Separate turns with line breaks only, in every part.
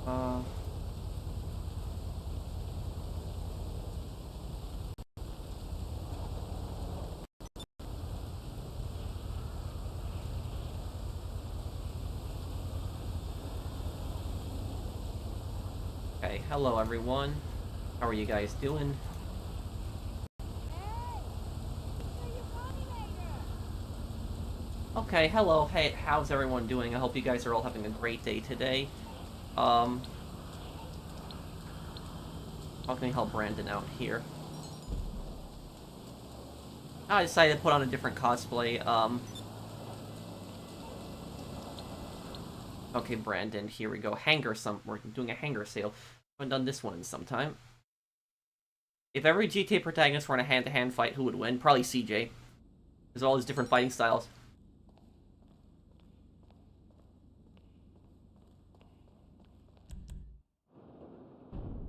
Uh... Okay, hello everyone. How are you guys doing? Okay, hello. Hey, how's everyone doing? I hope you guys are all having a great day today. How can we help Brandon out here? I decided to put on a different cosplay. Okay, Brandon, here we go. We're doing a Hangar sale. I haven't done this one in some time. If every GTA protagonist were in a hand-to-hand fight, who would win? Probably CJ. There's all these different fighting styles.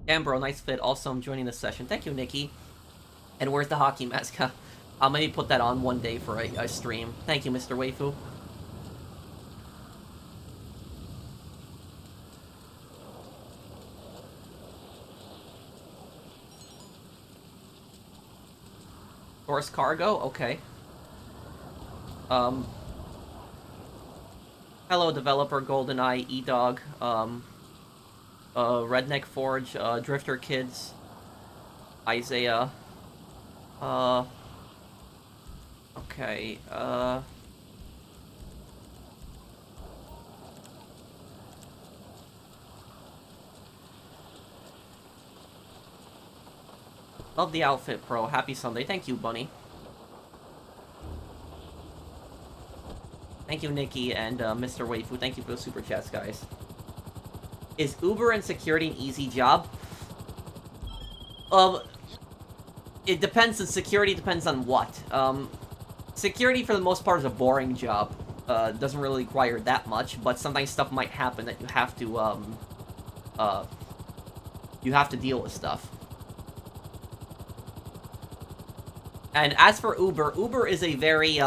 Damn, bro, nice fit. Also, I'm joining the session. Thank you, Nikki. And where's the hockey mask? I'll maybe put that on one day for a stream. Thank you, Mr. Waifu. Source cargo? Okay. Hello, developer, GoldenEye, E-Dog, Redneck Forge, Drifter Kids, Isaiah, okay, love the outfit, Pro. Happy Sunday. Thank you, Bunny. Thank you, Nikki, and Mr. Waifu. Thank you for the super chats, guys. Is Uber and security an easy job? It depends on security, depends on what. Security, for the most part, is a boring job. Doesn't really require that much, but sometimes stuff might happen that you have to deal with stuff. And as for Uber, Uber is a very,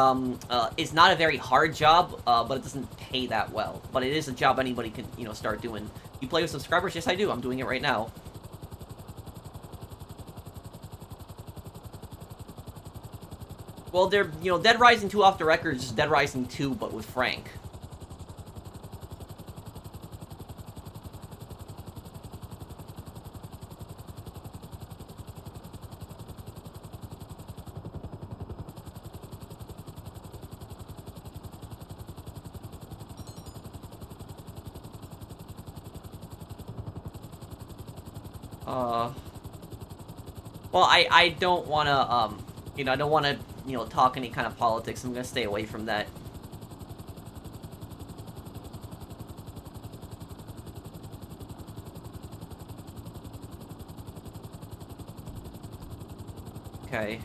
is not a very hard job, but it doesn't pay that well. But it is a job anybody can, start doing. You play with subscribers? Yes, I do. I'm doing it right now. Well, they're, Dead Rising 2 off the record is just Dead Rising 2, but with Frank. Well, I don't want to, I don't want to, talk any kind of politics. I'm going to stay away from that. Okay.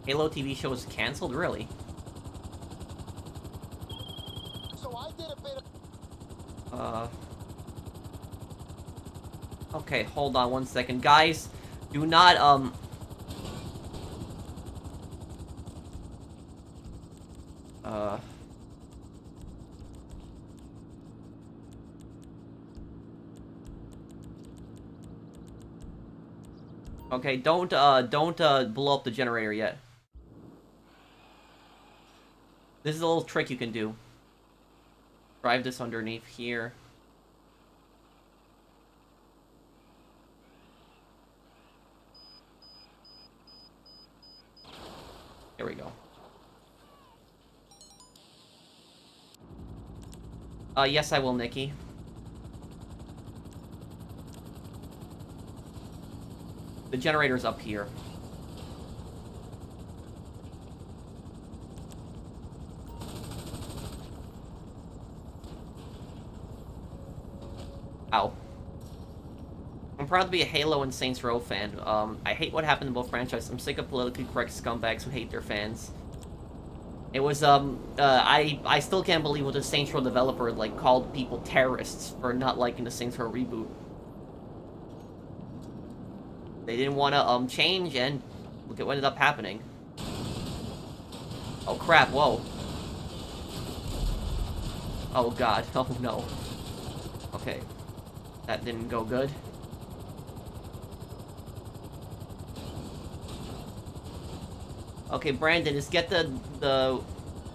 Halo TV show is canceled? Really?
So I did a bit of...
Okay, hold on one second. Guys, do not, Okay, don't blow up the generator yet. This is a little trick you can do. Drive this underneath here. There we go. Yes, I will, Nikki. The generator's up here. Ow. I'm proud to be a Halo and Saints Row fan. I hate what happened in both franchises. I'm sick of politically correct scumbags who hate their fans. It was, I still can't believe what the Saints Row developer, called people terrorists for not liking the Saints Row reboot. They didn't want to, change, and look at what ended up happening. Oh, crap, whoa. Oh, God. Oh, no. Okay. That didn't go good. Okay, Brandon, just get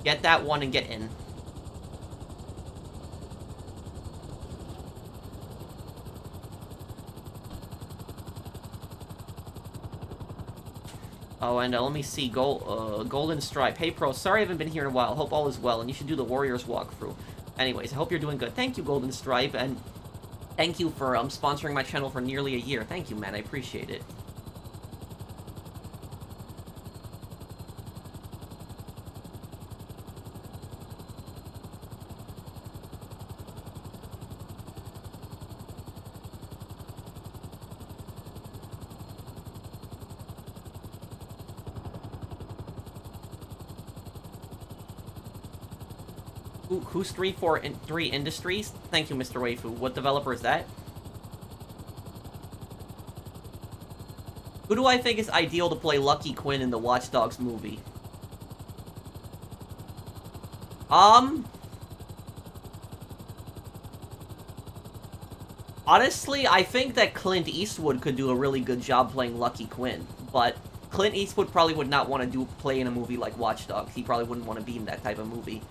get that one and get in. Oh, and let me see, Golden Stripe. Hey, Pro, sorry I haven't been here in a while. Hope all is well, and you should do the Warriors walkthrough. Anyways, I hope you're doing good. Thank you, Golden Stripe, and thank you for sponsoring my channel for nearly a year. Thank you, man. I appreciate it. Who's 343 Industries? Thank you, Mr. Waifu. What developer is that? Who do I think is ideal to play Lucky Quinn in the Watch Dogs movie? Honestly, I think that Clint Eastwood could do a really good job playing Lucky Quinn, but Clint Eastwood probably would not want to play in a movie like Watch Dogs. He probably wouldn't want to be in that type of movie.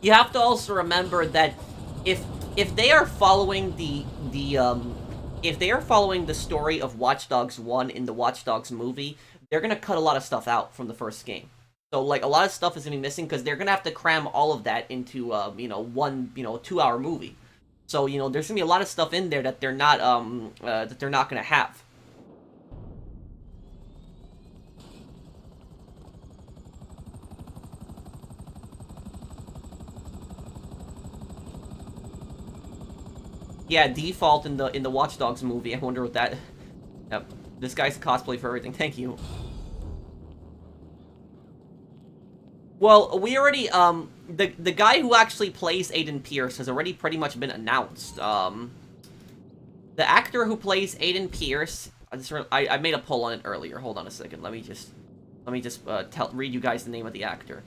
You have to also remember that if they are following if they are following the story of Watch Dogs 1 in the Watch Dogs movie, they're gonna cut a lot of stuff out from the first game. So like a lot of stuff is gonna be missing because they're gonna have to cram all of that into you know, one 2-hour movie. So there's gonna be a lot of stuff in there that they're not gonna have. Yeah, Default in the Watch Dogs movie. I wonder what that. Yep, this guy's cosplay for everything. Thank you. Well, we already the guy who actually plays Aiden Pierce has already pretty much been announced. The actor who plays Aiden Pierce. I made a poll on it earlier. Hold on a second. Let me just read you guys the name of the actor.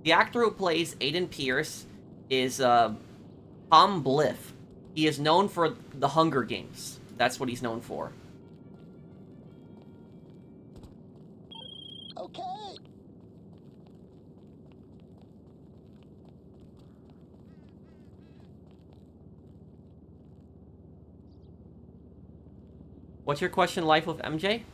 The actor who plays Aiden Pierce is Tom Bliff. He is known for the Hunger Games. That's what he's known for.
Okay.
What's your question, Life with MJ?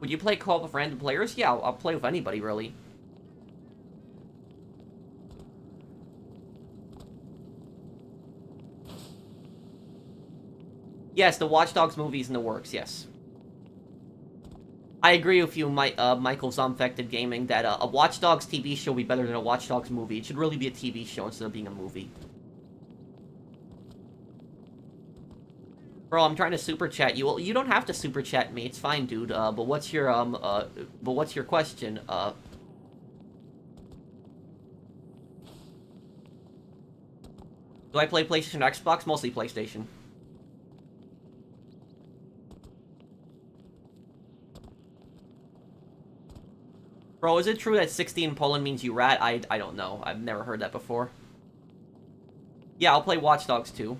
Would you play co-op with random players? Yeah, I'll play with anybody, really. Yes, the Watch Dogs movie's in the works, yes. I agree with you, Michael Zombfected Gaming, that a Watch Dogs TV show would be better than a Watch Dogs movie. It should really be a TV show instead of being a movie. Bro, I'm trying to super chat you. Well, you don't have to super chat me. It's fine, dude. But what's your question? Do I play PlayStation or Xbox? Mostly PlayStation. Bro, is it true that 60 in Poland means you rat? I don't know. I've never heard that before. Yeah, I'll play Watch Dogs 2.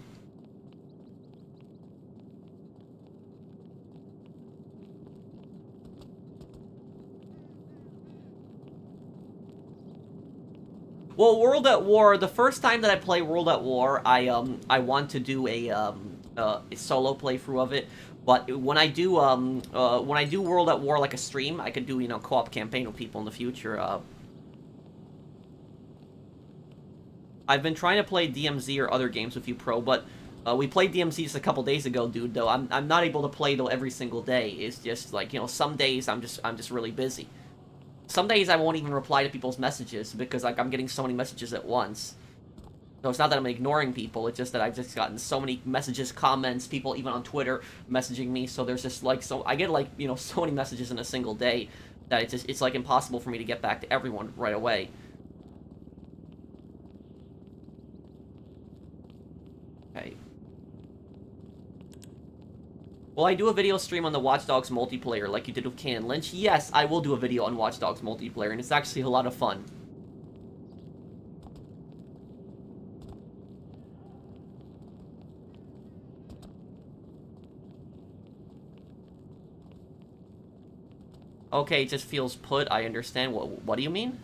Well, World at War, the first time that I play World at War, I want to do a a solo playthrough of it. But when I do World at War like a stream, I could do, you know, co-op campaign with people in the future. I've been trying to play DMZ or other games with you, Pro, but we played DMZ just a couple days ago, dude. Though I'm not able to play though every single day. It's just like, you know, some days I'm just really busy. Some days I won't even reply to people's messages because like I'm getting so many messages at once. So it's not that I'm ignoring people, it's just that I've just gotten so many messages, comments, people even on Twitter messaging me, so there's just like, I get like, you know, so many messages in a single day that it's like impossible for me to get back to everyone right away. Okay. Will I do a video stream on the Watch Dogs multiplayer like you did with Kane and Lynch? Yes, I will do a video on Watch Dogs multiplayer, and it's actually a lot of fun. Okay, it just feels put. I understand. What do you mean?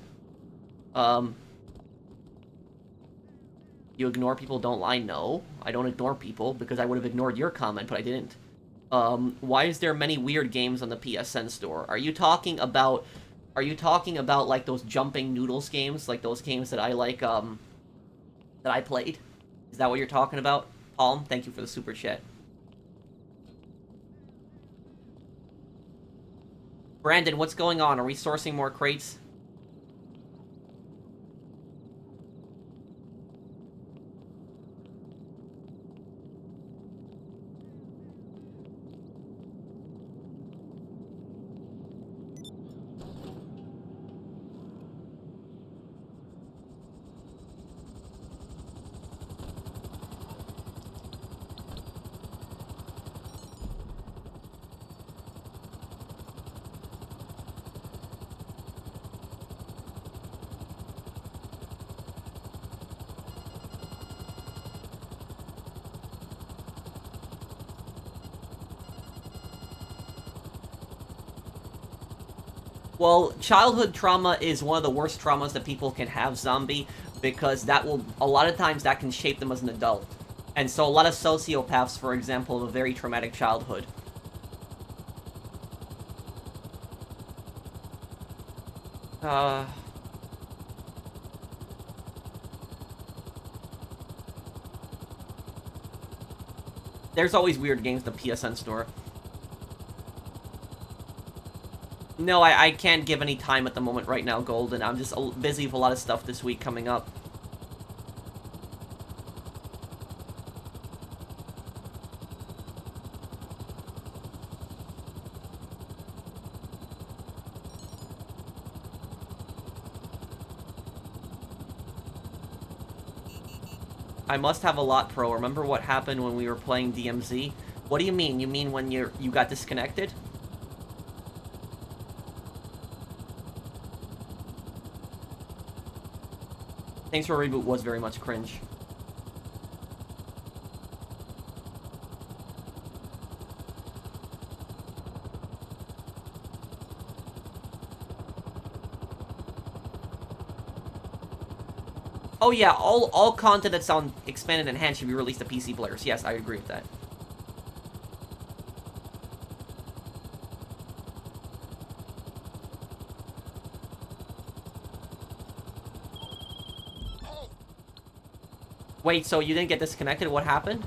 You ignore people, don't lie? No, I don't ignore people because I would have ignored your comment, but I didn't. Why is there many weird games on the PSN store? Are you talking about like those jumping noodles games, like those games that I like, that I played? Is that what you're talking about? Palm, thank you for the super chat. Brandon, what's going on? Are we sourcing more crates? Well, childhood trauma is one of the worst traumas that people can have, Zombie, because that will, a lot of times, that can shape them as an adult. And so a lot of sociopaths, for example, have a very traumatic childhood. There's always weird games in the PSN store. No, I can't give any time at the moment right now, Golden. I'm just busy with a lot of stuff this week coming up. I must have a lot, Pro. Remember what happened when we were playing DMZ? What do you mean? You mean when you got disconnected? Thanks for Reboot was very much cringe. Oh yeah, all content that's on Expanded and Enhanced should be released to PC players. Yes, I agree with that. Wait, so you didn't get disconnected? What happened?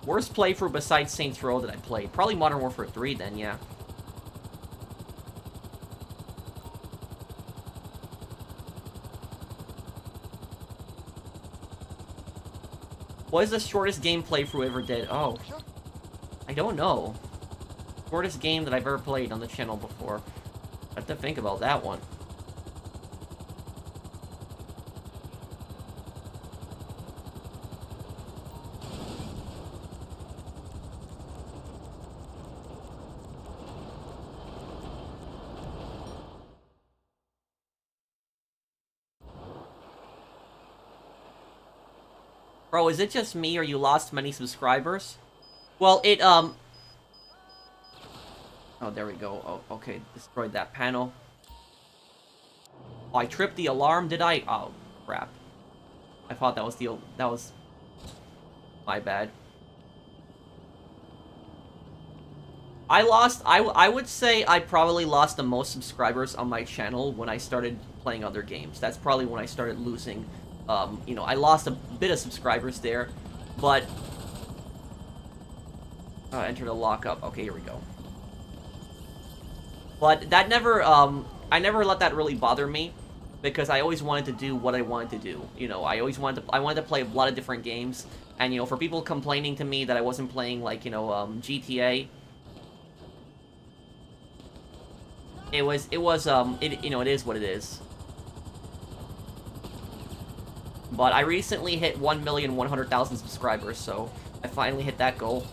Worst playthrough besides Saints Row that I played? Probably Modern Warfare 3 then, yeah. What is the shortest game playthrough I ever did? Oh. I don't know. Shortest game that I've ever played on the channel before. I have to think about that one. Bro, is it just me or you lost many subscribers? Well, Oh, there we go. Oh, okay. Destroyed that panel. Oh, I tripped the alarm, did I? Oh, crap. I thought that was my bad. I would say I probably lost the most subscribers on my channel when I started playing other games. That's probably when I started losing, you know, I lost a bit of subscribers there, but... enter the lockup. Okay, here we go. But that never, I never let that really bother me, because I always wanted to do what I wanted to do. You know, I wanted to play a lot of different games, and, you know, for people complaining to me that I wasn't playing, like, you know, GTA... you know, it is what it is. But I recently hit 1,100,000 subscribers, so I finally hit that goal.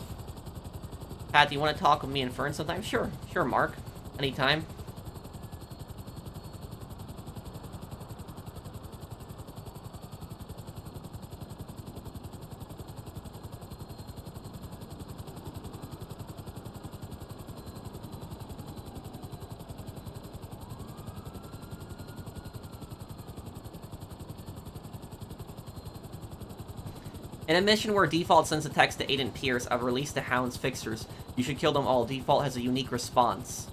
Pat, do you want to talk with me and Fern sometime? Sure, Mark. Anytime. In a mission where Default sends a text to Aiden Pierce, I've released the Hound's fixers. You should kill them all. Default has a unique response.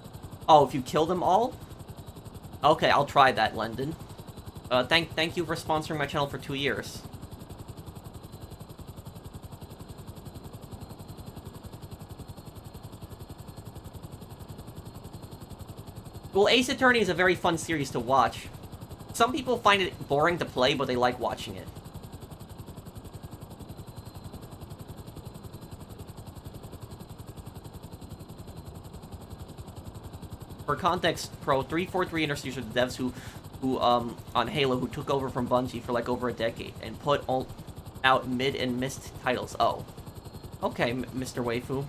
Oh, if you kill them all? Okay, I'll try that, Lendon. Thank you for sponsoring my channel for 2 years. Well, Ace Attorney is a very fun series to watch. Some people find it boring to play, but they like watching it. For context, Pro, 343 Industries are the devs who on Halo, who took over from Bungie for like over a decade and put out mid and missed titles. Oh. Okay, Mr. Waifu.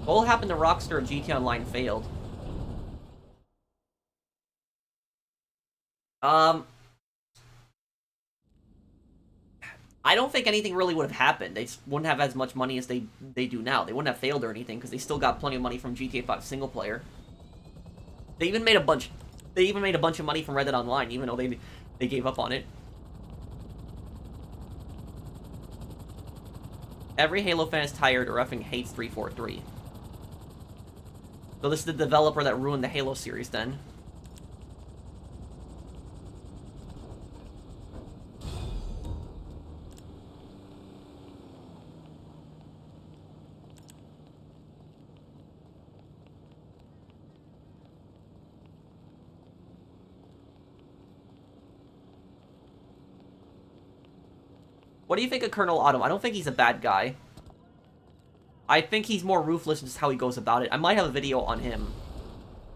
What will happen to Rockstar if GTA Online failed? I don't think anything really would have happened. They just wouldn't have as much money as they do now. They wouldn't have failed or anything because they still got plenty of money from GTA 5 single player. They even made a bunch. They even made a bunch of money from Red Dead Online, even though they gave up on it. Every Halo fan is tired or effing hates 343. So this is the developer that ruined the Halo series, then. What do you think of Colonel Autumn? I don't think he's a bad guy. I think he's more ruthless in just how he goes about it. I might have a video on him.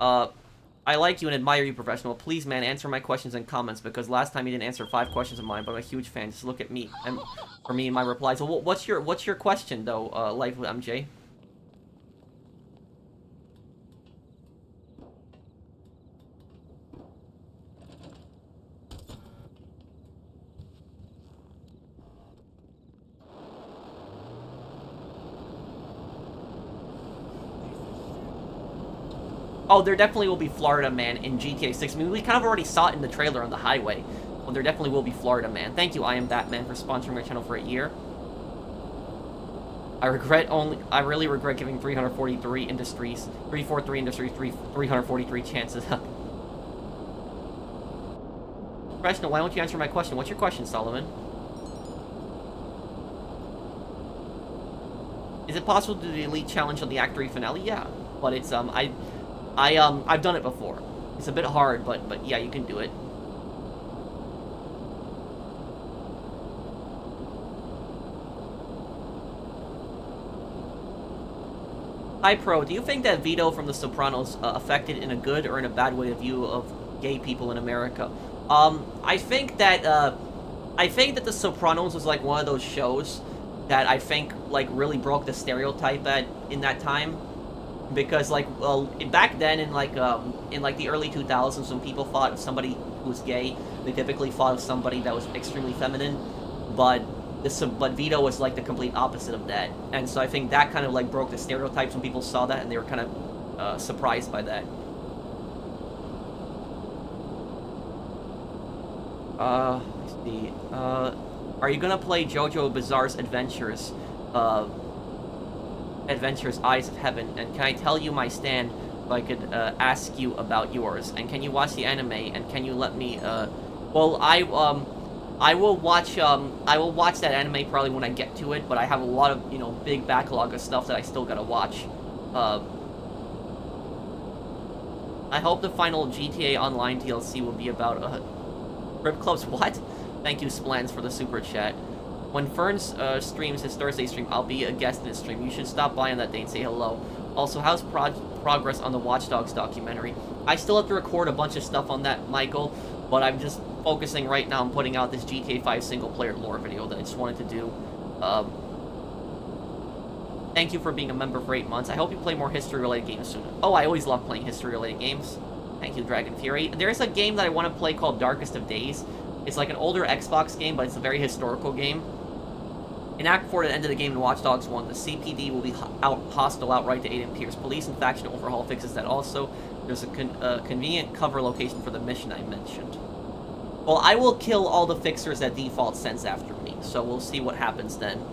I like you and admire you, professional. Please, man, answer my questions and comments, because last time you didn't answer 5 questions of mine, but I'm a huge fan. Just look at me, and for me and my replies. So what's your question, though, Life with MJ? Oh, there definitely will be Florida Man in GTA 6. I mean, we kind of already saw it in the trailer on the highway. Well, there definitely will be Florida Man. Thank you, I Am That Man, for sponsoring my channel for a year. I really regret giving 343 Industries 343 chances. Professional, why don't you answer my question? What's your question, Solomon? Is it possible to do the Elite Challenge on the Act 3 finale? Yeah, but it's, I've done it before. It's a bit hard, but yeah, you can do it. Hi, Pro. Do you think that Vito from The Sopranos affected in a good or in a bad way the view of gay people in America? I think that The Sopranos was like one of those shows that I think like really broke the stereotype in that time, because like back then in like the early 2000s, when people thought of somebody who was gay, they typically thought of somebody that was extremely feminine, but Vito was like the complete opposite of that, and so I think that kind of like broke the stereotypes when people saw that, and they were kind of surprised by that. Let's see. Are you gonna play JoJo Bizarre's Adventures? Eyes of Heaven, and can I tell you my stand so I could ask you about yours? And can you watch the anime? And can you let me? Well, I will watch that anime probably when I get to it. But I have a lot of big backlog of stuff that I still gotta watch. I hope the final GTA Online DLC will be about Rip Club's what? Thank you, Splans, for the super chat. When Ferns streams his Thursday stream, I'll be a guest in his stream. You should stop by on that day and say hello. Also, how's progress on the Watch Dogs documentary? I still have to record a bunch of stuff on that, Michael, but I'm just focusing right now on putting out this GTA 5 single-player lore video that I just wanted to do. Thank you for being a member for 8 months. I hope you play more history-related games soon. Oh, I always love playing history-related games. Thank you, Dragon Fury. There's a game that I want to play called Darkest of Days. It's like an older Xbox game, but it's a very historical game. In Act 4, at the end of the game in Watch Dogs 1, the CPD will be hostile outright to Aiden Pierce. Police and faction overhaul fixes that also. There's a convenient cover location for the mission I mentioned. Well, I will kill all the fixers that default sends after me, so we'll see what happens then.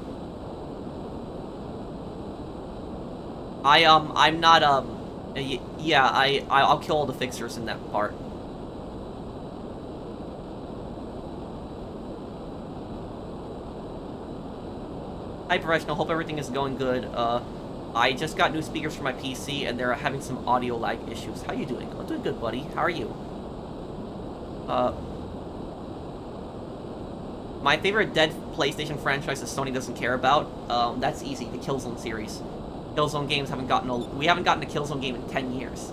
I'm not, yeah, I'll kill all the fixers in that part. Hi, Professional. Hope everything is going good. I just got new speakers for my PC, and they're having some audio lag issues. How you doing? I'm doing good, buddy. How are you? My favorite dead PlayStation franchise that Sony doesn't care about. That's easy. The Killzone series. Killzone games haven't gotten we haven't gotten a Killzone game in 10 years.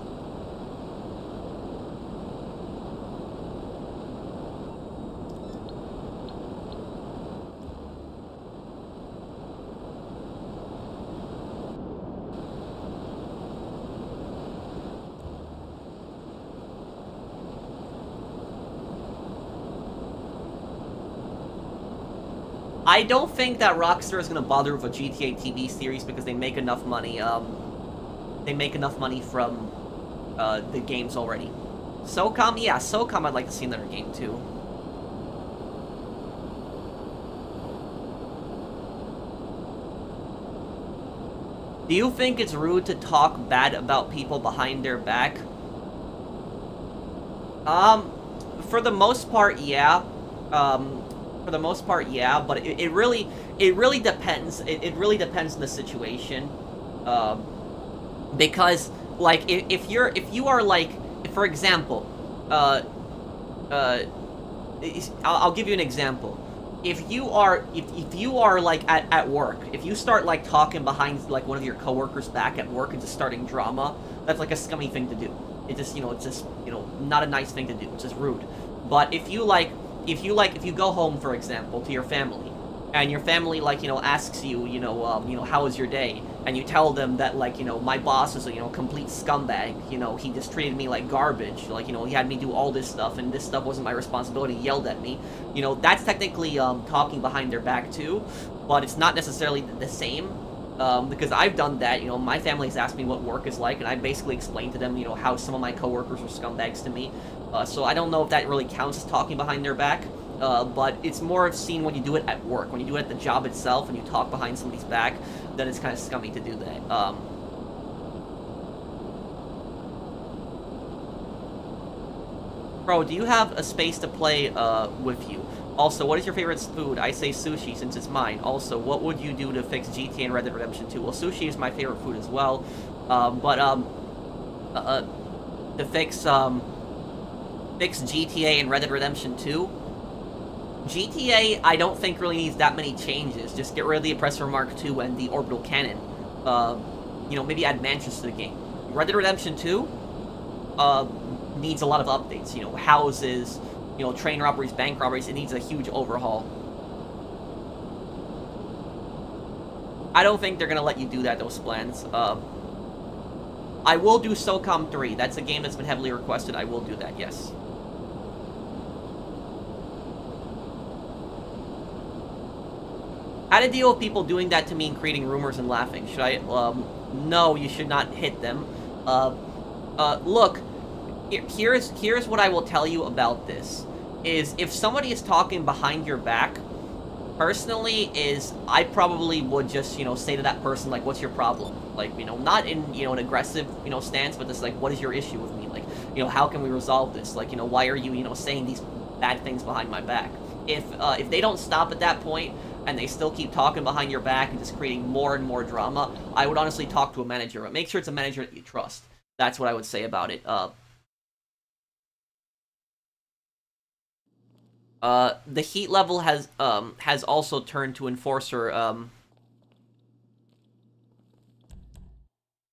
I don't think that Rockstar is going to bother with a GTA TV series because they make enough money. They make enough money from the games already. SOCOM, yeah, SOCOM I'd like to see another game too. Do you think it's rude to talk bad about people behind their back? For the most part, yeah. For the most part, yeah, but it really depends. It really depends on the situation, because like if you are like, for example, I'll give you an example. If you are like at work, if you start like talking behind like one of your coworkers' back at work and just starting drama, that's like a scummy thing to do. It's just not a nice thing to do. It's just rude. But if you go home, for example, to your family, and your family, like, asks you, how was your day? And you tell them that, like, my boss is a, complete scumbag, he just treated me like garbage, like, he had me do all this stuff, and this stuff wasn't my responsibility, he yelled at me, that's technically, talking behind their back, too, but it's not necessarily the same, because I've done that, my family's asked me what work is like, and I basically explained to them, how some of my coworkers were scumbags to me, so I don't know if that really counts as talking behind their back. But it's more of seen when you do it at work. When you do it at the job itself and you talk behind somebody's back, then it's kind of scummy to do that. Bro, do you have a space to play with you? Also, what is your favorite food? I say sushi since it's mine. Also, what would you do to fix GTA and Red Dead Redemption 2? Well, sushi is my favorite food as well. To fix GTA and Red Dead Redemption 2, GTA, I don't think really needs that many changes. Just get rid of the Oppressor Mark II and the Orbital Cannon. Maybe add mansions to the game. Red Dead Redemption 2 needs a lot of updates. Houses, train robberies, bank robberies. It needs a huge overhaul. I don't think they're gonna let you do that, those plans. I will do SOCOM 3. That's a game that's been heavily requested. I will do that, yes. How to deal with people doing that to me and creating rumors and laughing? Should I, no, you should not hit them. Look, here's what I will tell you about this. Is if somebody is talking behind your back, personally, I probably would just, say to that person, like, what's your problem? Like, not in, an aggressive, stance, but just, like, what is your issue with me? Like, how can we resolve this? Like, why are you, saying these bad things behind my back? If they don't stop at that point, and they still keep talking behind your back and just creating more and more drama, I would honestly talk to a manager. But make sure it's a manager that you trust. That's what I would say about it. The heat level has also turned to enforcer,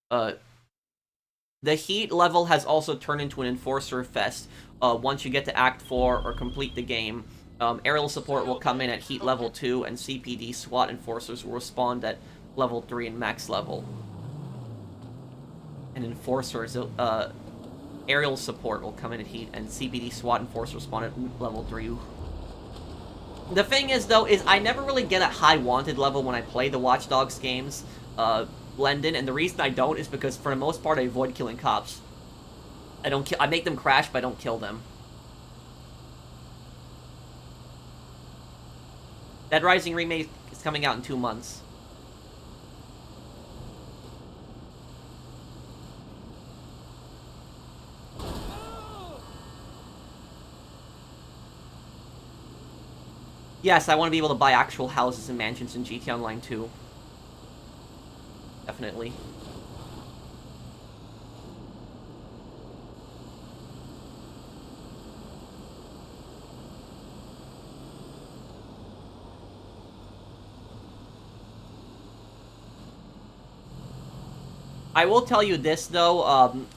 the heat level has also turned into an enforcer fest, once you get to Act 4 or complete the game. Aerial support will come in at heat level 2, and CPD SWAT enforcers will respond at level 3 and max level. And enforcers, aerial support will come in at heat, and CPD SWAT enforcers respond at level 3. The thing is, though, is I never really get a high wanted level when I play the Watch Dogs games, blend in, and the reason I don't is because, for the most part, I avoid killing cops. I make them crash, but I don't kill them. Dead Rising remake is coming out in 2 months. Yes, I want to be able to buy actual houses and mansions in GTA Online 2. Definitely. I will tell you this, though,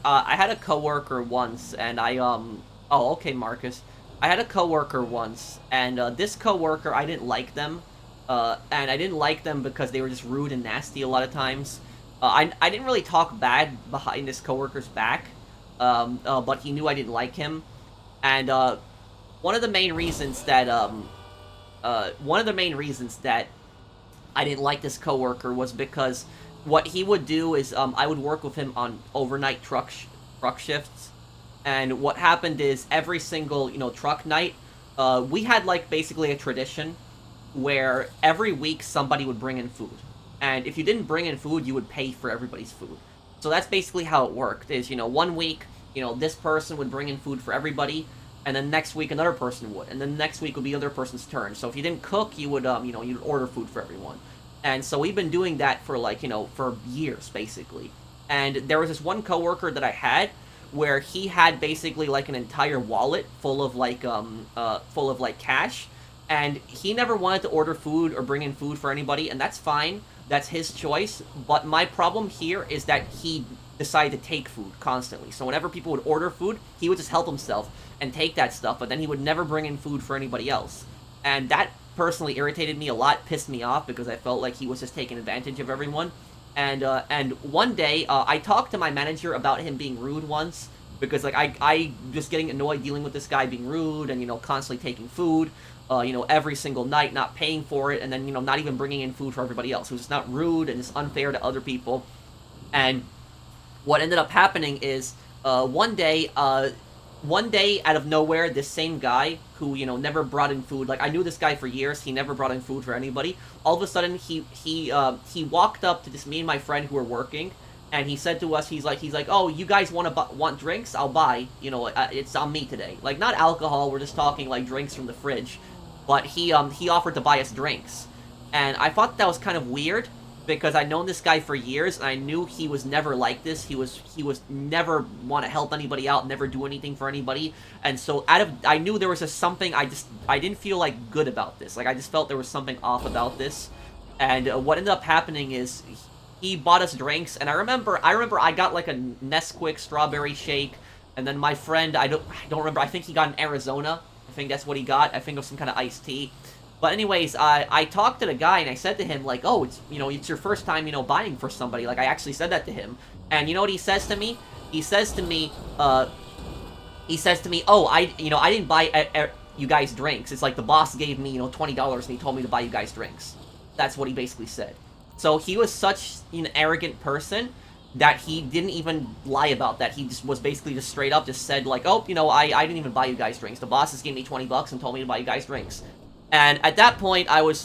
I had a coworker once, and oh, okay, Marcus. I had a coworker once, and this coworker, I didn't like them, and I didn't like them because they were just rude and nasty a lot of times. I didn't really talk bad behind this coworker's back, but he knew I didn't like him, and one of the main reasons that I didn't like this coworker was because what he would do is, I would work with him on overnight truck shifts, and what happened is every single, truck night, we had, like, basically a tradition where every week somebody would bring in food, and if you didn't bring in food, you would pay for everybody's food. So that's basically how it worked, is, 1 week, this person would bring in food for everybody, and then next week another person would, and then next week would be the other person's turn. So if you didn't cook, you would, you'd order food for everyone. And so we've been doing that for, like, for years, basically. And there was this one coworker that I had where he had basically, like, an entire wallet full of, like, cash. And he never wanted to order food or bring in food for anybody, and that's fine. That's his choice. But my problem here is that he decided to take food constantly. So whenever people would order food, he would just help himself and take that stuff, but then he would never bring in food for anybody else. And that personally irritated me a lot, pissed me off, because I felt like he was just taking advantage of everyone. And one day, I talked to my manager about him being rude once, because, like, I just getting annoyed dealing with this guy being rude and, constantly taking food, every single night, not paying for it, and then, not even bringing in food for everybody else. It was just not rude and it's unfair to other people. And what ended up happening is, one day, out of nowhere, this same guy who, never brought in food, like, I knew this guy for years, he never brought in food for anybody. All of a sudden, he walked up to just me and my friend who were working, and he said to us, he's like, oh, you guys want drinks? I'll buy, it's on me today. Like, not alcohol, we're just talking, like, drinks from the fridge. But he offered to buy us drinks. And I thought that was kind of weird, because I'd known this guy for years, and I knew he was never like this. He was never want to help anybody out, never do anything for anybody. And so I knew there was just something, I didn't feel, like, good about this. Like, I just felt there was something off about this. And what ended up happening is he bought us drinks, and I remember I got, like, a Nesquik strawberry shake, and then my friend, I don't remember, I think he got an Arizona. I think that's what he got. I think it was some kind of iced tea. But anyways, I talked to the guy and I said to him like, oh, it's, you know, it's your first time, you know, buying for somebody. Like, I actually said that to him. And you know what he says to me? He says to me, oh, I didn't buy you guys drinks. It's like the boss gave me, you know, $20 and he told me to buy you guys drinks. That's what he basically said. So he was such an arrogant person that he didn't even lie about that. He just was basically just straight up just said like, oh, you know, I didn't even buy you guys drinks. The boss just gave me $20 and told me to buy you guys drinks. And at that point, I was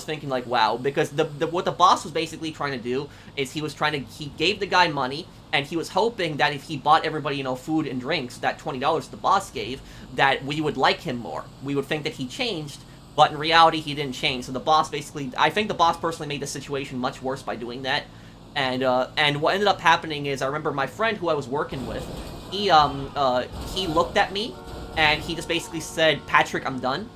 thinking like, wow, because what the boss was basically trying to do is he gave the guy money, and he was hoping that if he bought everybody, you know, food and drinks, that $20 the boss gave, that we would like him more. We would think that he changed, but in reality, he didn't change. So the boss basically, I think the boss personally made the situation much worse by doing that. And what ended up happening is, I remember my friend who I was working with, he looked at me, and he just basically said, Patrick, I'm done.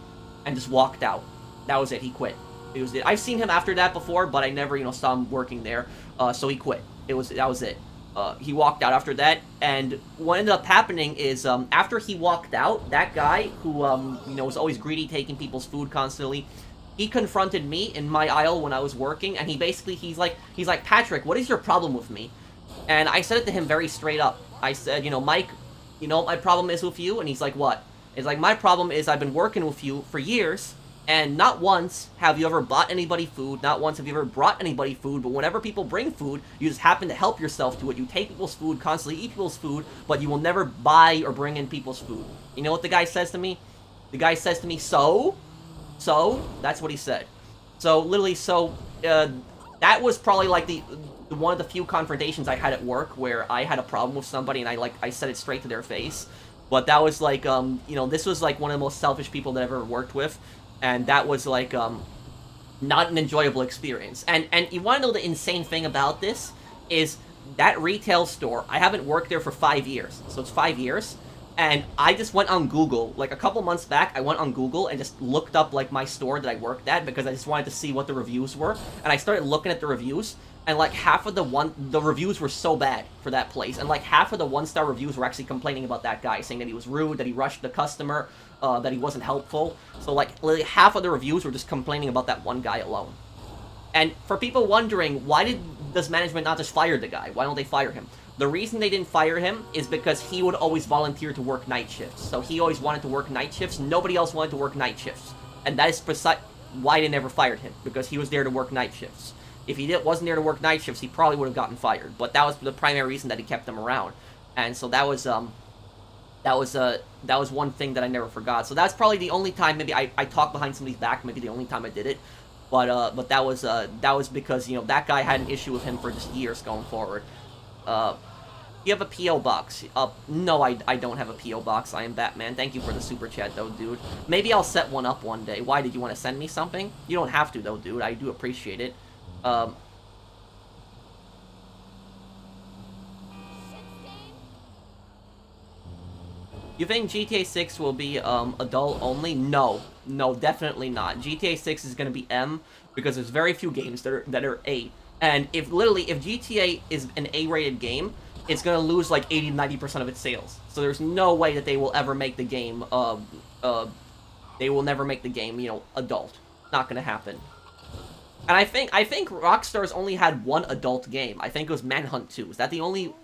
And just walked out. That was it. He quit. It was it. I've seen him after that before, but I never, you know, saw him working there. So he quit. That was it. He walked out after that. And what ended up happening is, after he walked out, that guy who, you know, was always greedy, taking people's food constantly, he confronted me in my aisle when I was working, and he's like, Patrick, what is your problem with me? And I said it to him very straight up. I said, you know, Mike, you know what my problem is with you? And he's like, what? It's like, my problem is I've been working with you for years, and not once have you ever bought anybody food, not once have you ever brought anybody food, but whenever people bring food, you just happen to help yourself to it. You take people's food, constantly eat people's food, but you will never buy or bring in people's food. You know what the guy says to me? The guy says to me, so? That's what he said. So, literally, that was probably like the one of the few confrontations I had at work where I had a problem with somebody and I said it straight to their face. But that was like, you know, this was like one of the most selfish people that I've ever worked with. And that was like, not an enjoyable experience. And you want to know the insane thing about this? Is that retail store, I haven't worked there for 5 years. So it's 5 years. And I just went on Google, like a couple months back, I went on Google and just looked up like my store that I worked at because I just wanted to see what the reviews were. And I started looking at the reviews. And like half of the reviews were so bad for that place, and like half of the 1-star reviews were actually complaining about that guy, saying that he was rude, that he rushed the customer, that he wasn't helpful. So like literally half of the reviews were just complaining about that one guy alone. And for people wondering, why does management not just fire the guy? Why don't they fire him? The reason they didn't fire him is because he would always volunteer to work night shifts. So he always wanted to work night shifts. Nobody else wanted to work night shifts, and that is why they never fired him, because he was there to work night shifts. If he wasn't there to work night shifts, he probably would have gotten fired. But that was the primary reason that he kept them around. And so that was one thing that I never forgot. So that's probably the only time maybe I talked behind somebody's back. Maybe the only time I did it. But that was because, you know, that guy had an issue with him for just years going forward. You have a P.O. box? No, I don't have a P.O. box. I am Batman. Thank you for the super chat, though, dude. Maybe I'll set one up one day. Why? Did you want to send me something? You don't have to, though, dude. I do appreciate it. You think GTA 6 will be adult only? No, definitely not. GTA 6 is going to be M because there's very few games that are A. And if GTA is an A-rated game, it's going to lose like 80-90% of its sales. So there's no way that they will ever make the game they will never make the game, you know, adult. Not going to happen. And I think Rockstar's only had one adult game. I think it was Manhunt 2. Is that the only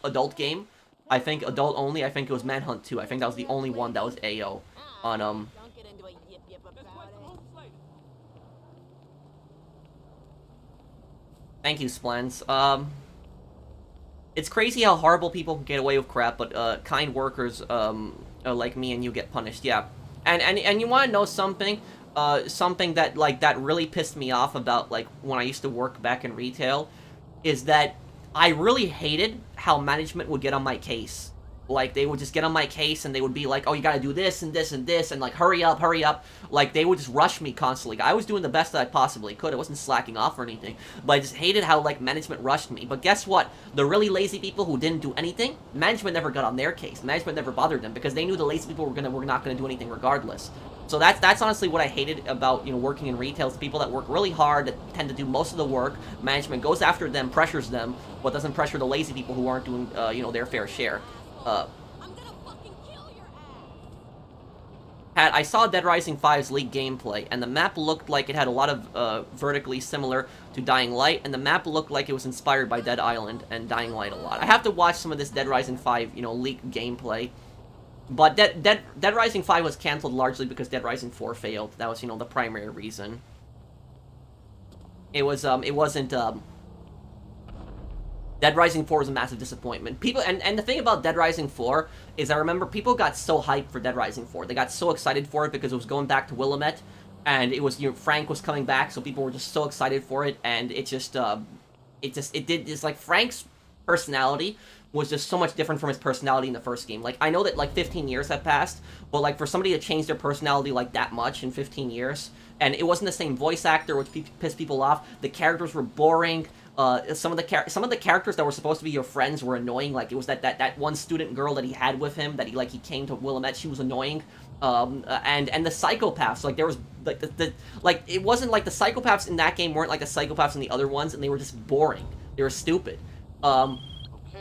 adult game? I think adult only. I think it was Manhunt 2. I think that was the only one that was AO on
Don't get into a yip about it.
Thank you, Splens. It's crazy how horrible people can get away with crap, but kind workers like me and you get punished. Yeah. And you want to know something? Something that really pissed me off about like when I used to work back in retail is that I really hated how management would get on my case. Like, they would just get on my case and they would be like, oh, you gotta do this and this and this, and like, hurry up. Like, they would just rush me constantly. I was doing the best that I possibly could. I wasn't slacking off or anything. But I just hated how, like, management rushed me. But guess what? The really lazy people who didn't do anything, management never got on their case. Management never bothered them because they knew the lazy people were not gonna do anything regardless. So that's honestly what I hated about, you know, working in retail. It's people that work really hard, that tend to do most of the work. Management goes after them, pressures them, but doesn't pressure the lazy people who aren't doing, you know, their fair share.
I'm gonna fucking kill your ass.
I saw Dead Rising 5's leaked gameplay, and the map looked like it had a lot of vertically similar to Dying Light, and the map looked like it was inspired by Dead Island and Dying Light a lot. I have to watch some of this Dead Rising 5, leaked gameplay. But Dead Rising 5 was canceled largely because Dead Rising 4 failed. That was, the primary reason. It wasn't, Dead Rising 4 was a massive disappointment. People, and the thing about Dead Rising 4 is I remember people got so hyped for Dead Rising 4. They got so excited for it because it was going back to Willamette, and it was, Frank was coming back, so people were just so excited for it, and it's like Frank's personality was just so much different from his personality in the first game. Like, I know that, like, 15 years have passed, but, like, for somebody to change their personality, like, that much in 15 years, and it wasn't the same voice actor, which pissed people off, the characters were boring, some of the characters that were supposed to be your friends were annoying. Like, it was that one student girl that he had with him that he came to Willamette. She was annoying. And the psychopaths, like, there was like it wasn't like the psychopaths in that game weren't like the psychopaths in the other ones, and they were just boring. They were stupid.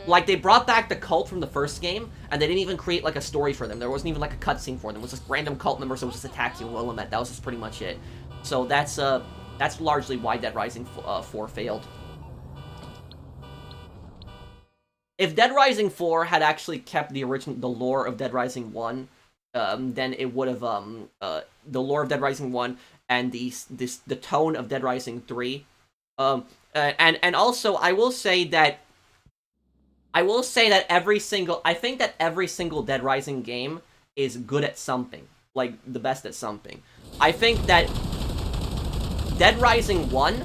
Like, they brought back the cult from the first game, and they didn't even create like a story for them. There wasn't even like a cutscene for them. It was just random cult members that was just attacking Willamette. That was just pretty much it. So that's largely why Dead Rising 4 failed. If Dead Rising 4 had actually kept the lore of Dead Rising 1, then it would have, the lore of Dead Rising 1 and the tone of Dead Rising 3. And also, I will say that I think that every single Dead Rising game is good at something. Like, the best at something. I think that Dead Rising 1,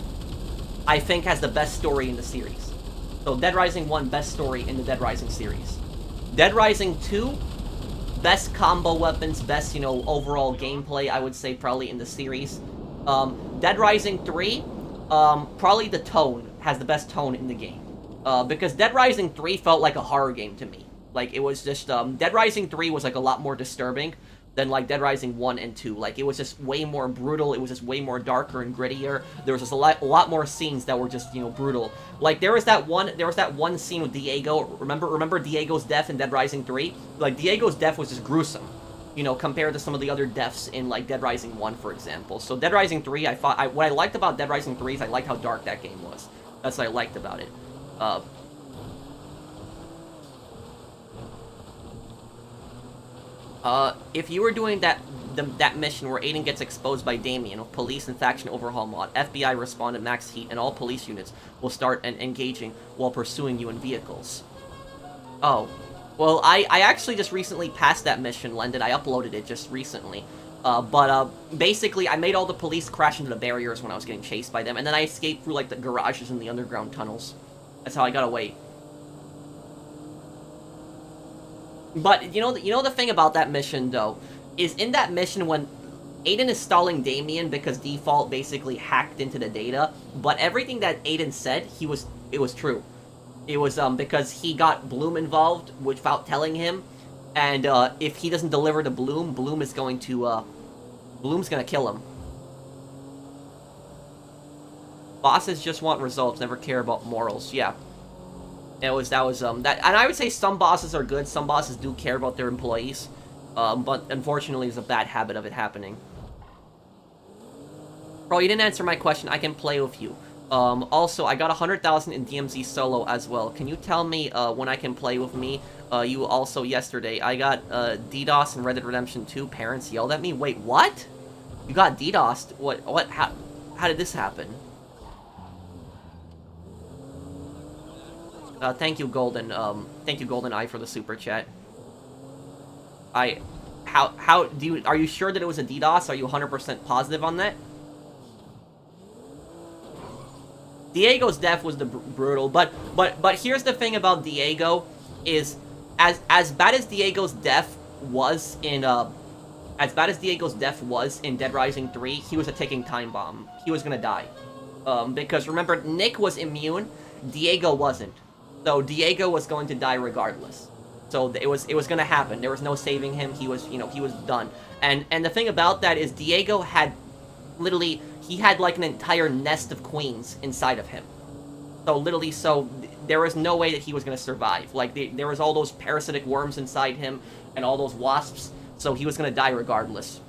I think, has the best story in the series. So, Dead Rising 1, best story in the Dead Rising series. Dead Rising 2, best combo weapons, best, overall gameplay, I would say, probably in the series. Dead Rising 3, probably the tone, has the best tone in the game. Because Dead Rising 3 felt like a horror game to me. Like, it was just, Dead Rising 3 was, like, a lot more disturbing than, like, Dead Rising 1 and 2. Like, it was just way more brutal, it was just way more darker and grittier. There was just a lot more scenes that were just, brutal. Like, there was that one scene with Diego. Remember Diego's death in Dead Rising 3? Like, Diego's death was just gruesome, compared to some of the other deaths in, like, Dead Rising 1, for example. So, Dead Rising 3, what I liked about Dead Rising 3 is I liked how dark that game was. That's what I liked about it. If you were doing that mission where Aiden gets exposed by Damien, a police and faction overhaul mod, FBI respond at max heat, and all police units will start engaging while pursuing you in vehicles. Oh. Well, I actually just recently passed that mission, Lendon. I uploaded it just recently. Basically, I made all the police crash into the barriers when I was getting chased by them, and then I escaped through, like, the garages and the underground tunnels. That's how I got away. But, the thing about that mission, though, is in that mission when Aiden is stalling Damien because Default basically hacked into the data, but everything that Aiden said, it was true. It was, because he got Bloom involved without telling him, and, if he doesn't deliver to Bloom, Bloom's gonna kill him. Bosses just want results, never care about morals. Yeah. And I would say some bosses are good, some bosses do care about their employees, but unfortunately there's a bad habit of it happening. Bro, you didn't answer my question, I can play with you. Also, I got 100,000 in DMZ solo as well. Can you tell me, when I can play with me? You also yesterday, I got, DDoS in Red Dead Redemption 2, parents yelled at me. Wait, what? You got DDoSed? What, how did this happen? Thank you, Golden Eye, for the super chat. Are you sure that it was a DDoS? Are you 100% positive on that? Diego's death was the brutal, but here's the thing about Diego, is as bad as Diego's death was in Dead Rising 3, he was a ticking time bomb. He was gonna die. Because remember, Nick was immune, Diego wasn't. So Diego was going to die regardless. So it was gonna happen. There was no saving him. He was done. And the thing about that is Diego had literally, he had like an entire nest of queens inside of him. So there was no way that he was gonna survive. Like there was all those parasitic worms inside him and all those wasps. So he was gonna die regardless.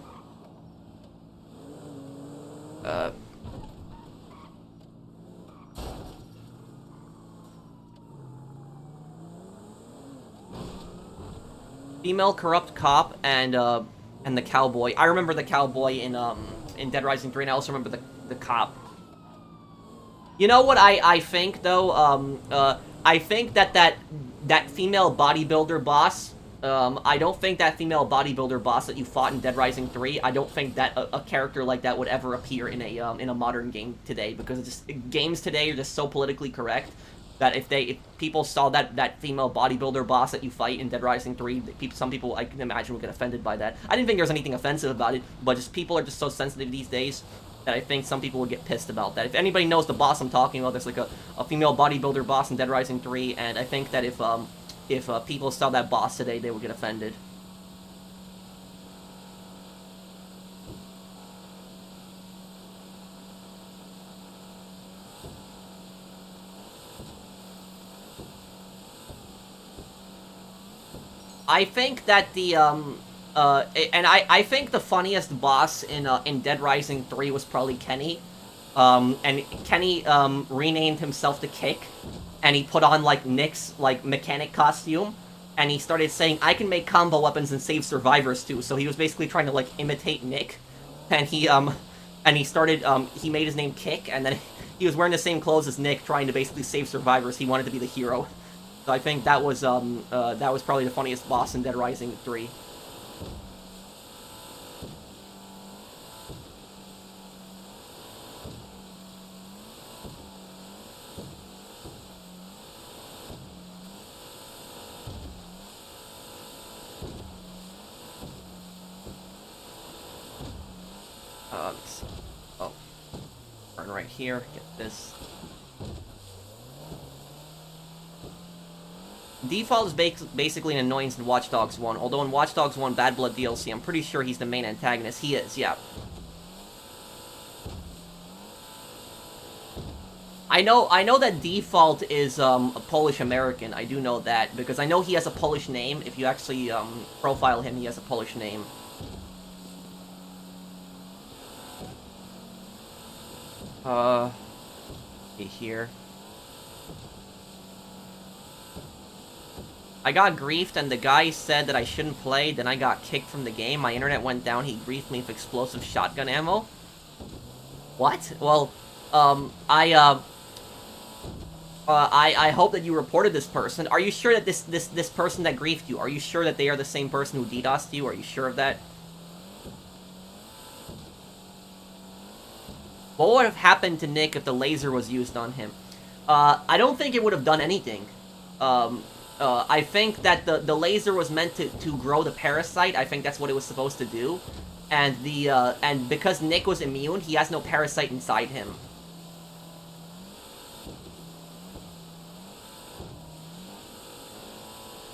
Female corrupt cop and the cowboy. I remember the cowboy in Dead Rising 3, and I also remember the cop. You know what I think though? I think that female bodybuilder boss. I don't think that female bodybuilder boss that you fought in Dead Rising 3. I don't think that a character like that would ever appear in a modern game today, because it's just, games today are just so politically correct that if people saw that female bodybuilder boss that you fight in Dead Rising 3, some people I can imagine would get offended by that. I didn't think there was anything offensive about it, but just people are just so sensitive these days that I think some people would get pissed about that. If anybody knows the boss I'm talking about, there's like a female bodybuilder boss in Dead Rising 3, and I think that if people saw that boss today, they would get offended. I think that I think the funniest boss in Dead Rising 3 was probably Kenny. And Kenny renamed himself to Kick, and he put on like Nick's like mechanic costume, and he started saying, "I can make combo weapons and save survivors too." So he was basically trying to like imitate Nick, and he started he made his name Kick, and then he was wearing the same clothes as Nick, trying to basically save survivors. He wanted to be the hero. So I think that was probably the funniest boss in Dead Rising 3. Oh, turn right here. Get this. Default is basically an annoyance in Watch Dogs 1, although in Watch Dogs 1 Bad Blood DLC, I'm pretty sure he's the main antagonist. He is, yeah. I know that Default is a Polish American. I do know that, because I know he has a Polish name. If you actually profile him, he has a Polish name. Here. I got griefed, and the guy said that I shouldn't play, then I got kicked from the game. My internet went down, he griefed me with explosive shotgun ammo. What? Well, I hope that you reported this person. Are you sure that this person that griefed you, are you sure that they are the same person who DDoSed you? Are you sure of that? What would have happened to Nick if the laser was used on him? I don't think it would have done anything. I think that the laser was meant to grow the parasite. I think that's what it was supposed to do. And and because Nick was immune, he has no parasite inside him.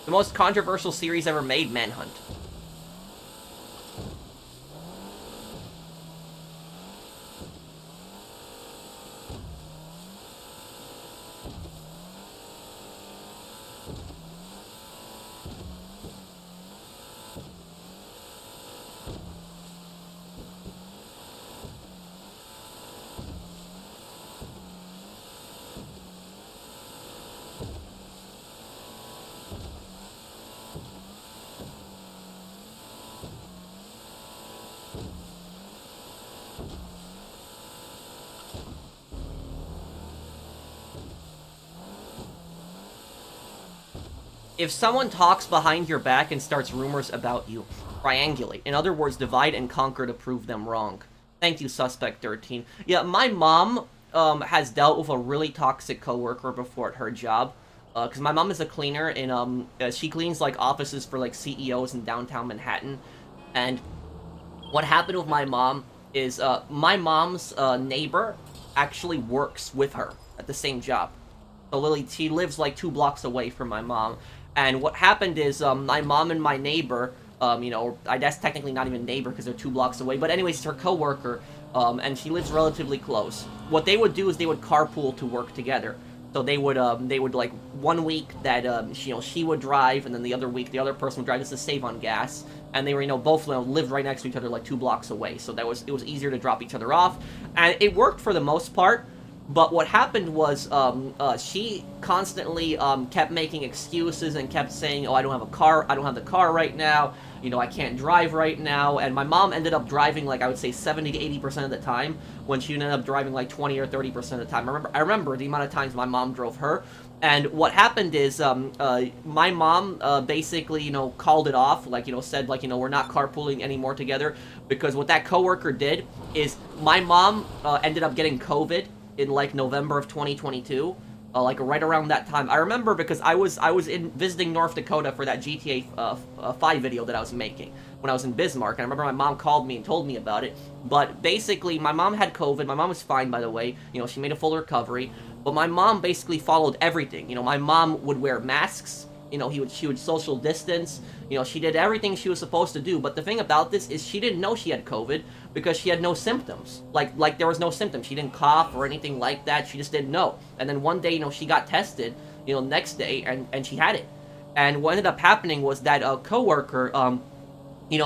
The most controversial series ever made, Manhunt. If someone talks behind your back and starts rumors about you, triangulate. In other words, divide and conquer to prove them wrong. Thank you, Suspect 13. Yeah, my mom has dealt with a really toxic coworker before at her job. Because my mom is a cleaner, and she cleans, like, offices for, like, CEOs in downtown Manhattan. And what happened with my mom is my mom's neighbor actually works with her at the same job. So Lily, she lives, like, 2 blocks away from my mom. And what happened is, my mom and my neighbor, you know, I guess technically not even neighbor because they're 2 blocks away, but anyways, it's her coworker, and she lives relatively close. What they would do is they would carpool to work together. So they would like 1 week that she would drive, and then the other week the other person would drive just to save on gas. And they were both lived right next to each other, like 2 blocks away. So it was easier to drop each other off, and it worked for the most part. But what happened was she constantly kept making excuses and kept saying, "Oh, I don't have a car. I don't have the car right now. I can't drive right now." And my mom ended up driving, like, I would say 70 to 80% of the time, when she ended up driving like 20 or 30% of the time. I remember the amount of times my mom drove her. And what happened is my mom basically, called it off, like, said, like, we're not carpooling anymore together, because what that coworker did is my mom ended up getting COVID in like November of 2022, like right around that time. I remember because I was visiting North Dakota for that GTA 5 video that I was making when I was in Bismarck, and I remember my mom called me and told me about it. But basically, my mom had COVID. My mom was fine, by the way. She made a full recovery. But my mom basically followed everything. My mom would wear masks. She would social distance. She did everything she was supposed to do. But the thing about this is she didn't know she had COVID because she had no symptoms. Like there was no symptoms. She didn't cough or anything like that. She just didn't know. And then one day, she got tested, next day, and she had it. And what ended up happening was that a coworker,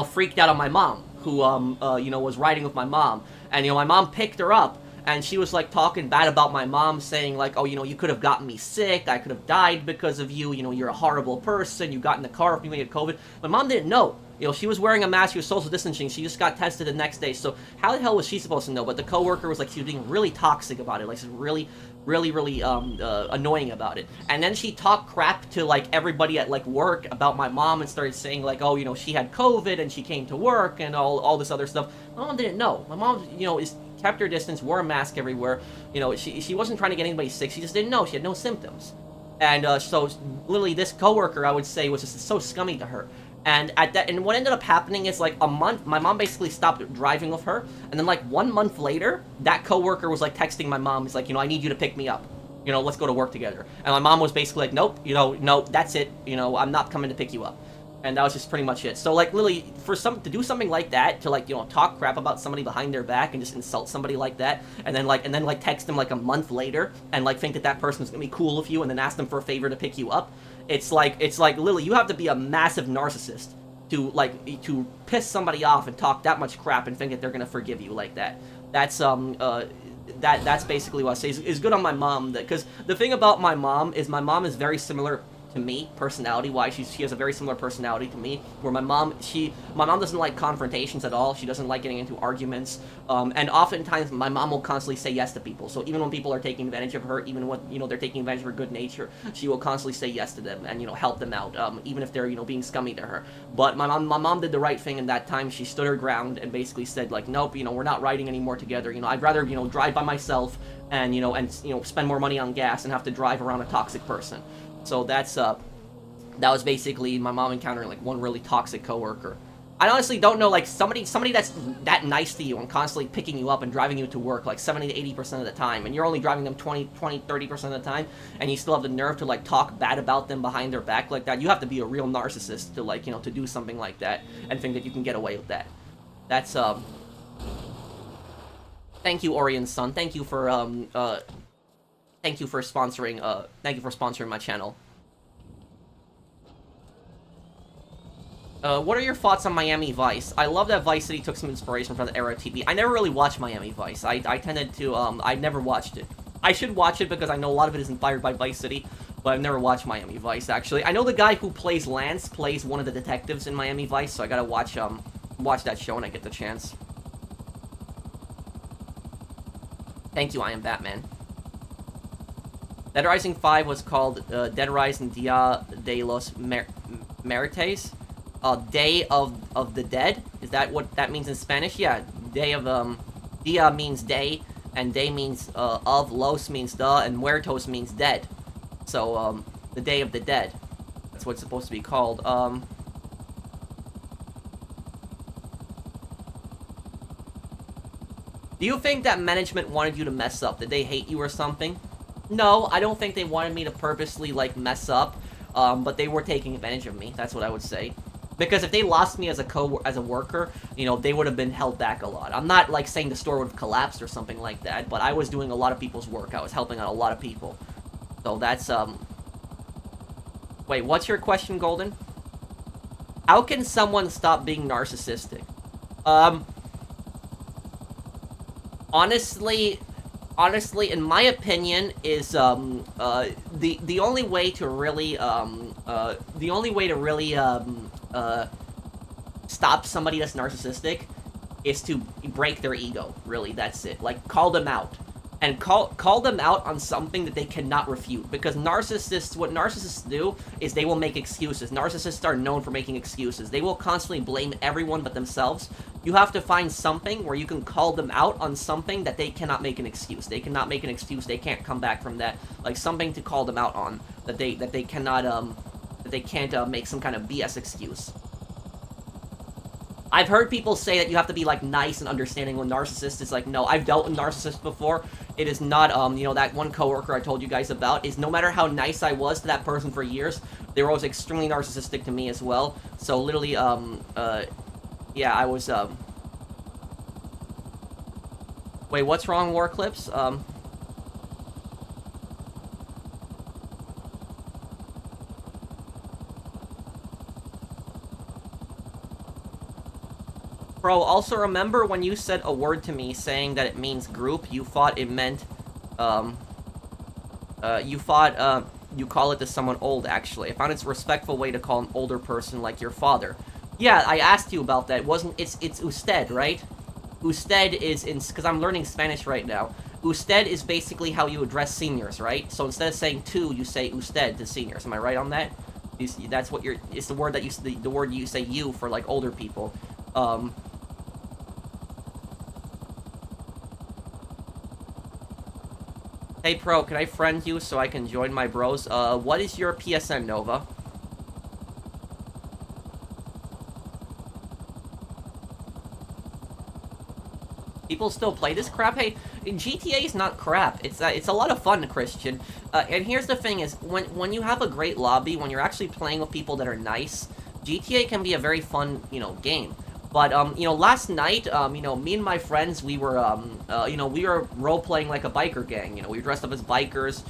freaked out on my mom, who, was riding with my mom. And, my mom picked her up. And she was, like, talking bad about my mom, saying, like, "Oh, you could have gotten me sick. I could have died because of you. You're a horrible person. You got in the car with me when you had COVID." My mom didn't know. She was wearing a mask. She was social distancing. She just got tested the next day. So how the hell was she supposed to know? But the coworker was, like, she was being really toxic about it. Like, she's really annoying about it. And then she talked crap to, like, everybody at, like, work about my mom and started saying, like, "Oh, she had COVID and she came to work," and all this other stuff. My mom didn't know. My mom, kept her distance, wore a mask everywhere. She wasn't trying to get anybody sick. She just didn't know. She had no symptoms. And so literally this coworker, I would say, was just so scummy to her. And what ended up happening is, like, a month, my mom basically stopped driving with her. And then, like, 1 month later, that coworker was, like, texting my mom. He's like, "I need you to pick me up. Let's go to work together." And my mom was basically like, "Nope, no, that's it. I'm not coming to pick you up." And that was just pretty much it. So, like, literally, to do something like that, to, like, talk crap about somebody behind their back and just insult somebody like that, and then text them, like, a month later, and, like, think that person's gonna be cool with you, and then ask them for a favor to pick you up, it's like, literally, you have to be a massive narcissist to piss somebody off and talk that much crap and think that they're gonna forgive you like that. That's, that's basically what I say is good on my mom, because the thing about my mom is very similar to me, personality-wise. She has a very similar personality to me, where my mom doesn't like confrontations at all. She doesn't like getting into arguments, and oftentimes my mom will constantly say yes to people. So even when people are taking advantage of her, even when they're taking advantage of her good nature, she will constantly say yes to them and help them out, even if they're being scummy to her. But my mom did the right thing in that time. She stood her ground and basically said, like, "Nope, we're not riding anymore together. I'd rather drive by myself and spend more money on gas and have to drive around a toxic person." So that was basically my mom encountering, like, one really toxic coworker. I honestly don't know, like, somebody that's that nice to you and constantly picking you up and driving you to work, like, 70 to 80% of the time, and you're only driving them 20, 30% of the time, and you still have the nerve to, like, talk bad about them behind their back like that. You have to be a real narcissist to, like, to do something like that and think that you can get away with that. That's, thank you, Orion's son. Thank you for sponsoring my channel. What are your thoughts on Miami Vice? I love that Vice City took some inspiration from the era of TV. I never really watched Miami Vice. I tended to, I never watched it. I should watch it because I know a lot of it is inspired by Vice City, but I've never watched Miami Vice, actually. I know the guy who plays Lance plays one of the detectives in Miami Vice, so I gotta watch that show when I get the chance. Thank you, I am Batman. Dead Rising 5 was called Dead Rising Dia de los Muertos. Day of the Dead? Is that what that means in Spanish? Yeah, Day of, Dia means day, and day means of, los means the, and muertos means dead. So, the Day of the Dead. That's what it's supposed to be called. Do you think that management wanted you to mess up? Did they hate you or something? No, I don't think they wanted me to purposely, like, mess up, but they were taking advantage of me. That's what I would say. Because if they lost me as a worker, they would have been held back a lot. I'm not, like, saying the store would have collapsed or something like that, but I was doing a lot of people's work. I was helping out a lot of people. So that's, Wait, what's your question, Golden? How can someone stop being narcissistic? Honestly, in my opinion, is, the only way to really, stop somebody that's narcissistic is to break their ego. Really, that's it. Like, call them out. And call them out on something that they cannot refute. Because what narcissists do is they will make excuses. Narcissists are known for making excuses. They will constantly blame everyone but themselves. You have to find something where you can call them out on something that they cannot make an excuse. They cannot make an excuse. They can't come back from that. Like, something to call them out on that they can't make some kind of BS excuse. I've heard people say that you have to be, like, nice and understanding when narcissist is like, no, I've dealt with narcissists before. It is not, you know, that one coworker I told you guys about is no matter how nice I was to that person for years, they were always extremely narcissistic to me as well. So, literally, yeah, I was, Wait, what's wrong, War Clips? Bro, also remember when you said a word to me saying that it means group, you thought it meant, you call it to someone old, actually. I found it's a respectful way to call an older person like your father. Yeah, I asked you about that. It's usted, right? Usted is because I'm learning Spanish right now. Usted is basically how you address seniors, right? So instead of saying tú, you say usted to seniors. Am I right on that? That's what it's the word that the word you say you for, like, older people. Hey, Pro, can I friend you so I can join my bros? What is your PSN, Nova? People still play this crap? Hey, GTA is not crap. It's a lot of fun, Christian. And here's the thing is, when you have a great lobby, when you're actually playing with people that are nice, GTA can be a very fun, you know, game. But, you know, last night, you know, me and my friends, we were, you know, we were role-playing like a biker gang. You know, we were dressed up as bikers.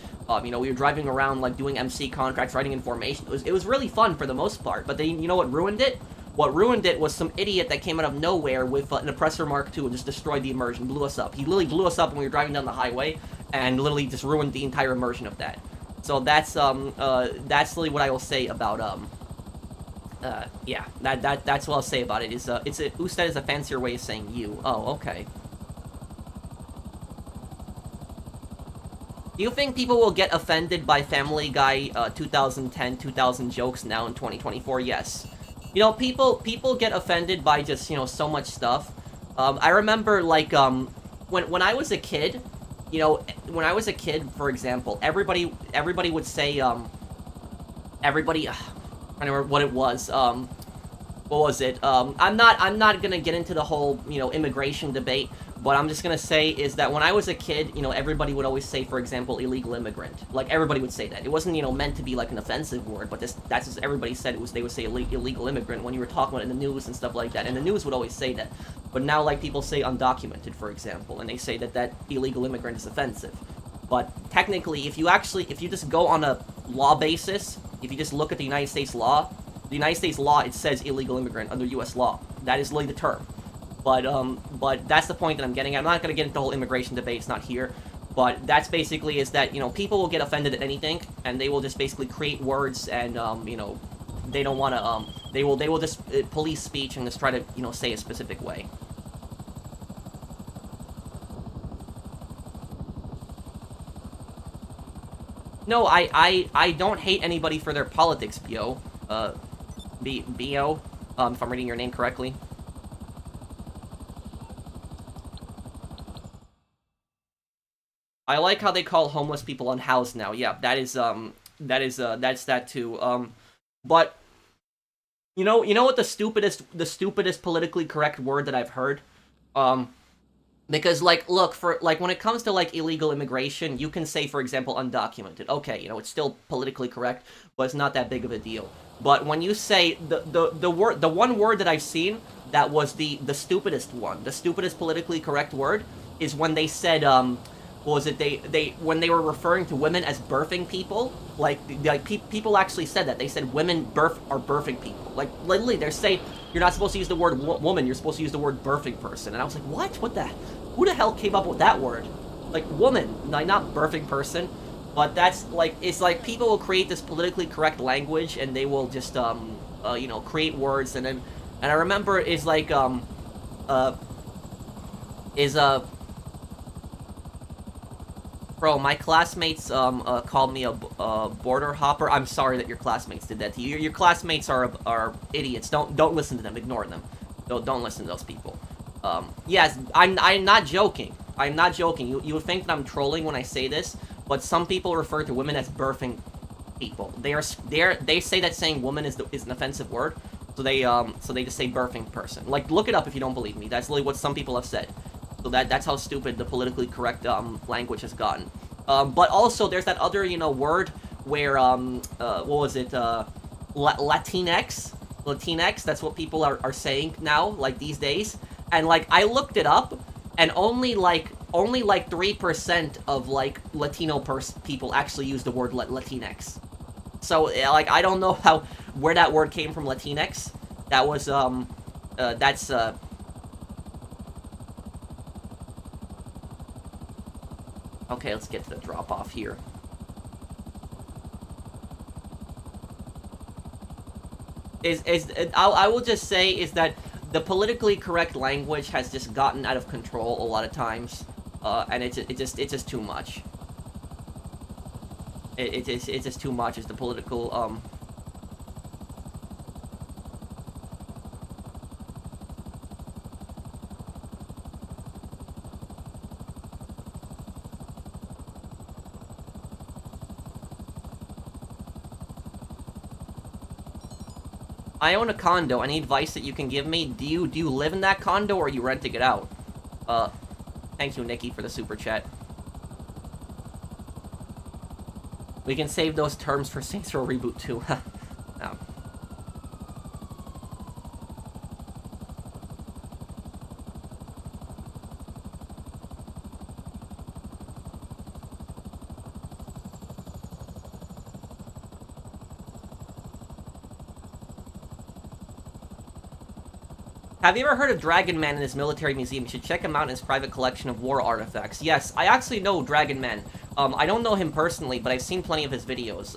You know, we were driving around, like, doing MC contracts, writing information. It was really fun for the most part. But then, you know what ruined it? What ruined it was some idiot that came out of nowhere with an Oppressor Mark II and just destroyed the immersion, blew us up. He literally blew us up when we were driving down the highway, and literally just ruined the entire immersion of that. So that's really what I will say about, yeah, that's what I'll say about it. Usted is a fancier way of saying you. Oh, okay. Do you think people will get offended by Family Guy 2010, 2000 jokes now in 2024? Yes. You know, people get offended by just, you know, so much stuff. I remember, like, when I was a kid, you know, when I was a kid, for example, everybody would say, I don't remember what it was, what was it? I'm not gonna get into the whole, you know, immigration debate, but I'm just gonna say is that when I was a kid, you know, everybody would always say, for example, illegal immigrant. Like, everybody would say that. It wasn't, you know, meant to be, like, an offensive word, but that's just everybody said it was, they would say illegal immigrant when you were talking about it in the news and stuff like that, and the news would always say that. But now, like, people say undocumented, for example, and they say that illegal immigrant is offensive. But technically, if you just go on a law basis, if you just look at the United States law, it says illegal immigrant under U.S. law. That is literally the term. But that's the point that I'm getting at. I'm not going to get into the whole immigration debate. It's not here. But that's basically is that, you know, people will get offended at anything, and they will just basically create words, and, you know, they don't want to, they will just police speech and just try to, you know, say a specific way. No, I don't hate anybody for their politics, Bio. Bio, if I'm reading your name correctly. I like how they call homeless people unhoused now. Yeah, that's that too. But you know what the stupidest politically correct word that I've heard? Because, like, look, for, like, when it comes to, like, illegal immigration, you can say, for example, undocumented. Okay, you know, it's still politically correct, but it's not that big of a deal. But when you say, the one word that I've seen that was the stupidest one, the stupidest politically correct word, is when they said, what was it? They when they were referring to women as birthing people, like people actually said that. They said women are birthing people. Like literally, they're saying you're not supposed to use the word woman. You're supposed to use the word birthing person. And I was like, what? What the? Who the hell came up with that word? Like woman, like not birthing person. But that's like it's like people will create this politically correct language and they will just you know, create words and then I remember is like bro, my classmates called me a border hopper. I'm sorry that your classmates did that to you. Your classmates are idiots. Don't listen to them. Ignore them. Don't listen to those people. Yes, I'm not joking. I'm not joking. You would think that I'm trolling when I say this, but some people refer to women as birthing people. They say that saying woman is an offensive word, so they just say birthing person. Like look it up if you don't believe me. That's literally what some people have said. So that's how stupid the politically correct language has gotten. But also there's that other, you know, word where what was it? Latinx. That's what people are saying now, like these days. And like I looked it up, and only like 3% of like Latino people actually use the word Latinx. So like I don't know where that word came from, Latinx. That was that's okay, let's get to the drop off here. I will just say is that the politically correct language has just gotten out of control a lot of times, and it's just too much. It's just too much. It's the political I own a condo. Any advice that you can give me? Do you live in that condo or are you renting it out? Thank you, Nikki, for the super chat. We can save those terms for Saints Row Reboot 2. No. Have you ever heard of Dragon Man in his military museum? You should check him out in his private collection of war artifacts. Yes, I actually know Dragon Man. I don't know him personally, but I've seen plenty of his videos.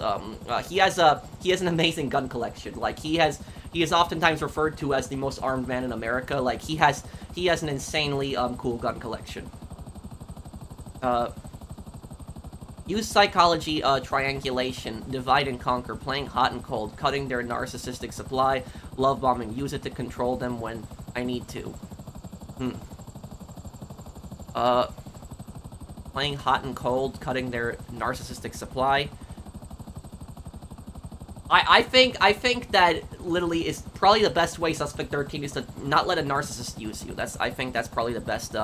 He has an amazing gun collection. Like he is oftentimes referred to as the most armed man in America. Like he has an insanely cool gun collection. Use psychology, triangulation, divide and conquer, playing hot and cold, cutting their narcissistic supply, love bombing, use it to control them when I need to. Playing hot and cold, cutting their narcissistic supply. I think that literally is probably the best way Suspect 13 is to not let a narcissist use you. I think that's probably the best,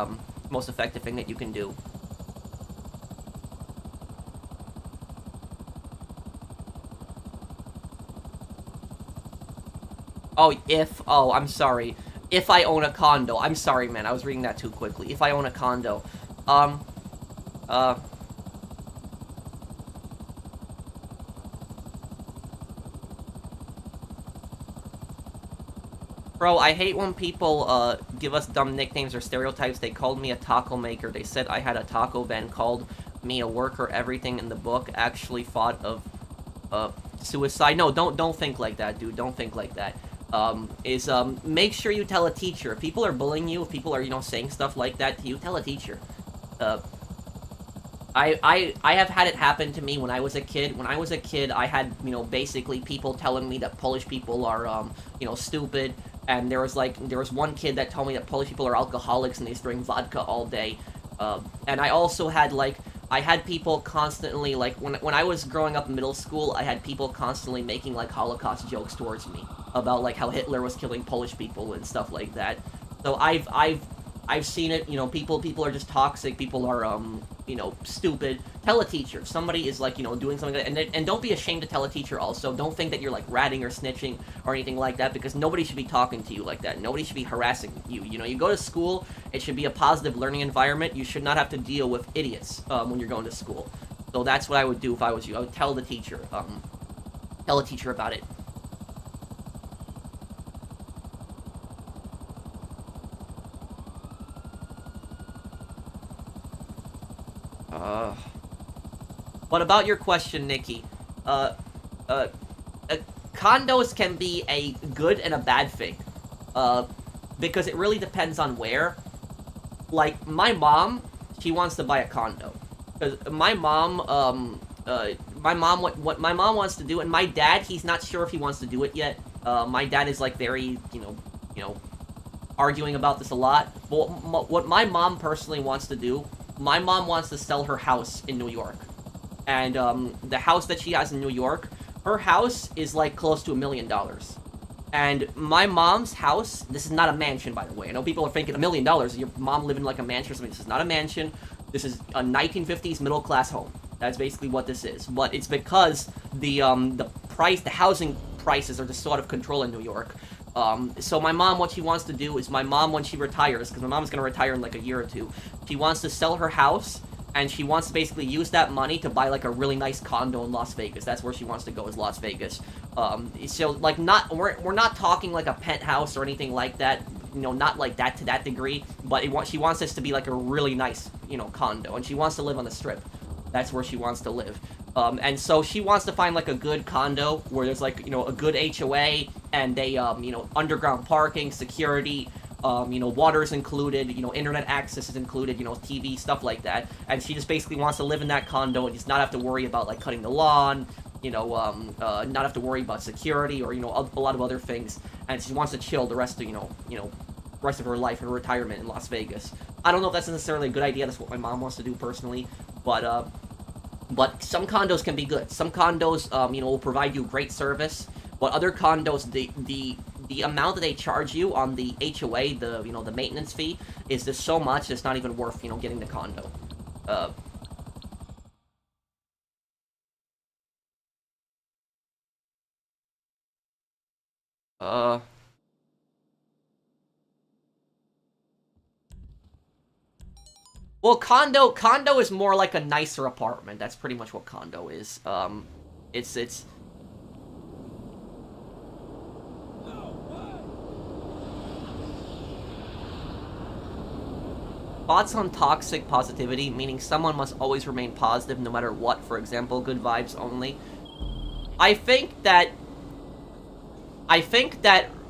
most effective thing that you can do. Oh, I'm sorry. If I own a condo. I'm sorry, man. I was reading that too quickly. If I own a condo. Bro, I hate when people, give us dumb nicknames or stereotypes. They called me a taco maker. They said I had a taco van, called me a worker. Everything in the book actually thought of, suicide. No, don't think like that, dude. Don't think like that. Make sure you tell a teacher. If people are bullying you, if people are, you know, saying stuff like that to you, tell a teacher. I have had it happen to me when I was a kid. When I was a kid, I had, you know, basically people telling me that Polish people are, you know, stupid. And there was one kid that told me that Polish people are alcoholics and they just drink vodka all day. And I also had, I had people constantly, when I was growing up in middle school, I had people constantly making, Holocaust jokes towards me about, how Hitler was killing Polish people and stuff like that. So I've I've seen it, you know, people are just toxic, people are, you know, stupid. Tell a teacher. If somebody is, like, you know, doing something, and don't be ashamed to tell a teacher also. Don't think that you're, like, ratting or snitching or anything like that, because nobody should be talking to you like that. Nobody should be harassing you. You know, you go to school, it should be a positive learning environment. You should not have to deal with idiots, when you're going to school. So that's what I would do if I was you. I would tell the teacher, tell a teacher about it. What about your question, Nikki? Condos can be a good and a bad thing. Because it really depends on where. Like, my mom, she wants to buy a condo. Because my mom, what my mom wants to do, and my dad, he's not sure if he wants to do it yet. My dad is, like, very, you know, arguing about this a lot. But what my mom personally wants to do, my mom wants to sell her house in New York. And, the house that she has in New York, her house is, like, close to $1 million. And my mom's house, this is not a mansion, by the way. I know people are thinking $1 million, your mom living like a mansion or something. This is not a mansion. This is a 1950s middle-class home. That's basically what this is. But it's because the housing prices are just so out of control in New York. So my mom, what she wants to do is, my mom, when she retires, because my mom's going to retire in like a year or two, she wants to sell her house, and she wants to basically use that money to buy like a really nice condo in Las Vegas. That's where she wants to go, is Las Vegas. So like, we're not talking like a penthouse or anything like that, you know, not like that to that degree, but she wants this to be like a really nice, you know, condo, and she wants to live on the Strip. That's where she wants to live. And so she wants to find like a good condo where there's like, you know, a good HOA, and they, you know, underground parking, security, you know, water's included, you know, internet access is included, you know, TV, stuff like that. And she just basically wants to live in that condo and just not have to worry about, like, cutting the lawn, you know, not have to worry about security or, you know, a lot of other things. And she wants to chill the rest of, you know, rest of her life, her retirement in Las Vegas. I don't know if that's necessarily a good idea. That's what my mom wants to do personally. But some condos can be good. Some condos, you know, will provide you great service. But other condos, the amount that they charge you on the HOA, you know, the maintenance fee, is just so much, it's not even worth, you know, getting the condo. Well, condo is more like a nicer apartment. That's pretty much what condo is. It's thoughts on toxic positivity, meaning someone must always remain positive no matter what. For example, good vibes only. I think that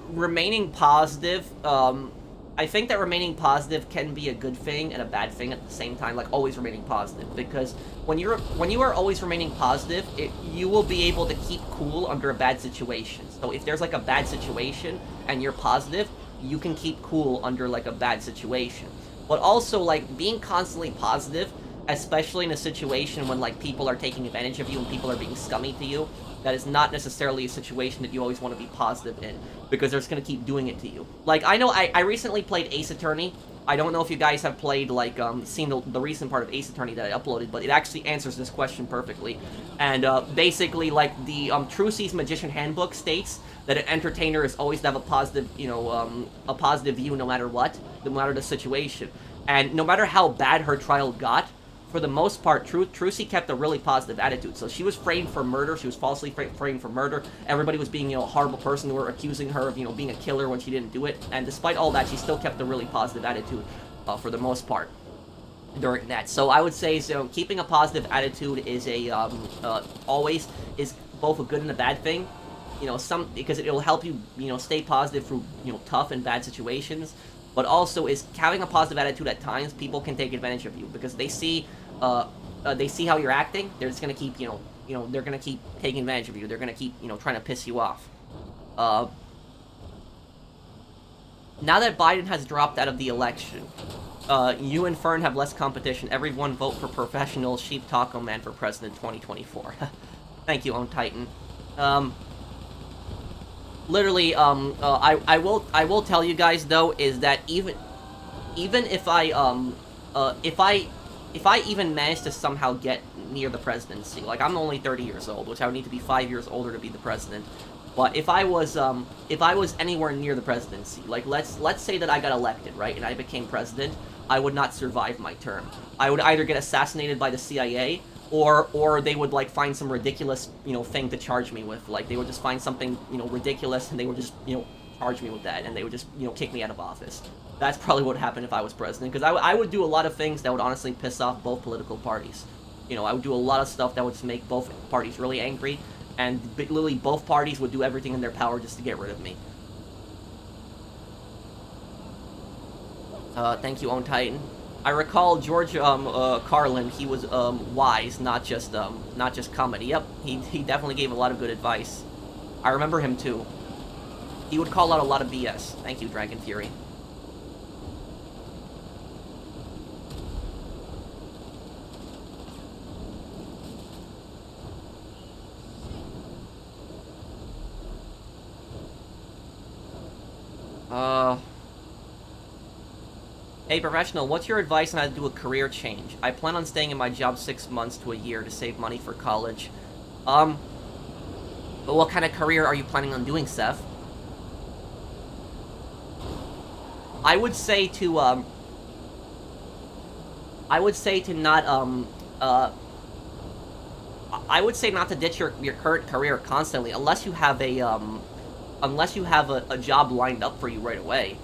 remaining positive, remaining positive can be a good thing and a bad thing at the same time, like always remaining positive, because when you are always remaining positive, you will be able to keep cool under a bad situation. So if there's like a bad situation and you're positive, you can keep cool under like a bad situation. But also, like, being constantly positive, especially in a situation when, like, people are taking advantage of you and people are being scummy to you, that is not necessarily a situation that you always want to be positive in, because they're just going to keep doing it to you. Like, I know I recently played Ace Attorney. I don't know if you guys have played, like, seen the recent part of Ace Attorney that I uploaded, but it actually answers this question perfectly. And, basically, like, the, Trucy's Magician Handbook states that an entertainer is always to have a positive, you know, a positive view no matter what, no matter the situation. And no matter how bad her trial got, for the most part, Trucy kept a really positive attitude. So she was framed for murder. She was falsely framed for murder. Everybody was being, you know, a horrible person. They were accusing her of, you know, being a killer when she didn't do it. And despite all that, she still kept a really positive attitude for the most part during that. So I would say, so keeping a positive attitude is always is both a good and a bad thing. You know, because it'll help you, you know, stay positive through, you know, tough and bad situations. But also is having a positive attitude at times, people can take advantage of you because they see how you're acting. They're just gonna keep, you know, they're gonna keep taking advantage of you. They're gonna keep, you know, trying to piss you off. Now that Biden has dropped out of the election, you and Fern have less competition. Everyone vote for professional Sheep Taco Man for president 2024. Thank you, Own Titan. Literally, I will tell you guys though is that even if I if I even manage to somehow get near the presidency, like I'm only 30 years old, which I would need to be 5 years older to be the president. But if I was anywhere near the presidency, like let's say that I got elected, right, and I became president, I would not survive my term. I would either get assassinated by the CIA, or they would like find some ridiculous, you know, thing to charge me with. Like they would just find something, you know, ridiculous, and they would just, you know, charge me with that, and they would just, you know, kick me out of office. That's probably what would happen if I was president, because I would do a lot of things that would honestly piss off both political parties. You know, I would do a lot of stuff that would just make both parties really angry, and literally both parties would do everything in their power just to get rid of me. Thank you, Own Titan. I recall George Carlin. He was wise, not just comedy. Yep, he definitely gave a lot of good advice. I remember him too. He would call out a lot of BS. Thank you, Dragon Fury. Hey, professional, what's your advice on how to do a career change? I plan on staying in my job 6 months to a year to save money for college. But what kind of career are you planning on doing, Seth? I would say to not, I would say not to ditch your current career constantly, unless you have a job lined up for you right away.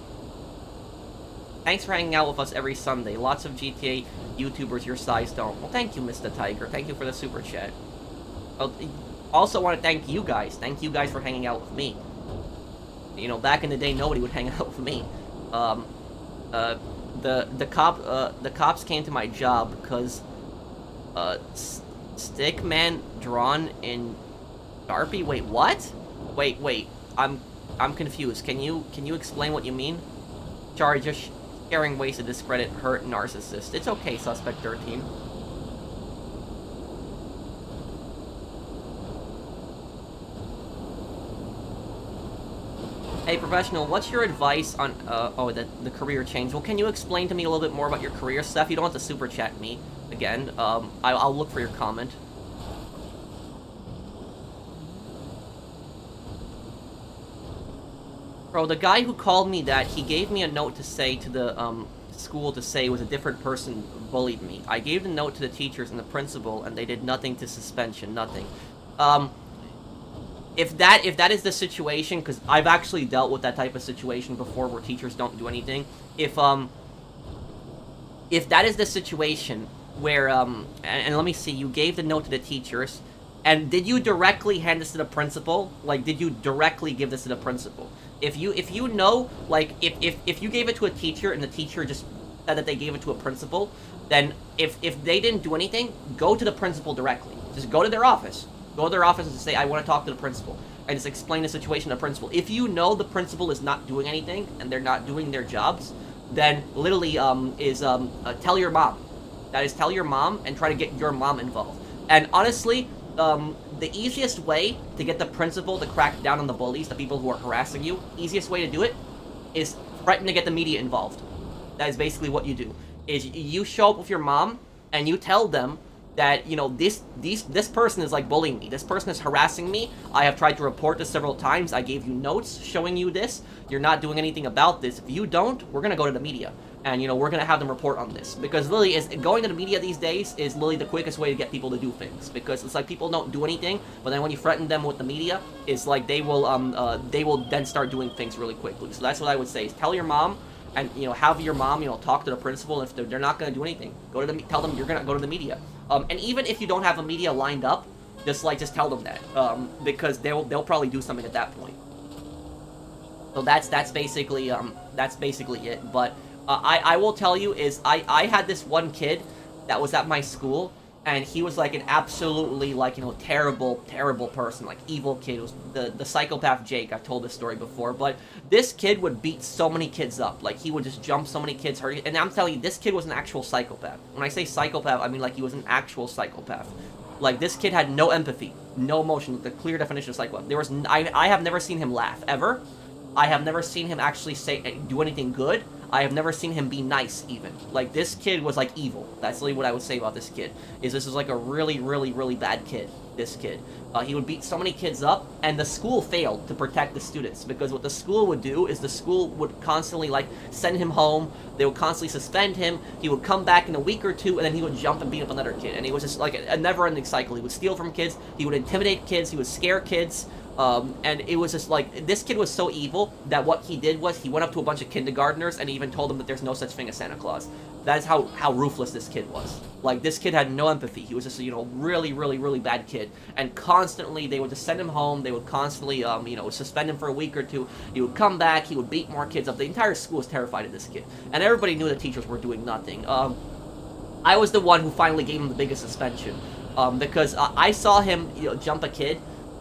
Thanks for hanging out with us every Sunday. Lots of GTA YouTubers your size don't. Well, thank you, Mr. Tiger. Thank you for the super chat. Also want to thank you guys. Thank you guys for hanging out with me. You know, back in the day, nobody would hang out with me. The cops came to my job because Stickman drawn in Sharpie. Wait, what? Wait. I'm confused. Can you explain what you mean? Sorry, just sharing ways to discredit hurt narcissist. It's okay, Suspect 13. Hey, professional, what's your advice on, the career change? Well, can you explain to me a little bit more about your career stuff? You don't have to super chat me again. I'll look for your comment. Bro, the guy who called me that, he gave me a note to say to the, school to say it was a different person bullied me. I gave the note to the teachers and the principal, and they did nothing to suspension, nothing. If that is the situation, because I've actually dealt with that type of situation before where teachers don't do anything. If that is the situation where, and let me see, you gave the note to the teachers, and did you directly hand this to the principal? Like, did you directly give this to the principal? If you know, like, if you gave it to a teacher and the teacher just said that they gave it to a principal, then if they didn't do anything, go to the principal directly. Just go to their office. Go to their office and say, I want to talk to the principal. And just explain the situation to the principal. If you know the principal is not doing anything and they're not doing their jobs, then literally tell your mom. That is, tell your mom and try to get your mom involved. And honestly, the easiest way to get the principal to crack down on the bullies, the people who are harassing you, easiest way to do it is threaten to get the media involved. That is basically what you do. Is you show up with your mom and you tell them that, you know, this person is like bullying me. This person is harassing me. I have tried to report this several times. I gave you notes showing you this. You're not doing anything about this. If you don't, we're gonna go to the media. And, you know, we're gonna have them report on this. Because literally, going to the media these days is literally the quickest way to get people to do things. Because it's like people don't do anything, but then when you threaten them with the media, it's like they will then start doing things really quickly. So that's what I would say, is tell your mom, and, you know, have your mom, you know, talk to the principal. If they're not gonna do anything, tell them you're gonna go to the media. And even if you don't have a media lined up, just tell them that, because they'll probably do something at that point. So that's basically it. But I will tell you is I had this one kid that was at my school, and he was like an absolutely, like, you know, terrible person, like evil kid. It was the psychopath Jake. I've told this story before, but this kid would beat so many kids up. Like, he would just jump so many kids, hurt. And I'm telling you, this kid was an actual psychopath. When I say psychopath, I mean like he was an actual psychopath. Like, this kid had no empathy, no emotion. The clear definition of psychopath. I have never seen him laugh ever. I have never seen him actually do anything good. I have never seen him be nice, even. Like, this kid was, like, evil. That's really what I would say about this kid. This is, like, a really, really, really bad kid, this kid. He would beat so many kids up, and the school failed to protect the students, because what the school would do is the school would constantly, like, send him home, they would constantly suspend him, he would come back in a week or two, and then he would jump and beat up another kid, and it was just, like, a never-ending cycle. He would steal from kids, he would intimidate kids, he would scare kids, and it was just like, this kid was so evil that what he did was he went up to a bunch of kindergartners and he even told them that there's no such thing as Santa Claus. That is how ruthless this kid was. Like, this kid had no empathy. He was just a, really, really, really bad kid. And constantly, they would just send him home. They would constantly, suspend him for a week or two. He would come back. He would beat more kids up. The entire school was terrified of this kid. And everybody knew the teachers were doing nothing. I was the one who finally gave him the biggest suspension. Because I saw him, jump a kid.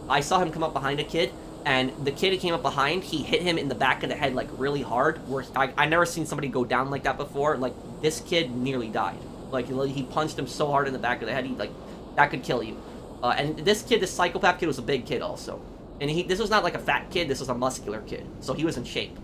I saw him come up behind a kid, and the kid he came up behind, he hit him in the back of the head, like, really hard, where I never seen somebody go down like that before. Like, this kid nearly died. Like, he punched him so hard in the back of the head, that could kill you. And this kid, this psychopath kid, was a big kid also. And this was not like a fat kid, this was a muscular kid. So he was in shape.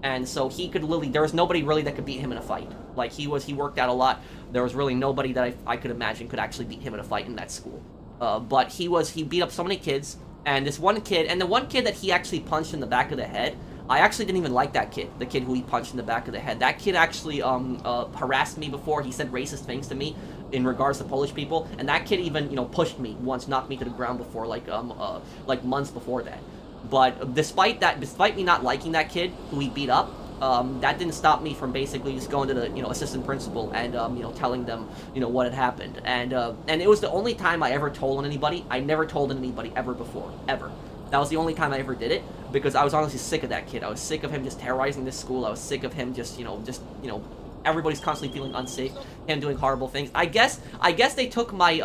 And so he could literally, there was nobody really that could beat him in a fight. Like, he worked out a lot. There was really nobody that I could imagine could actually beat him in a fight in that school. But he beat up so many kids. And this one kid, and the one kid that he actually punched in the back of the head, I actually didn't even like that kid, the kid who he punched in the back of the head. That kid actually harassed me before. He said racist things to me in regards to Polish people, and that kid even, pushed me once, knocked me to the ground before, like months before that. But despite me not liking that kid who he beat up, that didn't stop me from basically just going to the assistant principal and telling them what had happened, and it was the only time I ever told on anybody. I never told on anybody ever before, ever. That was the only time I ever did it, because I was honestly sick of that kid. I was sick of him just terrorizing this school. I was sick of him just everybody's constantly feeling unsafe, him doing horrible things. I guess they took my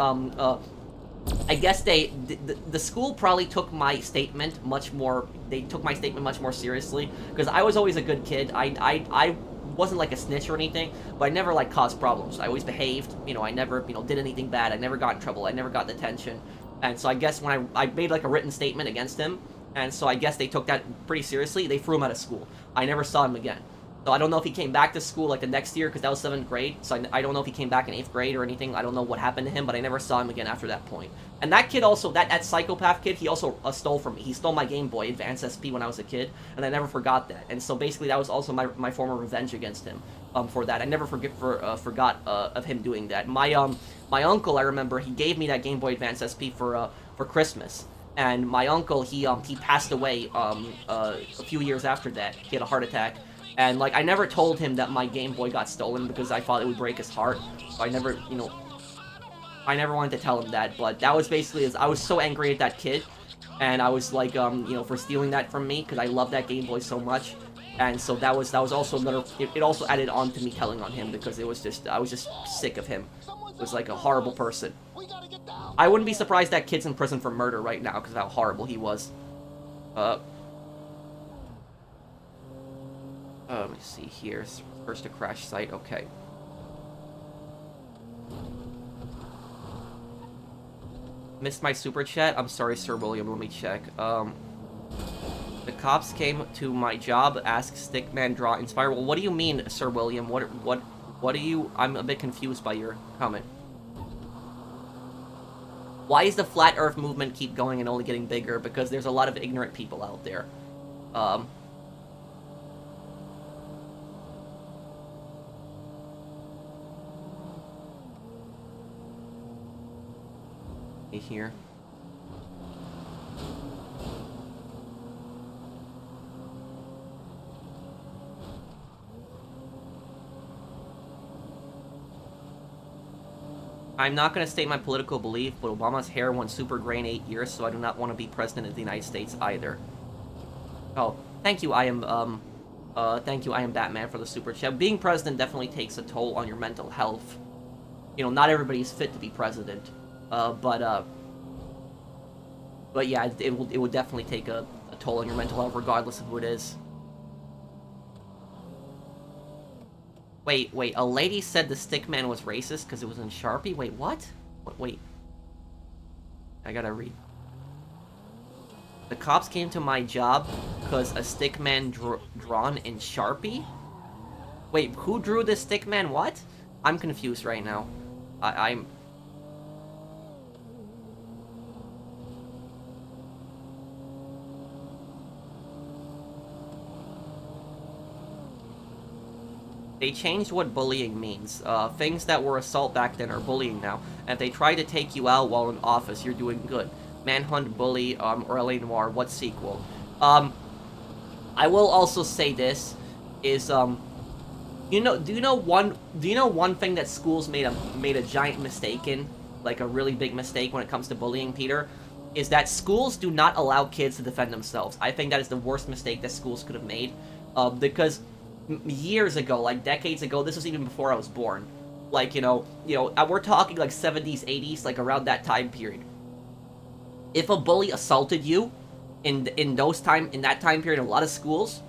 the school probably took my statement much more. They took my statement much more seriously, because I was always a good kid. I wasn't like a snitch or anything, but I never like caused problems. I always behaved. I never did anything bad. I never got in trouble. I never got detention. And so I guess when I made like a written statement against him, and so I guess they took that pretty seriously. They threw him out of school. I never saw him again. So I don't know if he came back to school like the next year, because that was 7th grade. So I don't know if he came back in 8th grade or anything. I don't know what happened to him, but I never saw him again after that point. And that kid also, that psychopath kid, he also stole from me. He stole my Game Boy Advance SP when I was a kid, and I never forgot that. And so basically that was also my form of revenge against him for that. I never forgot of him doing that. My uncle, I remember, he gave me that Game Boy Advance SP for Christmas. And my uncle, he passed away a few years after that. He had a heart attack. And, like, I never told him that my Game Boy got stolen, because I thought it would break his heart. So I never wanted to tell him that. But that was basically, I was so angry at that kid. And I was, like, for stealing that from me, because I love that Game Boy so much. And so that was also another, it also added on to me telling on him, because I was just sick of him. It was like a horrible person. I wouldn't be surprised that kid's in prison for murder right now, because of how horrible he was. Let me see here. First to crash site, okay. Missed my super chat? I'm sorry, Sir William, let me check. The cops came to my job, asked Stickman draw inspire. Well, what do you mean, Sir William? What do you... I'm a bit confused by your comment. Why is the flat earth movement keep going and only getting bigger? Because there's a lot of ignorant people out there. Here. I'm not going to state my political belief, but Obama's hair went super gray in 8 years, so I do not want to be president of the United States either. Oh, thank you, I am Batman for the super chat. Being president definitely takes a toll on your mental health. Not everybody's fit to be president. But yeah, it will definitely take a toll on your mental health, regardless of who it is. Wait, a lady said the Stickman was racist because it was in Sharpie? Wait, what? Wait. I gotta read. The cops came to my job because a Stickman drawn in Sharpie? Wait, who drew this stick man? What? I'm confused right now. I'm... They changed what bullying means. Things that were assault back then are bullying now. And if they try to take you out while in office, you're doing good. Manhunt, Bully, or L.A. Noire, what sequel? I will also say this, is, do you know one thing that schools made a giant mistake in? Like a really big mistake when it comes to bullying, Peter? Is that schools do not allow kids to defend themselves. I think that is the worst mistake that schools could have made. Because years ago, like decades ago, this was even before I was born. Like, we're talking like 70s, 80s, like around that time period. If a bully assaulted you in that time period in a lot of schools,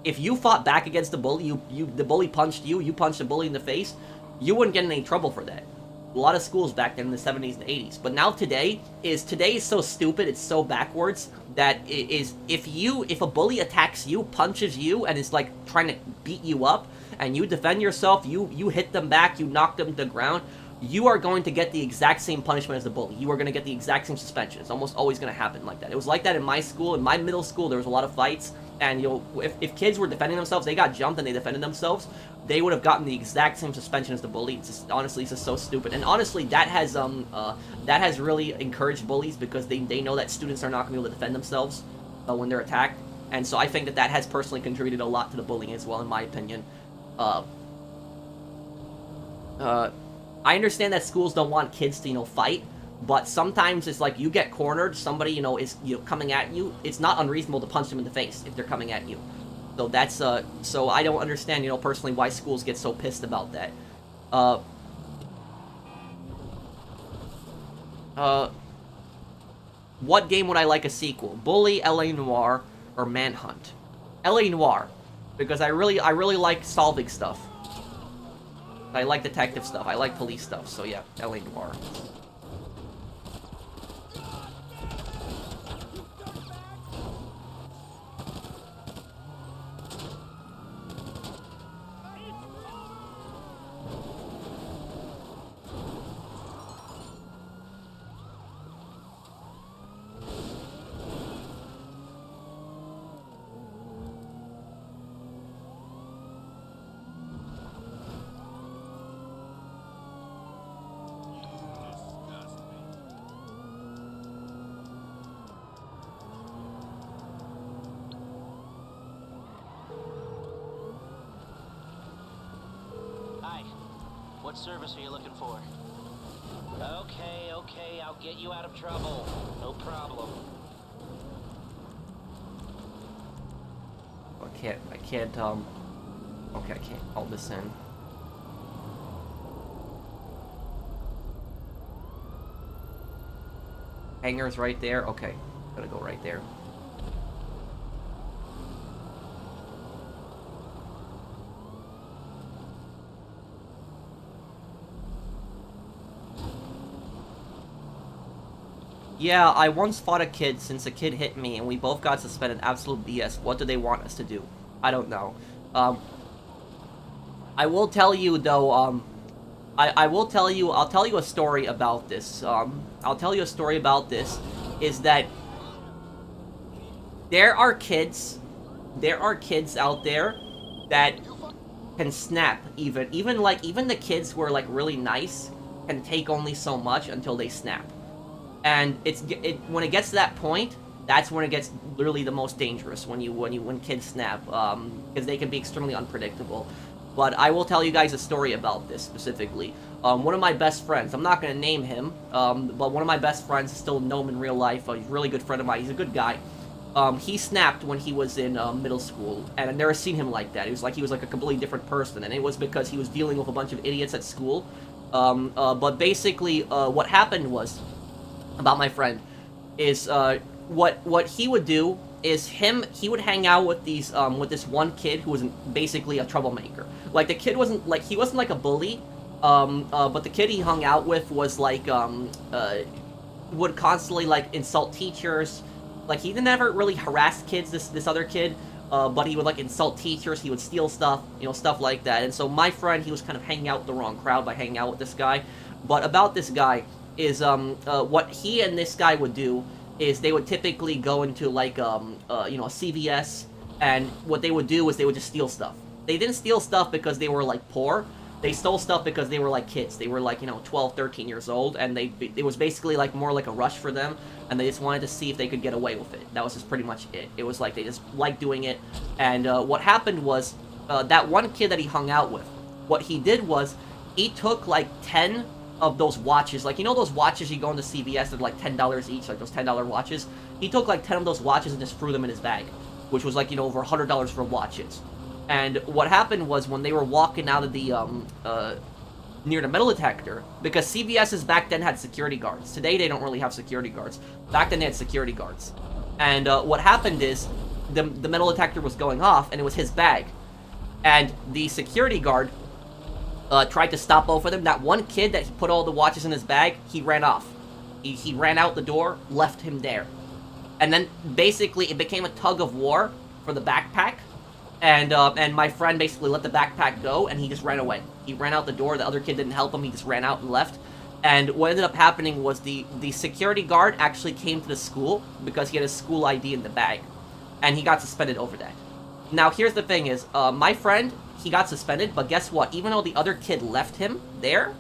if you fought back against the bully, the bully punched you, you punched the bully in the face, you wouldn't get in any trouble for that. A lot of schools back then in the 70s and 80s. But now today is so stupid, it's so backwards, that if a bully attacks you, punches you, and is like trying to beat you up, and you defend yourself, you hit them back, you knock them to the ground, you are going to get the exact same punishment as the bully. You are going to get the exact same suspension. It's almost always going to happen like that. It was like that in my school. In my middle school, there was a lot of fights, and if kids were defending themselves, they got jumped and they defended themselves, they would have gotten the exact same suspension as the bully. Honestly, it's just so stupid. And honestly, that has really encouraged bullies, because they know that students are not going to be able to defend themselves when they're attacked. And so I think that has personally contributed a lot to the bullying as well, in my opinion. I understand that schools don't want kids to, fight, but sometimes it's like you get cornered, somebody, is, coming at you, it's not unreasonable to punch them in the face if they're coming at you. So that's, so I don't understand, personally why schools get so pissed about that. What game would I like a sequel? Bully, L.A. Noire, or Manhunt? L.A. Noire, because I really like solving stuff. I like detective stuff. I like police stuff. So yeah, L.A. Noire.
What service are you looking for? Okay, I'll get you out of trouble. No problem.
Okay, I can't hold this in. Hangar's right there. Okay, gotta go right there. Yeah, I once fought a kid since a kid hit me and we both got suspended. Absolute BS. What do they want us to do? I don't know. I will tell you though, I'll tell you a story about this. I'll tell you a story about this, is that there are kids out there that can snap even the kids who are like really nice can take only so much until they snap. And when it gets to that point, that's when it gets literally the most dangerous, when kids snap, because they can be extremely unpredictable. But I will tell you guys a story about this specifically. One of my best friends, I'm not going to name him, but one of my best friends, I still know him in real life, he's a really good friend of mine, he's a good guy. He snapped when he was in middle school, and I've never seen him like that. He was like a completely different person, and it was because he was dealing with a bunch of idiots at school. But basically, what happened was, about my friend, is what he would do is he would hang out with with this one kid who was basically a troublemaker. Like the kid wasn't like a bully, but the kid he hung out with was like would constantly like insult teachers. Like he never really harassed kids. This other kid, but he would like insult teachers, he would steal stuff, stuff like that. And so my friend, he was kind of hanging out with the wrong crowd by hanging out with this guy. But about this guy is what he and this guy would do is they would typically go into like a CVS, and what they would do is they would just steal stuff. They didn't steal stuff because they were like poor. They stole stuff because they were like kids. They were like 12, 13 years old, and it was basically like more like a rush for them, and they just wanted to see if they could get away with it. That was just pretty much it. It was like they just liked doing it. And what happened was that one kid that he hung out with, what he did was he took like 10 of those watches, like those watches you go into CVS that are like $10 each, like those $10 watches. He took like 10 of those watches and just threw them in his bag, which was like over $100 for watches. And what happened was when they were walking out of the near the metal detector, because CVS's back then had security guards. Today they don't really have security guards. Back then they had security guards. And what happened is the metal detector was going off, and it was his bag. And the security guard tried to stop both of them. That one kid that put all the watches in his bag, he ran off. He ran out the door, left him there. And then basically it became a tug of war for the backpack. And my friend basically let the backpack go, and he just ran away. He ran out the door. The other kid didn't help him. He just ran out and left. And what ended up happening was the security guard actually came to the school because he had his school ID in the bag. And he got suspended over that. Now, here's the thing is, my friend, he got suspended, but guess what? Even though the other kid left him there,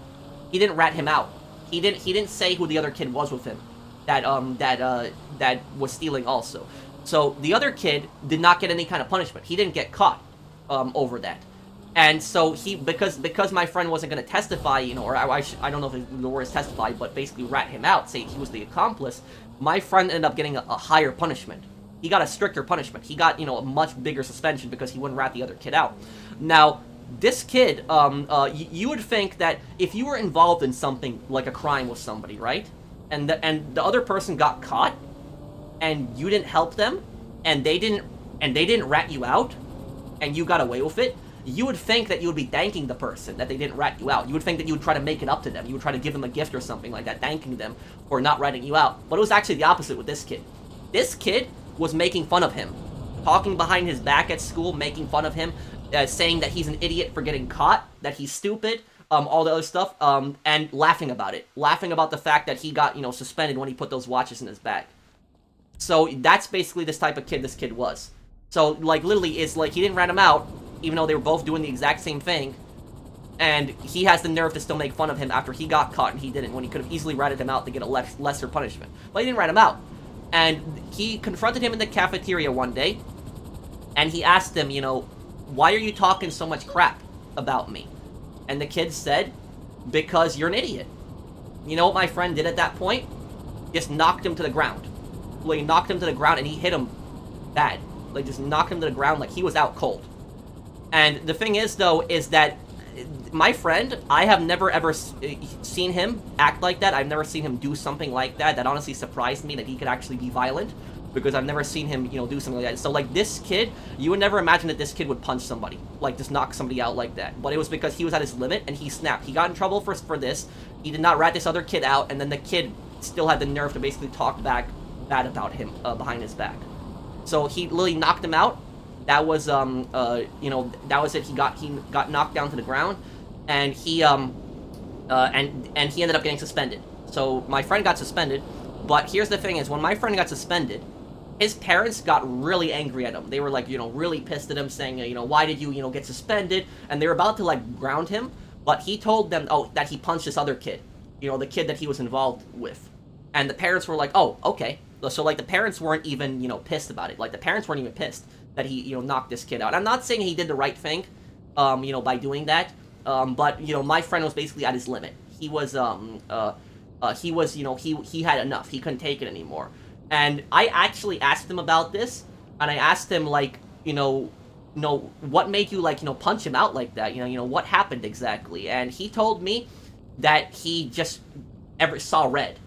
he didn't rat him out. He didn't say who the other kid was with him that was stealing also. So the other kid did not get any kind of punishment. He didn't get caught over that. And so because my friend wasn't going to testify, or I don't know if the word is testify, but basically rat him out, say he was the accomplice, my friend ended up getting a higher punishment. He got a stricter punishment. He got, a much bigger suspension because he wouldn't rat the other kid out. Now, this kid, you would think that if you were involved in something like a crime with somebody, right? And the other person got caught, and you didn't help them, and they didn't rat you out, and you got away with it, you would think that you would be thanking the person that they didn't rat you out. You would think that you would try to make it up to them. You would try to give them a gift or something like that, thanking them for not ratting you out. But it was actually the opposite with this kid. This kid was making fun of him, talking behind his back at school, making fun of him, saying that he's an idiot for getting caught, that he's stupid, all the other stuff, and laughing about it. Laughing about the fact that he got, suspended when he put those watches in his bag. So that's basically this type of kid this kid was. So, like, literally, it's like he didn't rat him out, even though they were both doing the exact same thing. And he has the nerve to still make fun of him after he got caught and he didn't, when he could have easily ratted him out to get a lesser punishment. But he didn't rat him out. And he confronted him in the cafeteria one day, and he asked him, why are you talking so much crap about me? And the kid said, because you're an idiot. You know what my friend did at that point? Just knocked him to the ground. Like, knocked him to the ground, and he hit him bad. Like, just knocked him to the ground like he was out cold. And the thing is, though, is that my friend, I have never ever seen him act like that. I've never seen him do something like that. That honestly surprised me that he could actually be violent, because I've never seen him, do something like that. So, like, this kid, you would never imagine that this kid would punch somebody, like, just knock somebody out like that. But it was because he was at his limit, and he snapped. He got in trouble for this. He did not rat this other kid out, and then the kid still had the nerve to basically talk bad about him behind his back. So he literally knocked him out. That was that was it. He got knocked down to the ground, and he and he ended up getting suspended. So my friend got suspended, but here's the thing: is when my friend got suspended, his parents got really angry at him. They were like, really pissed at him, saying, why did you, get suspended? And they were about to like ground him, but he told them, that he punched this other kid, the kid that he was involved with, and the parents were like, oh, okay. So, like, the parents weren't even, pissed about it. Like, the parents weren't even pissed that he, knocked this kid out. I'm not saying he did the right thing, by doing that. But, my friend was basically at his limit. He was, he had enough. He couldn't take it anymore. And I actually asked him about this, and I asked him, like, what made you, like, punch him out like that? What happened exactly? And he told me that he just saw red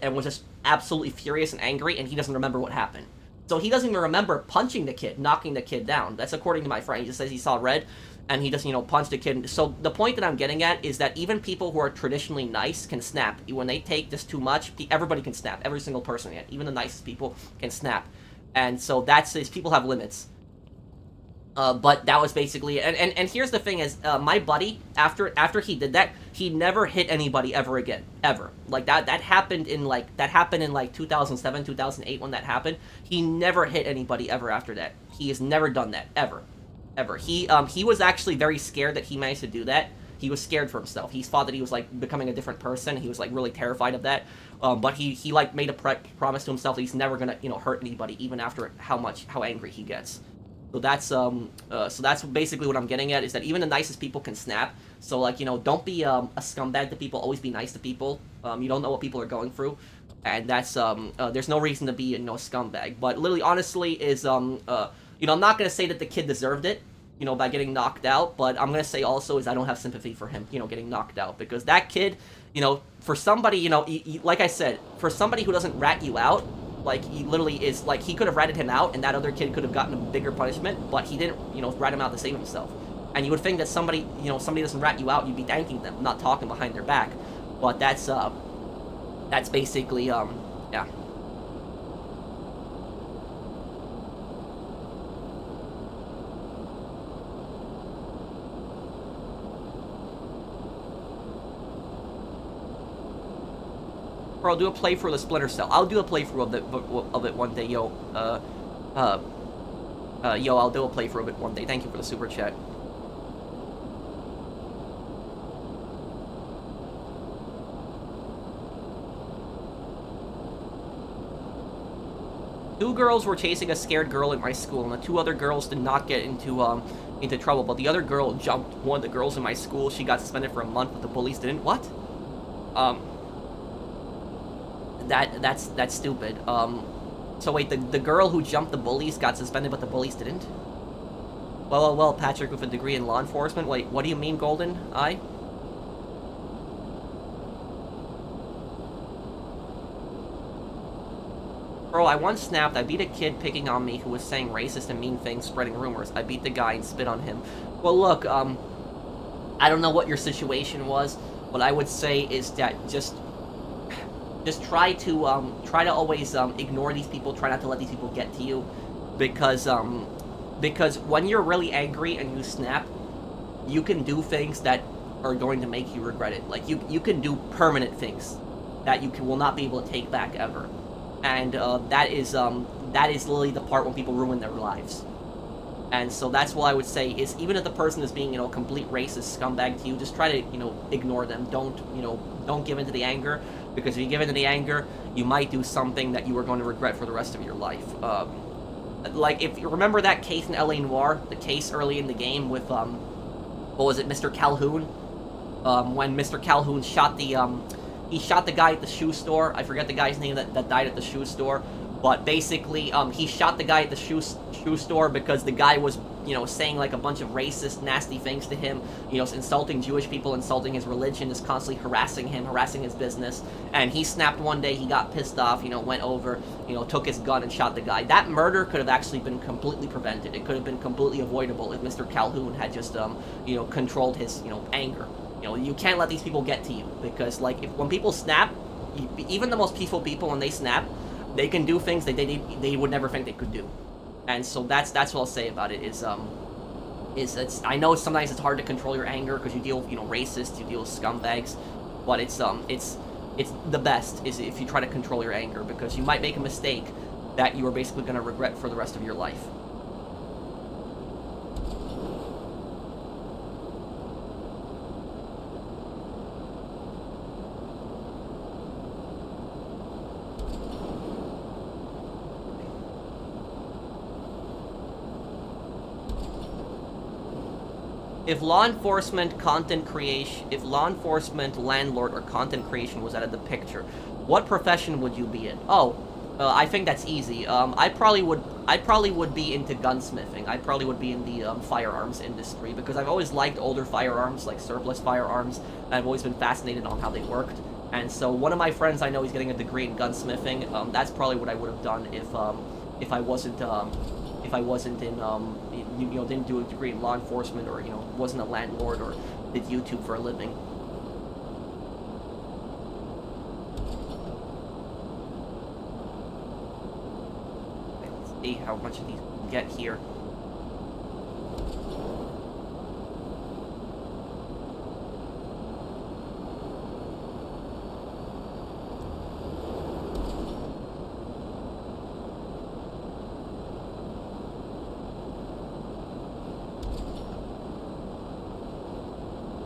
and was just absolutely furious and angry, and he doesn't remember what happened. So he doesn't even remember punching the kid, knocking the kid down. That's according to my friend. He just says he saw red, and he just, punched the kid. So the point that I'm getting at is that even people who are traditionally nice can snap. When they take this too much, everybody can snap. Every single person can. Even the nicest people can snap. And so people have limits. But that was basically and here's the thing is my buddy after he did that, he never hit anybody ever again, ever. Like that happened in like 2007 2008 when that happened. He never hit anybody ever after that. He has never done that ever. He was actually very scared that he managed to do that. He was scared for himself. He thought that he was like becoming a different person. He was like really terrified of that. But he like made a promise to himself that he's never gonna hurt anybody, even after how angry he gets. So that's basically what I'm getting at, is that even the nicest people can snap. So like don't be a scumbag to people. Always be nice to people. You don't know what people are going through, and that's there's no reason to be a scumbag. But literally, honestly, is I'm not gonna say that the kid deserved it, by getting knocked out. But I'm gonna say also is I don't have sympathy for him, getting knocked out, because that kid, for somebody, like I said, for somebody who doesn't rat you out. Like, he literally is, like, he could have ratted him out, and that other kid could have gotten a bigger punishment, but he didn't, rat him out to save himself. And you would think that somebody doesn't rat you out, you'd be thanking them, not talking behind their back. But that's basically, yeah. Or I'll do a playthrough of the Splinter Cell. I'll do a playthrough of it one day, yo. Yo, I'll do a playthrough of it one day. Thank you for the super chat. Two girls were chasing a scared girl at my school, and the two other girls did not get into trouble. But the other girl jumped one of the girls in my school. She got suspended for a month, but the bullies didn't. What? That's stupid. So wait, the girl who jumped the bullies got suspended, but the bullies didn't? Well, Patrick with a degree in law enforcement. Wait, what do you mean, Golden Eye? Bro, I once snapped. I beat a kid picking on me who was saying racist and mean things, spreading rumors. I beat the guy and spit on him. Well, look, I don't know what your situation was. What I would say is that just try to always ignore these people. Try not to let these people get to you, because when you're really angry and you snap, you can do things that are going to make you regret it. Like you can do permanent things that you will not be able to take back ever, and that is literally the part when people ruin their lives. And so that's what I would say is, even if the person is being a complete racist scumbag to you, just try to ignore them. Don't give in to the anger. Because if you give in to the anger, you might do something that you are going to regret for the rest of your life. Like, if you remember that case in L.A. Noire, the case early in the game with, what was it, Mr. Calhoun? When Mr. Calhoun shot he shot the guy at the shoe store. I forget the guy's name that died at the shoe store. But basically, he shot the guy at the shoe store because the guy was, saying like a bunch of racist, nasty things to him, insulting Jewish people, insulting his religion, just constantly harassing him, harassing his business. And he snapped one day, he got pissed off, went over, took his gun and shot the guy. That murder could have actually been completely prevented. It could have been completely avoidable if Mr. Calhoun had just, controlled his, anger. You can't let these people get to you, because, like, when people snap, even the most peaceful people, when they snap, they can do things that they would never think they could do. And so that's what I'll say about it, is I know sometimes it's hard to control your anger because you deal with, racists, you deal with scumbags, but it's the best is if you try to control your anger, because you might make a mistake that you are basically going to regret for the rest of your life. If law enforcement, landlord, or content creation was out of the picture, what profession would you be in? I think that's easy. I probably would be into gunsmithing. I probably would be in the firearms industry, because I've always liked older firearms, like surplus firearms, and I've always been fascinated on how they worked. And so one of my friends I know is getting a degree in gunsmithing. That's probably what I would have done if I wasn't in didn't do a degree in law enforcement, or wasn't a landlord, or did YouTube for a living. Let's how much of these get here.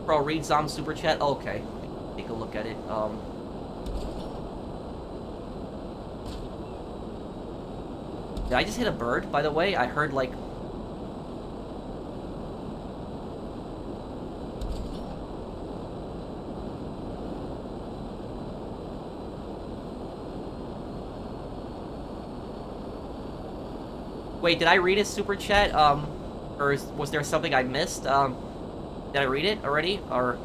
Bro, read Zom super chat. Okay, take a look at it. Did I just hit a bird? By the way, I heard like. Wait, did I read his super chat? Or was there something I missed? Did I read it already? Or...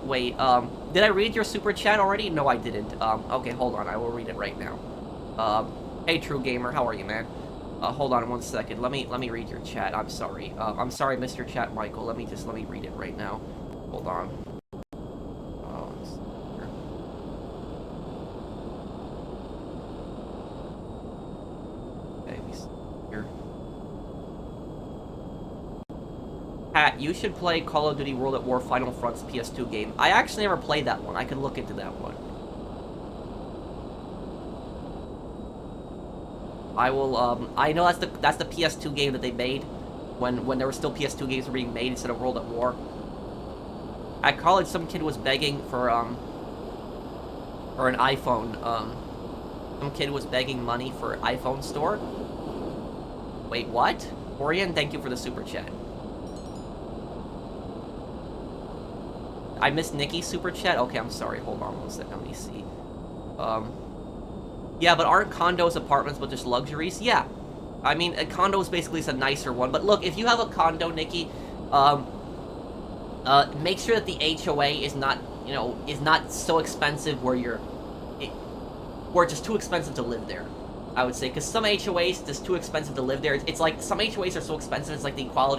wait, did I read your super chat already? No, I didn't. Okay, hold on, I will read it right now. Hey, True Gamer, how are you, man? Hold on 1 second, let me read your chat, I'm sorry. I'm sorry, Mr. Chat Michael, let me read it right now. Hold on. Pat, you should play Call of Duty World at War Final Front's PS2 game. I actually never played that one. I could look into that one. I will, I know that's the PS2 game that they made when there were still PS2 games were being made instead of World at War. At college, some kid was begging for an iPhone. Some kid was begging money for iPhone store. Wait, what? Orion, thank you for the super chat. I missed Nikki's super chat? Okay, I'm sorry. Hold on 1 second. Let me see. Yeah, but aren't condos apartments but just luxuries? Yeah. I mean, a condo is basically a nicer one. But look, if you have a condo, Nikki, make sure that the HOA is not, you know, is not so expensive where where it's just too expensive to live there. I would say, because some HOAs just too expensive to live there. It's like some HOAs are so expensive, it's like the equal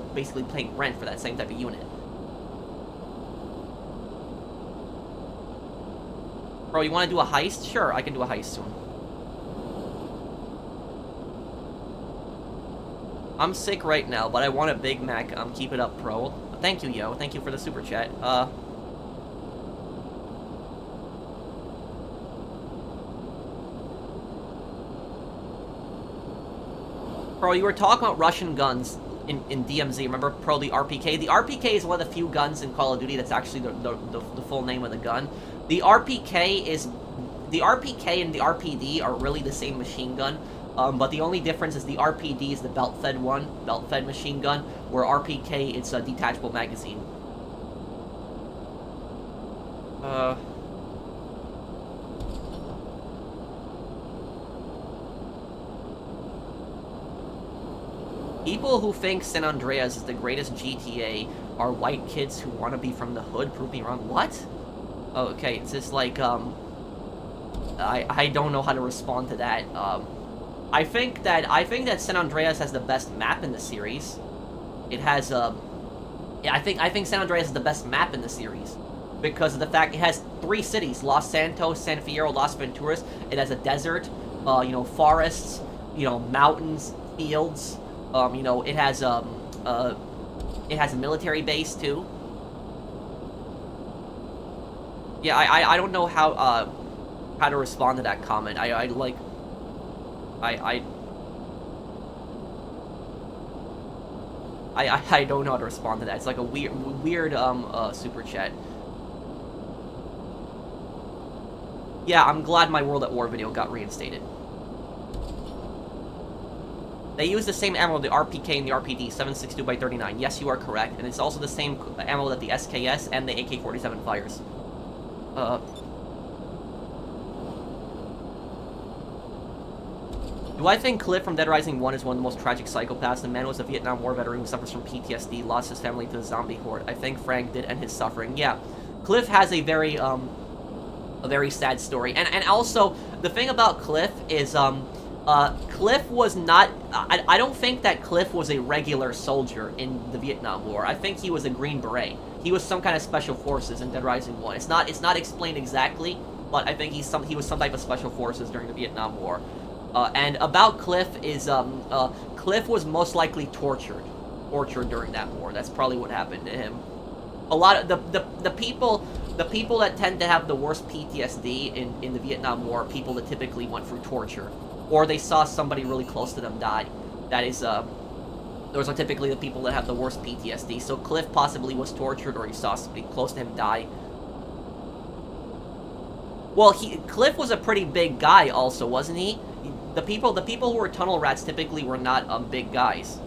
to basically paying rent for that same type of unit. Bro, you want to do a heist? Sure, I can do a heist soon. I'm sick right now, but I want a Big Mac. Keep it up, bro. Thank you, yo. Thank you for the super chat. Bro, you were talking about Russian guns in DMZ. Remember, Pro, the RPK? The RPK is one of the few guns in Call of Duty that's actually the full name of the gun. The RPK and the RPD are really the same machine gun, but the only difference is the RPD is the belt-fed machine gun, where RPK, it's a detachable magazine. People who think San Andreas is the greatest GTA are white kids who want to be from the hood. Prove me wrong. What? Oh, okay, it's just like, I don't know how to respond to that. I think that San Andreas has the best map in the series. It has, yeah, I think San Andreas is the best map in the series. Because of the fact it has 3 cities, Los Santos, San Fierro, Las Venturas. It has a desert, you know, forests, you know, mountains, fields. You know, it has a military base, too. Yeah, I don't know how to respond to that comment. I don't know how to respond to that. It's like a weird super chat. Yeah, I'm glad my World at War video got reinstated. They use the same ammo, the RPK and the RPD, 7.62x39. Yes, you are correct. And it's also the same ammo that the SKS and the AK-47 fires. Do I think Cliff from Dead Rising 1 is one of the most tragic psychopaths? The man was a Vietnam War veteran who suffers from PTSD, lost his family to the zombie horde. I think Frank did end his suffering. Yeah, Cliff has a very sad story. And also, the thing about Cliff is, Cliff was not... I don't think that Cliff was a regular soldier in the Vietnam War. I think he was a Green Beret. he was some kind of special forces in Dead Rising 1. It's not explained exactly, but I think he was some type of special forces during the Vietnam War. And about Cliff is Cliff was most likely tortured during that war. That's probably what happened to him. A lot of the people that tend to have the worst PTSD in the Vietnam War are people that typically went through torture, or they saw somebody really close to them die. That is those are typically the people that have the worst PTSD. So Cliff possibly was tortured, or he saw somebody close to him die. Well, Cliff was a pretty big guy, also, wasn't he? The people who were tunnel rats typically were not big guys.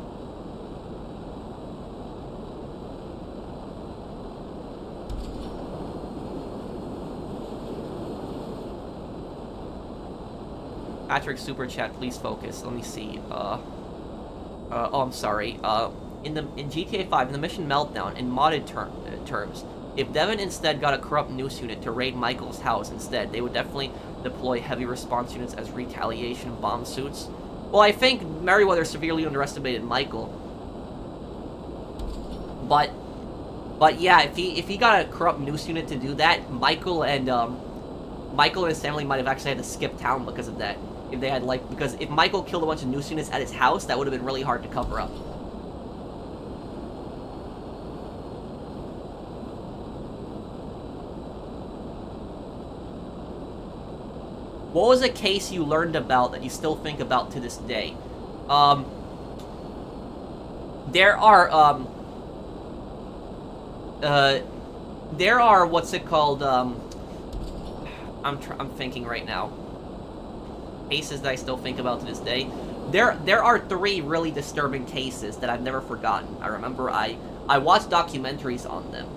Patrick Super Chat, please focus. Let me see. Oh, I'm sorry. In GTA 5, in the mission Meltdown, in modded terms, if Devin instead got a corrupt noose unit to raid Michael's house instead, they would definitely deploy heavy response units as retaliation bomb suits. Well, I think Merryweather severely underestimated Michael. But yeah, if he got a corrupt noose unit to do that, Michael and his family might have actually had to skip town because of that. If they had, because if Michael killed a bunch of noose units at his house, that would have been really hard to cover up. What was a case you learned about that you still think about to this day? There are, what's it called, I'm thinking right now. Cases that I still think about to this day. There are 3 really disturbing cases that I've never forgotten. I remember I watched documentaries on them.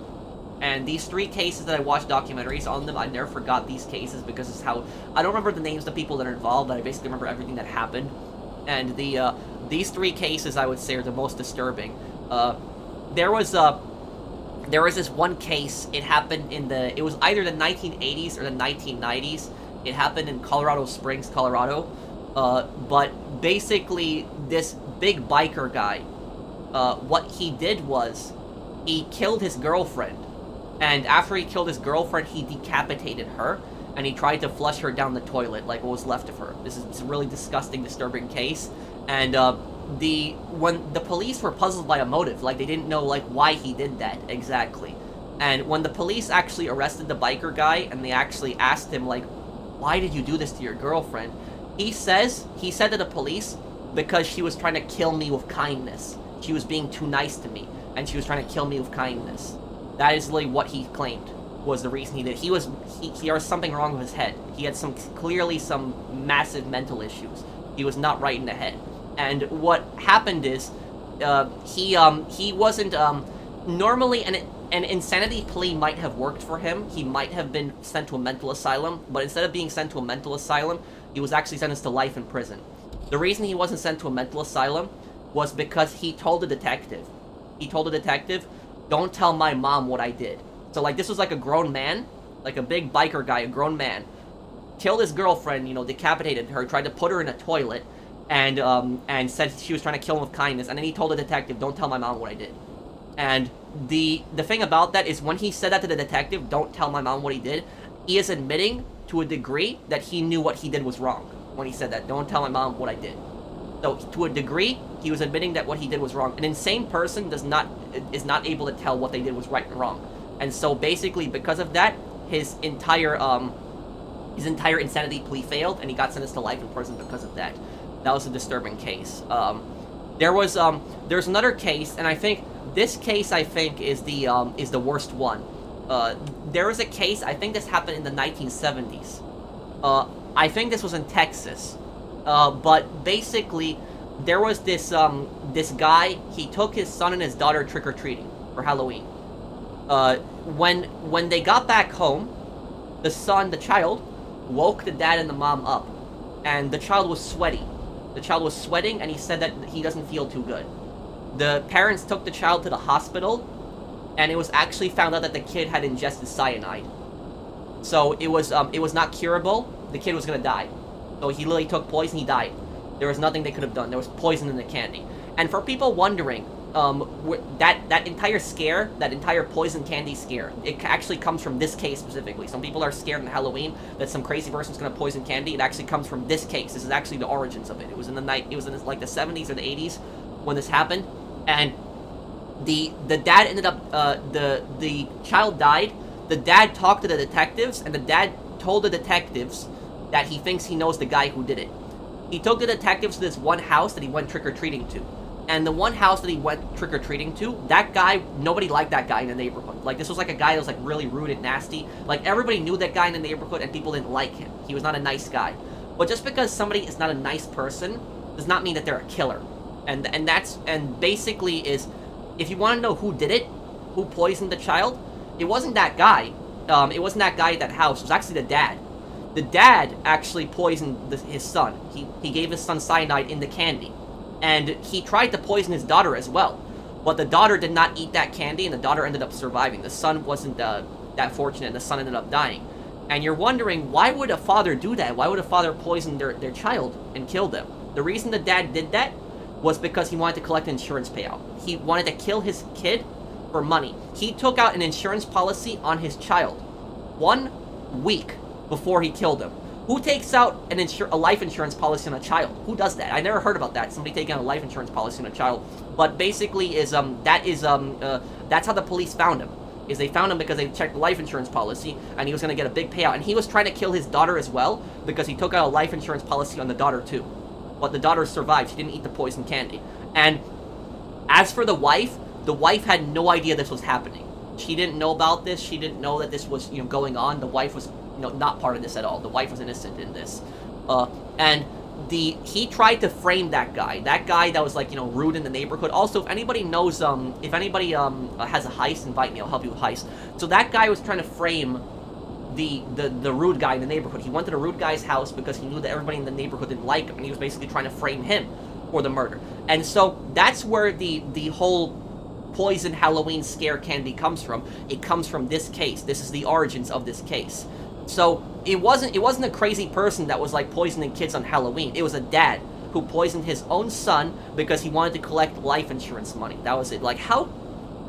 And these 3 cases that I watched documentaries on them, I never forgot these cases because it's how... I don't remember the names of the people that are involved, but I basically remember everything that happened. And these 3 cases, I would say, are the most disturbing. There was this one case. It happened it was either the 1980s or the 1990s. It happened in Colorado Springs, Colorado. But basically, this big biker guy, what he did was, he killed his girlfriend. And after he killed his girlfriend, he decapitated her, and he tried to flush her down the toilet, like what was left of her. This is a really disgusting, disturbing case. And when the police were puzzled by a motive, like they didn't know why he did that exactly. And when the police actually arrested the biker guy, and they actually asked him why did you do this to your girlfriend? He said to the police, because she was trying to kill me with kindness. She was being too nice to me, and she was trying to kill me with kindness. That is really what he claimed was the reason he did. He was something wrong with his head. He had clearly some massive mental issues. He was not right in the head. And what happened is, he wasn't, normally an insanity plea might have worked for him. He might have been sent to a mental asylum, but instead of being sent to a mental asylum, he was actually sentenced to life in prison. The reason he wasn't sent to a mental asylum was because he told the detective, don't tell my mom what I did. So, this was a grown man, a big biker guy, a grown man, killed his girlfriend, decapitated her, tried to put her in a toilet, and said she was trying to kill him with kindness, and then he told the detective, don't tell my mom what I did. And the thing about that is, when he said that to the detective, don't tell my mom what he did, he is admitting to a degree that he knew what he did was wrong. When he said that, don't tell my mom what I did. So, to a degree, he was admitting that what he did was wrong. An insane person is not able to tell what they did was right and wrong. And so, basically, because of that, his entire insanity plea failed, and he got sentenced to life in prison because of that. That was a disturbing case. There's another case, and I think this case, is the worst one. There was a case, I think this happened in the 1970s. I think this was in Texas. But basically, there was this guy. He took his son and his daughter trick-or-treating for Halloween. When they got back home, the child, woke the dad and the mom up, and the child was sweaty. The child was sweating, and he said that he doesn't feel too good. The parents took the child to the hospital, and it was actually found out that the kid had ingested cyanide. So it was not curable. The kid was gonna die. So he literally took poison, he died. There was nothing they could have done. There was poison in the candy. And for people wondering, that entire scare, that entire poison candy scare, it actually comes from this case specifically. Some people are scared on Halloween that some crazy person's gonna poison candy. It actually comes from this case. This is actually the origins of it. It was in like the 70s or the 80s when this happened, and the dad ended up the child died. The dad talked to the detectives, and the dad told the detectives that he thinks he knows the guy who did it. He took the detectives to this one house that he went trick-or-treating to. And the one house that he went trick-or-treating to, that guy, nobody liked that guy in the neighborhood. Like, this was like a guy that was like really rude and nasty. Like, everybody knew that guy in the neighborhood and people didn't like him. He was not a nice guy. But just because somebody is not a nice person does not mean that they're a killer. And basically is, if you want to know who did it, who poisoned the child, it wasn't that guy. It wasn't that guy at that house. It was actually the dad. The dad actually poisoned his son. He gave his son cyanide in the candy. And he tried to poison his daughter as well. But the daughter did not eat that candy, and the daughter ended up surviving. The son wasn't that fortunate, and the son ended up dying. And you're wondering, why would a father do that? Why would a father poison their child and kill them? The reason the dad did that was because he wanted to collect an insurance payout. He wanted to kill his kid for money. He took out an insurance policy on his child 1 week before he killed him. Who takes out a life insurance policy on a child? Who does that? I never heard about that. Somebody taking out a life insurance policy on a child. But basically, that's how the police found him. Is they found him because they checked the life insurance policy, and he was going to get a big payout. And he was trying to kill his daughter as well because he took out a life insurance policy on the daughter too. But the daughter survived. She didn't eat the poison candy. And as for the wife had no idea this was happening. She didn't know about this. She didn't know that this was going on. The wife was not part of this at all. The wife was innocent in this. And he tried to frame that guy. That guy that was like, rude in the neighborhood. Also, if anybody knows, if anybody has a heist, invite me. I'll help you with heist. So that guy was trying to frame the rude guy in the neighborhood. He went to the rude guy's house because he knew that everybody in the neighborhood didn't like him, and he was basically trying to frame him for the murder. And so that's where the whole poison Halloween scare candy comes from. It comes from this case. This is the origins of this case. So it wasn't a crazy person that was like poisoning kids on Halloween. It was a dad who poisoned his own son because he wanted to collect life insurance money. That was it. Like, how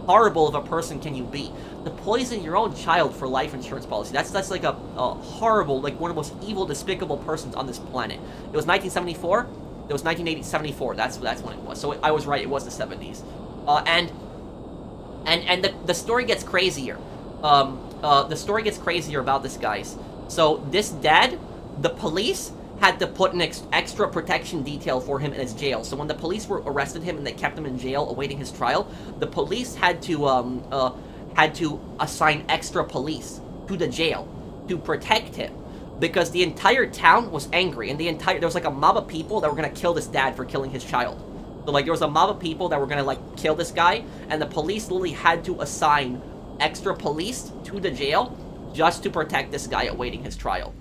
horrible of a person can you be to poison your own child for life insurance policy? That's like a horrible, like one of the most evil, despicable persons on this planet. It was 1974. It was 1974. That's when it was. So I was right. It was the 70s. And the story gets crazier. The story gets crazier about this, guys. So this dad, the police had to put an extra protection detail for him in his jail. So when the police arrested him and they kept him in jail awaiting his trial, the police had to assign extra police to the jail to protect him, because the entire town was angry, and there was like a mob of people that were gonna kill this dad for killing his child. So like there was a mob of people that were gonna like kill this guy, and the police literally had to assign extra police to the jail just to protect this guy awaiting his trial.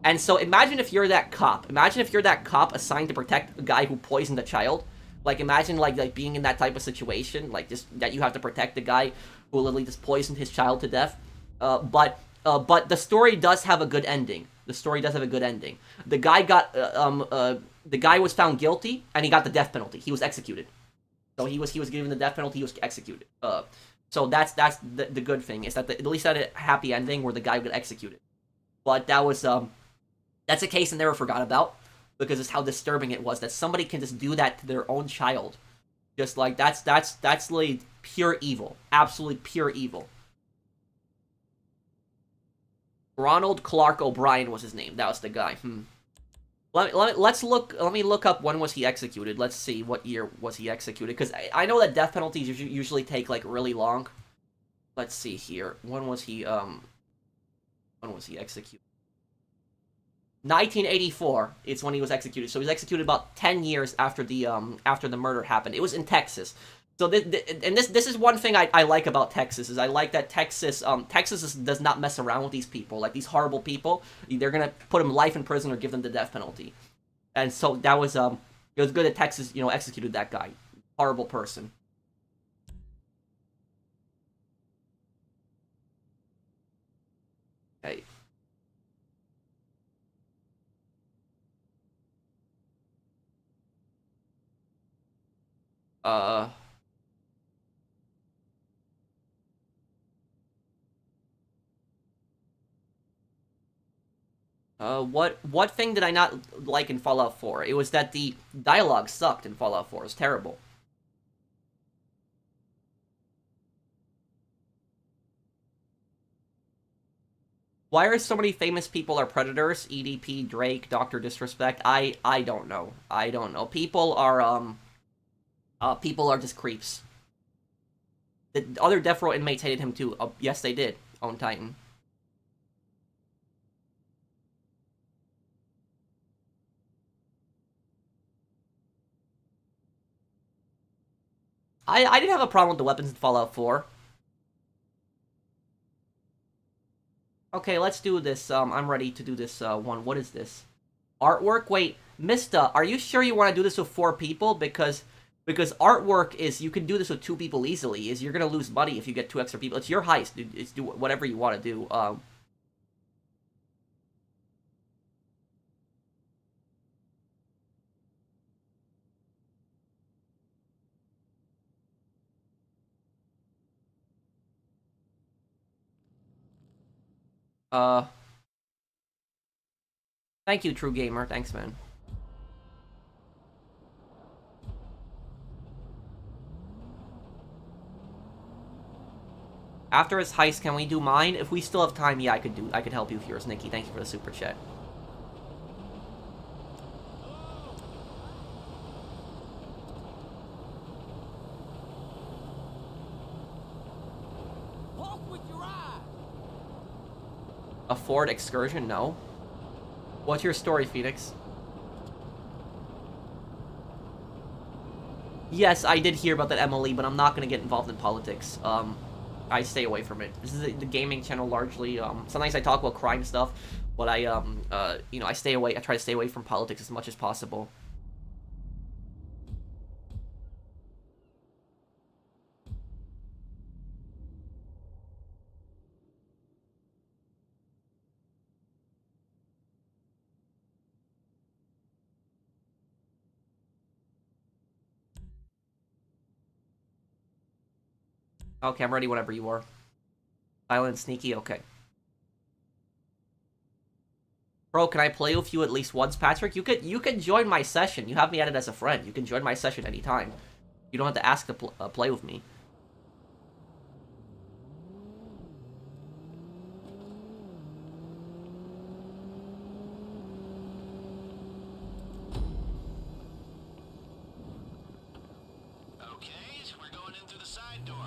And so imagine if you're that cop. Imagine if you're that cop assigned to protect a guy who poisoned a child. Like, imagine like being in that type of situation, like just that you have to protect the guy who literally just poisoned his child to death. But the story does have a good ending. The story does have a good ending. The guy was found guilty, and he got the death penalty. He was executed. So he was given the death penalty. He was executed. So that's the good thing, is that at least had a happy ending where the guy got executed. But that was that's a case I never forgot about, because it's how disturbing it was that somebody can just do that to their own child. Just like that's like pure evil, absolutely pure evil. Ronald Clark O'Brien was his name. That was the guy. Let me look up when was he executed. Let's see what year was he executed, because I know that death penalties usually take like really long. Let's see here. When was he executed? 1984. It's when he was executed. So he was executed about 10 years after the murder happened. It was in Texas. So this is one thing I like about Texas, is I like that Texas does not mess around with these people, like these horrible people. They're gonna put them life in prison or give them the death penalty. And so that was it was good that Texas executed that guy. Horrible person. Okay. What thing did I not like in Fallout 4? It was that the dialogue sucked in Fallout 4. It was terrible. Why are so many famous people are predators? EDP, Drake, Dr. Disrespect. I don't know. I don't know. People are just creeps. The other Death Row inmates hated him too. Yes, they did. On Titan. I didn't have a problem with the weapons in Fallout 4. Okay, let's do this. I'm ready to do this one. What is this? Artwork? Wait, Mista, are you sure you want to do this with 4 people? Because artwork is, you can do this with 2 people easily. Is you're gonna lose money if you get 2 extra people. It's your heist, dude. It's do whatever you want to do. Uh, Thank you, True Gamer. Thanks, man. After his heist, can we do mine? If we still have time, yeah, I could help you with yours, Nikki. Thank you for the super chat.
Walk with your eye.
A Ford Excursion? No. What's your story, Phoenix? Yes, I did hear about that Emily, but I'm not gonna get involved in politics. I stay away from it. This is the gaming channel largely. Sometimes I talk about crime stuff, but you know, I stay away. I try to stay away from politics as much as possible. Okay, I'm ready whenever you are. Silent, sneaky, okay. Bro, can I play with you at least once, Patrick? You can join my session. You have me added as a friend. You can join my session anytime. You don't have to ask to play with me.
Okay, we're going in through the side door.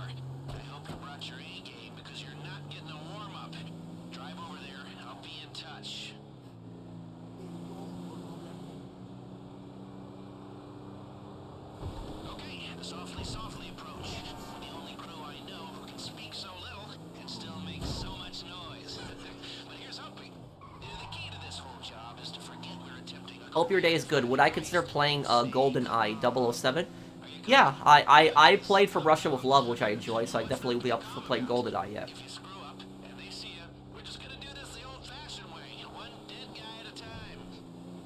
I hope you brought your A game because you're not getting a warm-up. Drive over there, I'll be in touch. Okay, softly approach. The only crew I know who can speak so little and still make so much noise. But here's hoping. The key to this whole job is to forget we're attempting a...
Hope your day is good. Would I consider playing GoldenEye 007? Yeah, I played for Russia with Love, which I enjoy, so I definitely will be up for playing GoldenEye, yeah.
If you screw up and they see you, we're just gonna do this the old-fashioned way, one dead guy at a time.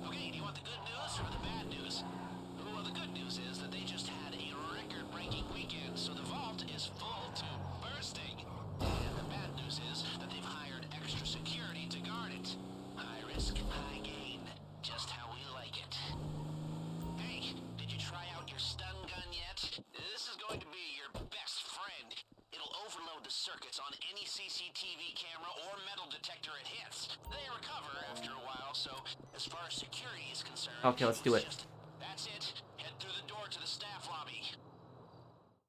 Okay, do you want the good news or the bad news? Well, the good news is that they just had a record-breaking weekend, so the vault is full to bursting. And the bad news is that they've hired extra security to guard it. High risk, high gain. Just how we like it. Hey, did you try out your stun gun yet? This is going to be your best friend. It'll overload the circuits on any CCTV camera or metal detector it hits. They recover after a while, so as far as security is concerned...
Okay, let's do it.
That's it. Head through the door to the staff lobby.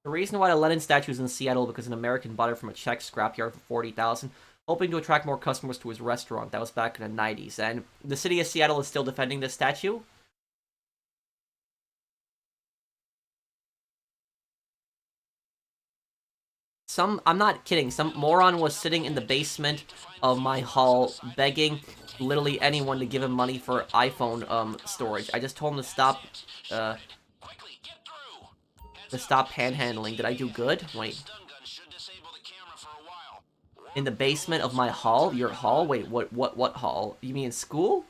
The reason why the Lenin statue is in Seattle because an American bought it from a Czech scrapyard for $40,000, hoping to attract more customers to his restaurant. That was back in the 90s. And the city of Seattle is still defending this statue. I'm not kidding, some moron was sitting in the basement of my hall begging literally anyone to give him money for iPhone storage. I just told him to stop
Quickly, get through.
panhandling. Did I do good? Wait.
Stun gun should disable the camera for a while.
In the basement of my hall? Your hall? Wait, what hall? You mean school?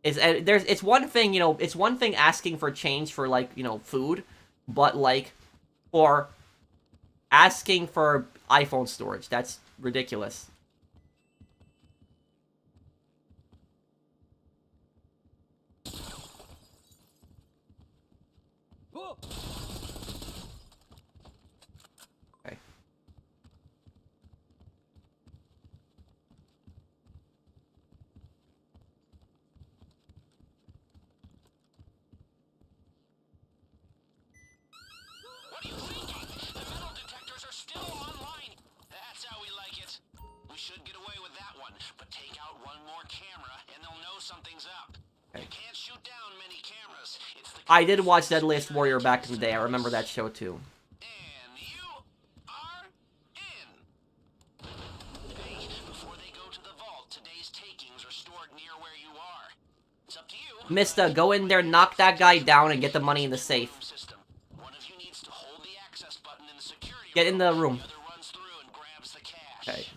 It's one thing, you know, it's one thing asking for change for, like, you know, food, but, like, for asking for iPhone storage, that's ridiculous.
one, but take out one more camera and they'll know something's up.
Okay.
You can't shoot down many cameras. It's the
I did watch Deadliest Warrior back in the day. I remember that show too.
And you are in. Hey, before they go to the vault, today's takings are stored near where you are. It's up to you.
Mista, go in there, knock that guy down, and get the money in the safe.
System. One of you needs to hold the access button in the security
Get in the room.
The other runs through and grabs the cash.
Okay.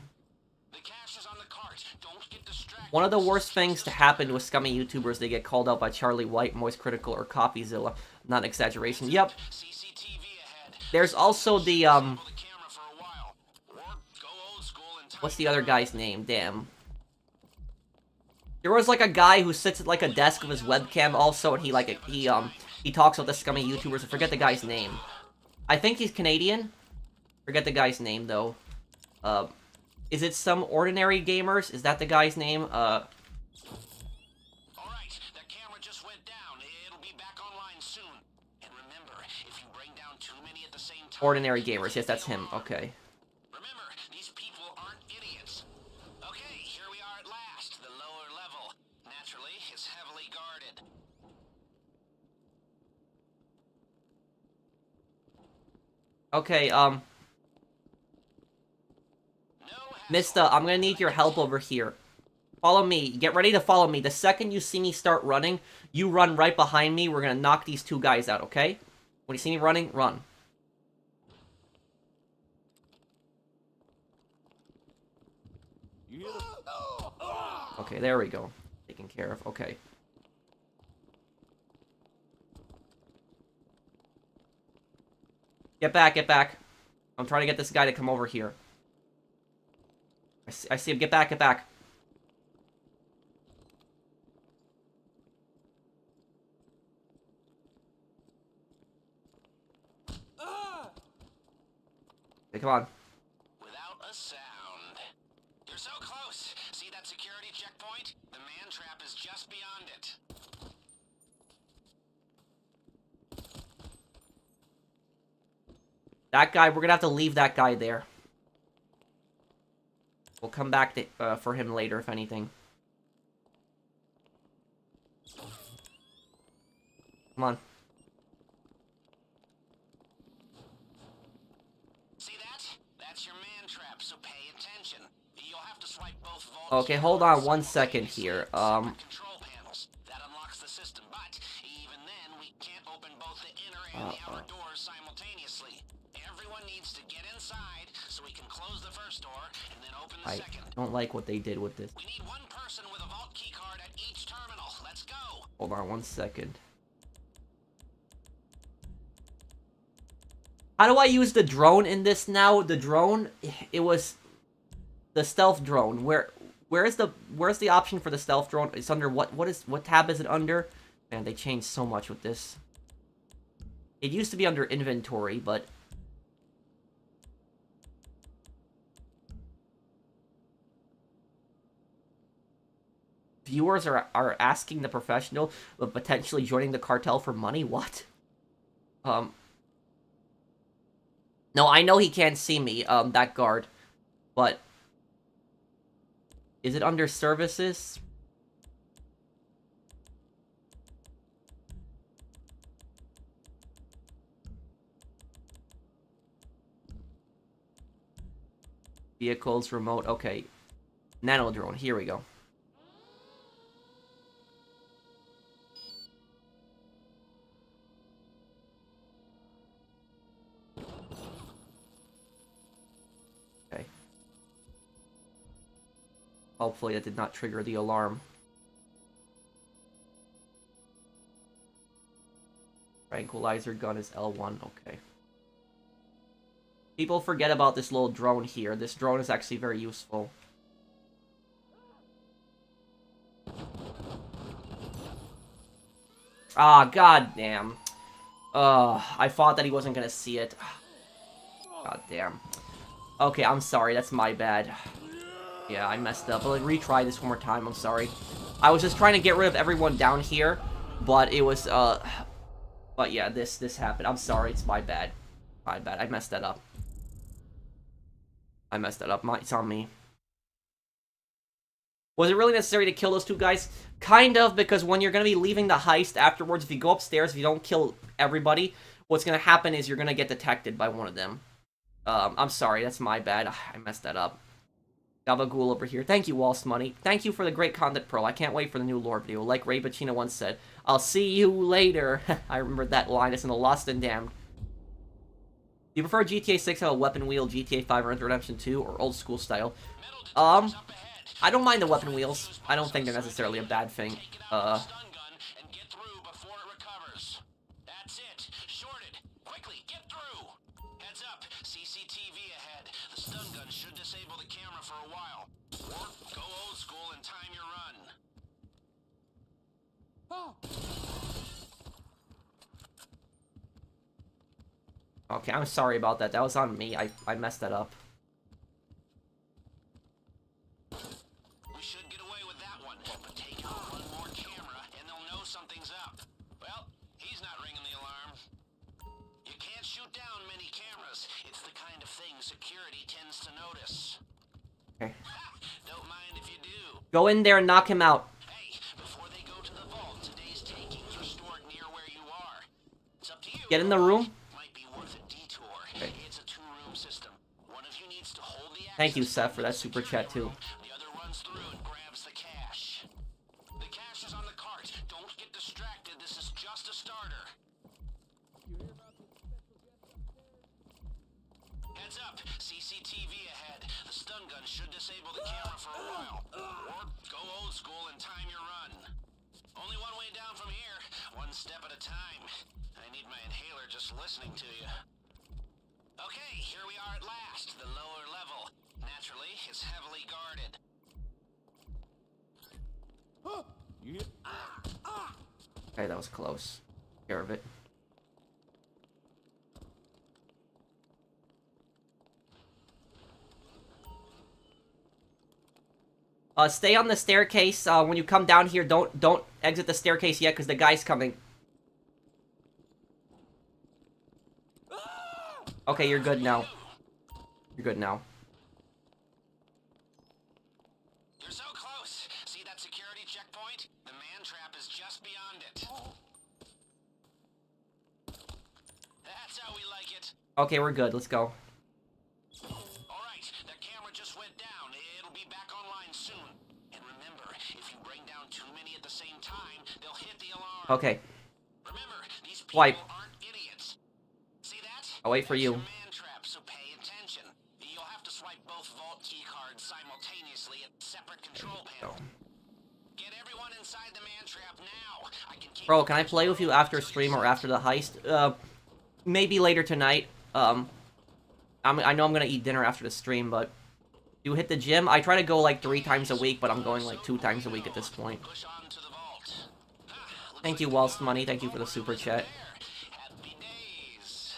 The cash is on the cart. Don't get distracted.
One of the worst things to happen with scummy YouTubers, they get called out by Charlie White, Moist Critical, or CopyZilla. Not an exaggeration. Yep.
CCTV ahead.
There's also the,
The camera for a while. Or go old school and
what's the other guy's name? Damn. There was, like, a guy who sits at, like, a desk with his webcam also, and he talks with the scummy YouTubers. I forget the guy's name. I think he's Canadian. Forget the guy's name, though. Is it Some Ordinary Gamers? Is that the guy's name?
Alright, that camera just went down. It'll be back online soon. And remember, if you bring down too many at the same time...
Ordinary Gamers. Yes, that's him. Okay.
Remember, these people aren't idiots. Okay, here we are at last, the lower level. Naturally, it's heavily guarded.
Okay,
No
Mista, I'm gonna need your help over here. Follow me. Get ready to follow me. The second you see me start running, you run right behind me. We're gonna knock these two guys out, okay? When you see me running, run. Okay, there we go. Taken care of. Okay. Get back, get back. I'm trying to get this guy to come over here. I see him. Get back, get back. Okay, come on.
Without a sound. You're so close. See that security checkpoint? The man trap is just beyond it.
That guy, we're gonna have to leave that guy there. We'll come back to, for him later, if anything. Come on.
See that? That's your man trap, so pay attention. You'll have to swipe both vaults.
Okay, hold on one second here.
Control panels. That unlocks the system, but even then, we can't open both the inner and the outer doors simultaneously. Everyone needs to get inside so we can close the first door and then open the second.
I don't like what they did with this.
We need one person with a vault key card at each terminal. Let's go.
Hold on one second. How do I use the drone in this now? The drone, it was the stealth drone. Where's the option for the stealth drone? It's under what tab is it under? Man, they changed so much with this. It used to be under inventory, but viewers are asking the professional of potentially joining the cartel for money? What? No, I know he can't see me, that guard. But is it under services? Vehicles, remote, okay. Nano drone, here we go. Okay. Hopefully that did not trigger the alarm. Tranquilizer gun is L1, okay. People forget about this little drone here. This drone is actually very useful. Ah, goddamn. I thought that he wasn't gonna see it. God damn. Okay, I'm sorry. That's my bad. Yeah, I messed up. I'll retry this one more time. I'm sorry. I was just trying to get rid of everyone down here, but it was, but yeah, this happened. I'm sorry. It's my bad. My bad. I messed that up. It's on me. Was it really necessary to kill those two guys? Kind of, because when you're going to be leaving the heist afterwards, if you go upstairs, if you don't kill everybody, what's going to happen is you're going to get detected by one of them. I'm sorry, that's my bad. I messed that up. Gabagool over here. Thank you, Walst Money. Thank you for the great content, Pro. I can't wait for the new lore video. Like Ray Bacina once said, I'll see you later. I remember that line. It's in the Lost and Damned. Do you prefer GTA 6 have a weapon wheel, GTA 5 or Red Dead Redemption 2, or old school style? I don't mind the weapon wheels. I don't think they're necessarily a bad thing.
CCTV ahead. The stun gun should disable the camera for a while. Or go old school and time your run.
Okay, I'm sorry about that. That was on me. I messed that up.
We should get away with that one, but take out one more camera and they'll know something's up. Well, he's not ringing the alarm. You can't shoot down many cameras. It's the kind of thing security tends to notice.
Okay.
Don't mind if you do.
Go in there and knock him out.
Hey, before they go to the vault, today's takings are stored near where you are. It's up to you.
Get in the room.
Might be worth a detour.
Okay.
It's a two-room system. One of you needs to hold the
Thank you, Seth, for that super chat too.
The other runs through and grabs the cash. The cash is on the cart. Don't get distracted. This is just a starter. Heads up. CCTV ahead. The stun gun should disable the camera for a while. Or go old school and time your run. Only one way down from here. One step at a time. I need my inhaler just listening to you. Okay, here we are at last. The lower level. Naturally, it's heavily guarded.
Okay, that was close. Take care of it. Stay on the staircase. When you come down here, don't exit the staircase yet, because the guy's coming. Okay, you're good now. You're good now.
You're so close. See that security checkpoint? The man trap is just beyond it. That's how we like it.
Okay, we're good. Let's go.
Alright, that camera just went down. It'll be back online soon. And remember, if you bring down too many at the same time, they'll hit the alarm.
Okay.
Remember, these people
Swipe.
aren't idiots. See that?
I'll wait for
That's
you.
your man trap, so pay attention. You'll have to swipe both vault key cards simultaneously at separate control
Go.
panels. Get everyone inside the man trap now. I can keep
Bro, can I play with you after stream or after the heist? Maybe later tonight. I know I'm gonna eat dinner after the stream, but you hit the gym. I try to go like 3 times a week, but I'm going like 2 times a week at this point.
push on to the vault.
Thank you, Walst Money. Thank you for the super chat.
Happy days.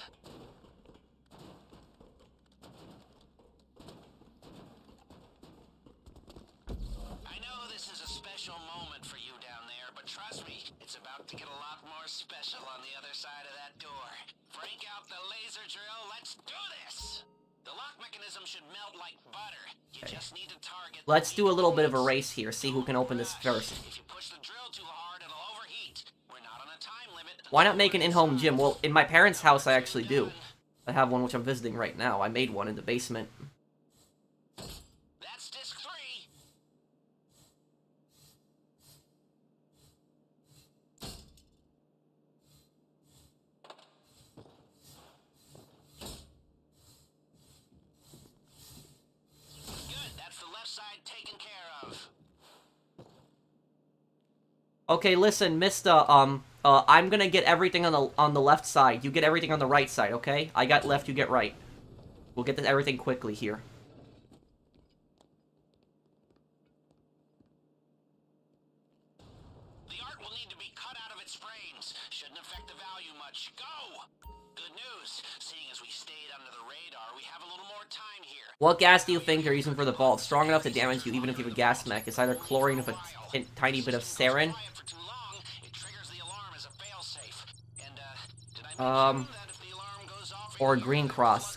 I know this is a special moment for you down there, but trust me, it's about to get a lot more special on the other side of that door. Break out the laser drill, let's do this! The lock mechanism should melt like butter. You just need to target...
Let's do a little bit of a race here. See who can open this first.
If you push the drill too hard, it'll overheat. We're not on a time limit.
Why not make an in-home gym? Well, in my parents' house, I actually do. I have one which I'm visiting right now. I made one in the basement.
That's disc 3. Good, that's the left side taken care of.
Okay, listen, Mister, I'm gonna get everything on the left side. You get everything on the right side, okay? I got left, you get right. We'll get everything quickly here.
The art will need to be cut out of its frames. Shouldn't affect the value much. Go! Good news. Seeing as we stayed under the radar, we have a little more time here.
What gas do you think they're using for the vault? Strong enough to damage you even if you have a gas mech. It's either chlorine with a tiny bit of sarin.
For too long, it triggers the alarm as a failsafe. And, did I mention that if the alarm goes off,
Or green cross.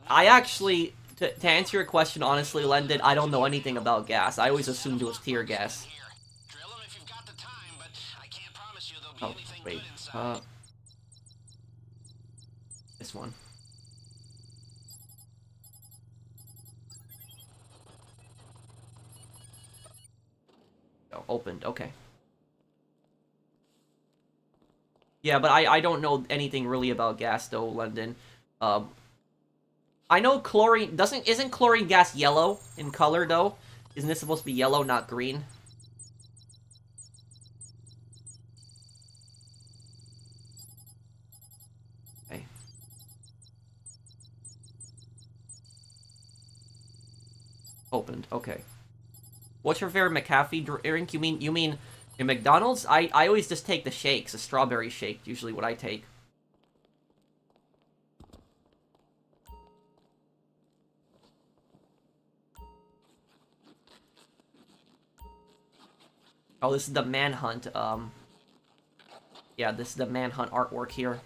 I actually, To answer your question honestly, Lendon, I don't know anything about gas. I always assumed it was tear gas.
Drill 'em if you've got the time, but I can't promise you there'll be
Oh,
anything
wait.
good inside.
This one. Oh, opened. Okay. Yeah, but I don't know anything really about gas though, London. I know chlorine isn't chlorine gas yellow in color though? Isn't this supposed to be yellow, not green? Okay. Opened. Okay. What's your favorite McAfee drink? You mean in McDonald's? I always just take the shakes, a strawberry shake, usually what I take. Oh, this is the Manhunt, yeah, this is the Manhunt artwork here.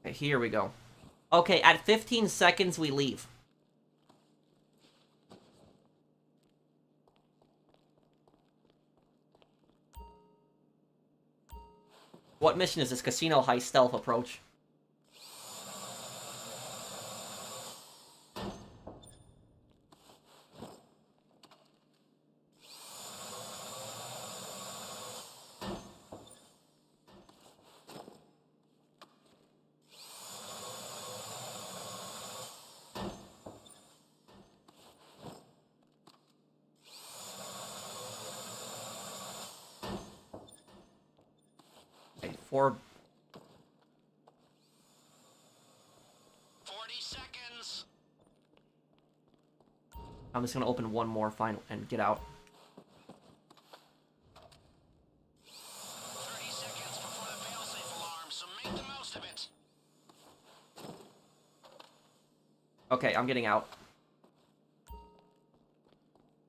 Okay, here we go. Okay, at 15 seconds, we leave. What mission is this? Casino Heist Stealth Approach. Okay,
40 seconds.
I'm just gonna open one more final and get out.
30 seconds before the failsafe alarm, so make the most of it.
Okay, I'm getting out.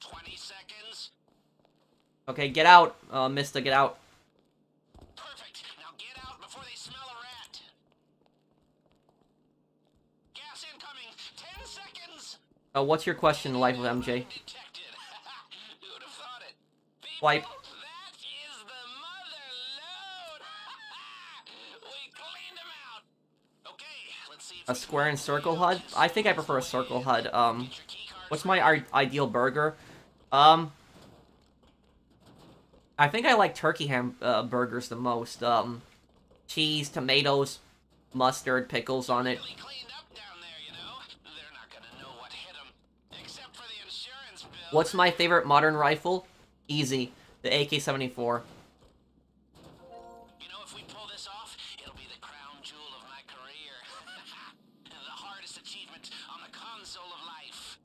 20 seconds.
Okay, get out, Mista, get out.
Perfect. Now get out before they smell a rat. Gas incoming. 10 seconds.
What's your question, Life of MJ?
Detected. Who'd have thought it? People,
Wipe.
that is the mother lode. We cleaned them out. Okay, let's see if
A square and circle HUD? I think I prefer a circle HUD. What's my ideal burger? I think I like turkey ham burgers the most. Cheese, tomatoes, mustard, pickles on it.
really cleaned up down there, you know? They're not gonna know what hit them, except for the insurance bill.
What's my favorite modern rifle? Easy. The AK-74.
You know, if we pull this off, it'll be the crown jewel of my career. The hardest achievement on the console of life.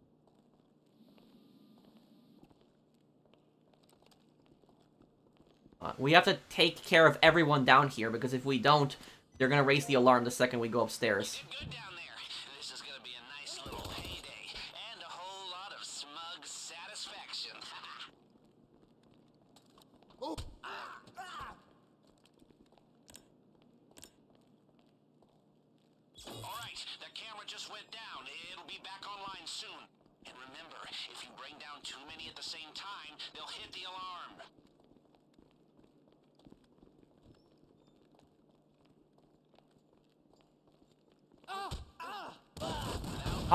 We have to take care of everyone down here, because if we don't, they're gonna raise the alarm the second we go upstairs.
Did good down there. This is gonna be a nice little heyday, and a whole lot of smug satisfaction.
Oh,
Alright, the camera just went down. It'll be back online soon. And remember, if you bring down too many at the same time, they'll hit the alarm.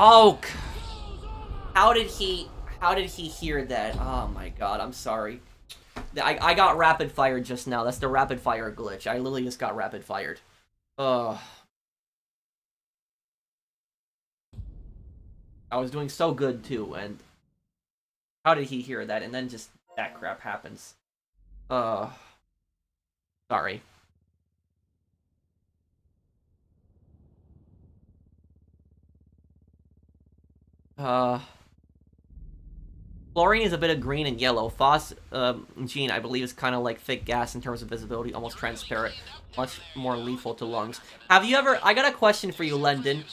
Oh, how did he hear that? Oh my god, I'm sorry. I got rapid fired just now. That's the rapid fire glitch. I literally just got rapid fired. Ugh. I was doing so good too, and how did he hear that? And then just that crap happens. Sorry. Fluorine is a bit of green and yellow. Phosgene, I believe, is kind of like thick gas in terms of visibility, almost transparent, much more lethal to lungs. Have you ever... I got a question for you, Lendon.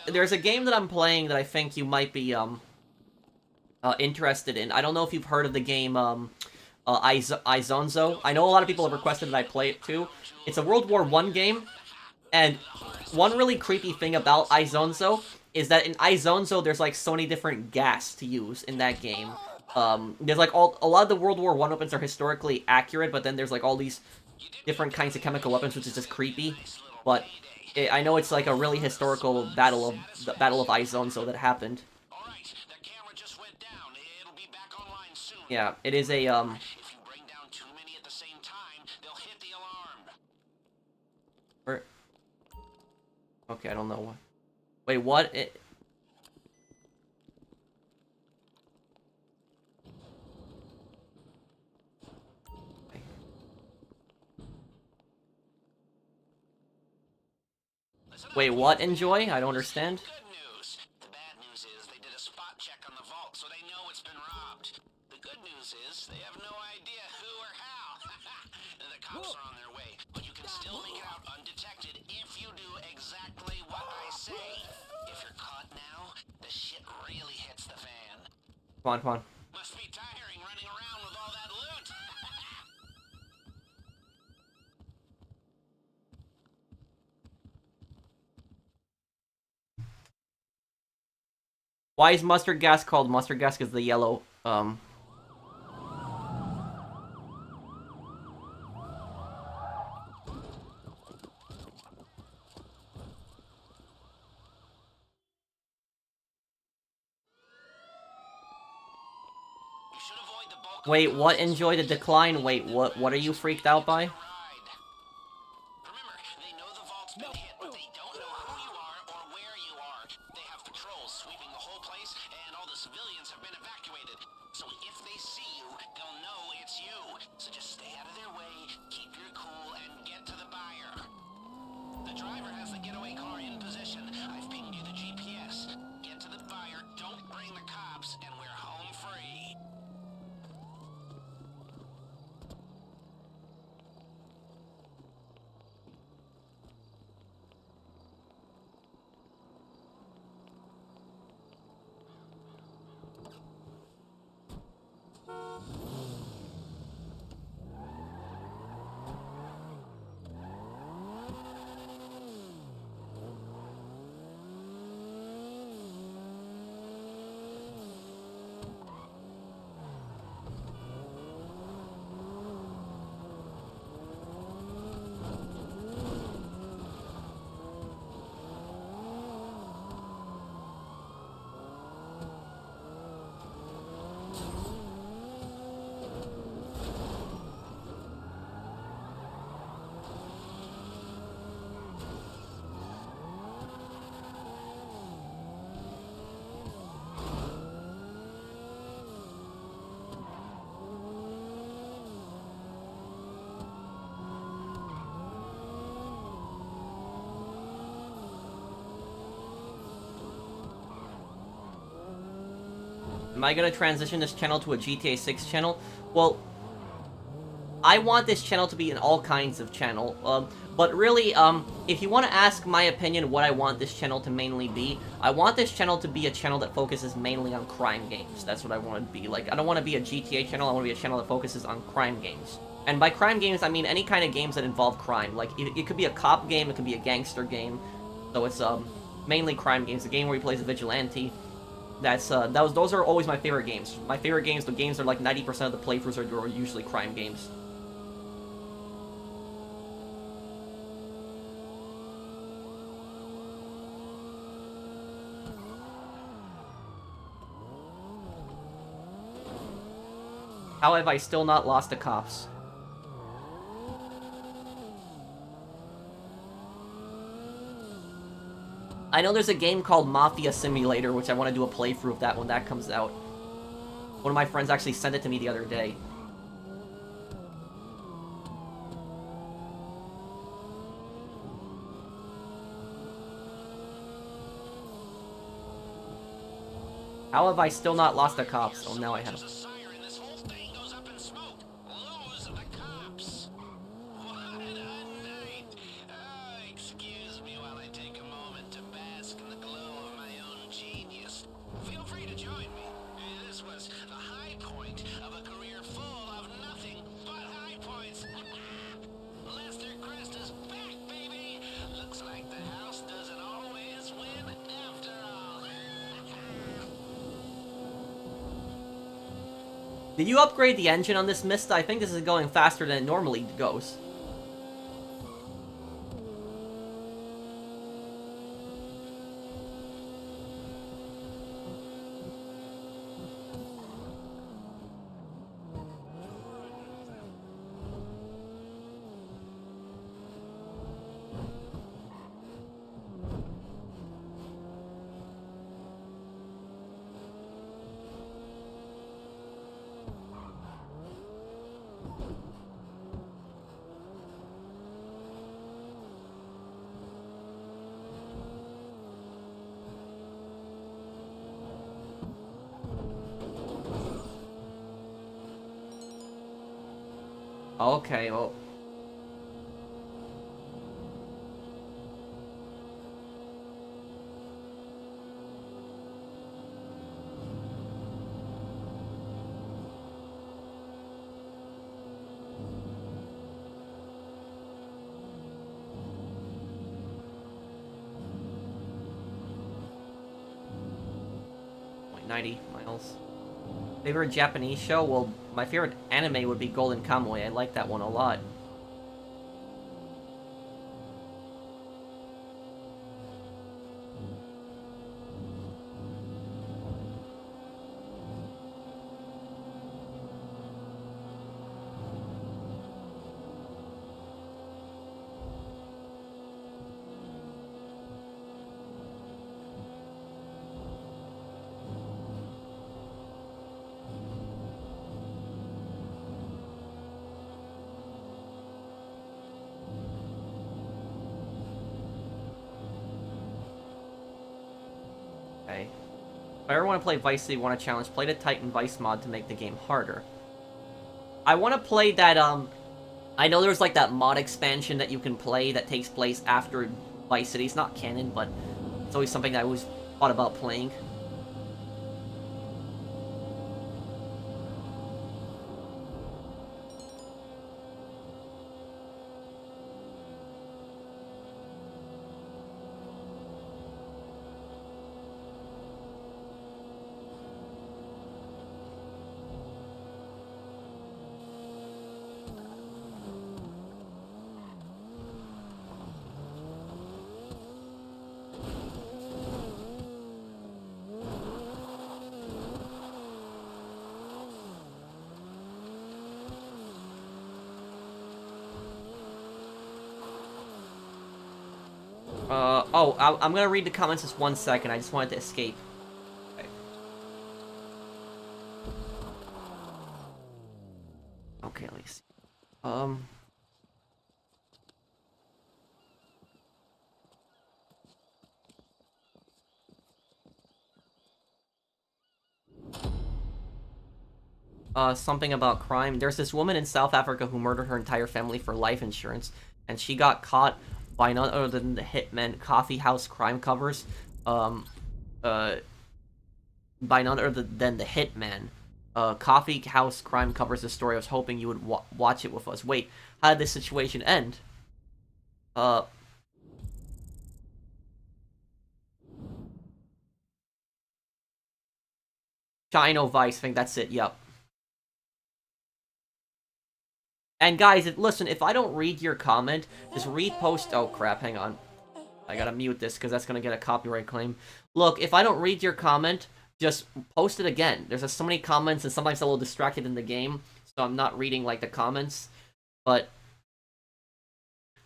There's a game that I'm playing that I think you might be, interested in. I don't know if you've heard of the game, Izonzo. I know a lot of people have requested that I play it too. It's a World War I game, and one really creepy thing about Izonzo is that in Izonzo there's like so many different gas to use in that game. There's like a lot of the World War I weapons are historically accurate, but then there's like all these different kinds of chemical weapons, which is just creepy. But I know it's like a really historical battle of the Battle of Izonzo that happened. Yeah, it is a,
If you bring down too many at the same time, they'll hit the alarm.
Okay, I don't know what. Wait, what? Wait, what, Enjoy? I don't understand.
Good news. The bad news is they did a spot check on the vault, so they know it's been robbed. The good news is they have no idea who or how. The cops are on their way, but you can still make it out undetected if you do exactly what I say. If you're caught now, the shit really hits the fan.
Come on, come on.
Must be tiring running around with all that loot.
Why is mustard gas called mustard gas? Because the yellow,
You should avoid the bulk of
Wait, what?
costs.
Enjoy the decline? Wait, what are you freaked out by?
Remember, they know the vault's been hit, but they don't know who you are or where you are. They have patrols sweeping the whole place, and all the civilians have been evacuated. So if they see you, they'll know it's you. So just stay out of their way, keep your cool, and get to the buyer. The driver has the getaway car in position. I've pinged you the GPS. Get to the buyer, don't bring the cops, and we're home free.
Am I gonna transition this channel to a GTA 6 channel? Well, I want this channel to be an all kinds of channel, but really, if you want to ask my opinion what I want this channel to mainly be, I want this channel to be a channel that focuses mainly on crime games. That's what I want to be. Like, I don't want to be a GTA channel, I want to be a channel that focuses on crime games. And by crime games, I mean any kind of games that involve crime. Like, it could be a cop game, it could be a gangster game, so it's, mainly crime games. A game where he plays a vigilante. Those are always my favorite games. My favorite games, the games are like 90% of the playthroughs are usually crime games. How have I still not lost the cops? I know there's a game called Mafia Simulator, which I want to do a playthrough of that when that comes out. One of my friends actually sent it to me the other day. How have I still not lost the cops? Oh, now I have.
There's a siren. This whole thing goes up in smoke. Lose the cops. What a night. Excuse me while I take a moment to bask in the glow of my own genius. Feel free to join me. This was the high point of a career full of nothing but high points. Lester Crest is back, baby. Looks like the house doesn't always win after all.
Did you upgrade the engine on this Mista? I think this is going faster than it normally goes. Okay, well... Like 90 miles. Favorite Japanese show? Well, my favorite anime would be Golden Kamuy. I like that one a lot. Okay. If I ever want to play Vice City, want to challenge, play the Titan Vice mod to make the game harder. I want to play that, I know there's like that mod expansion that you can play that takes place after Vice City. It's not canon, but it's always something that I always thought about playing. I'm gonna read the comments just 1 second. I just wanted to escape. Okay. Okay, let me see. Something about crime. There's this woman in South Africa who murdered her entire family for life insurance, and she got caught by none other than the hitman Coffee House Crime Covers. By none other than the hitman. Coffee House Crime Covers the story. I was hoping you would watch it with us. Wait, how did this situation end? Chino Vice, I think that's it, yep. And guys, listen, if I don't read your comment, just repost... Oh crap, hang on. I gotta mute this because that's gonna get a copyright claim. Look, if I don't read your comment, just post it again. There's so many comments and sometimes I'm a little distracted in the game, so I'm not reading like the comments. But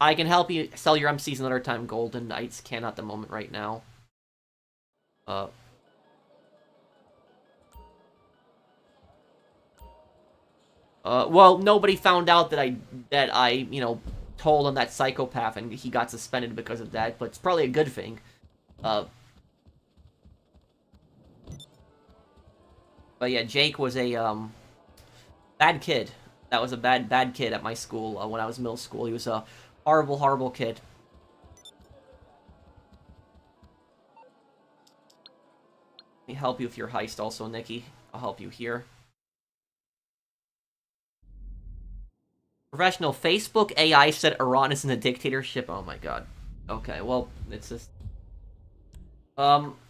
I can help you sell your MCs another time. Golden Knights can't at the moment right now. Well, nobody found out that I, you know, told on that psychopath and he got suspended because of that, but it's probably a good thing. But yeah, Jake was a bad kid. That was a bad kid at my school when I was middle school. He was a horrible kid. Let me help you with your heist also, Nikki. I'll help you here. Professional Facebook AI said Iran is in a dictatorship. Oh my god. Okay, well, it's just...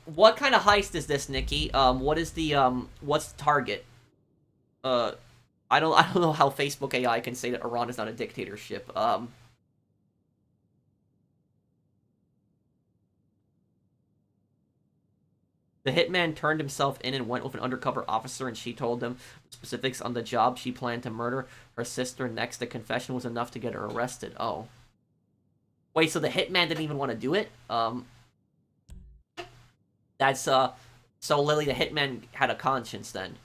what kind of heist is this, Nikki? What is the, what's the target? I don't know how Facebook AI can say that Iran is not a dictatorship. The hitman turned himself in and went with an undercover officer, and she told him specifics on the job. She planned to murder her sister next. The confession was enough to get her arrested. Oh. Wait, so the hitman didn't even want to do it? That's, so Lily, the hitman had a conscience then.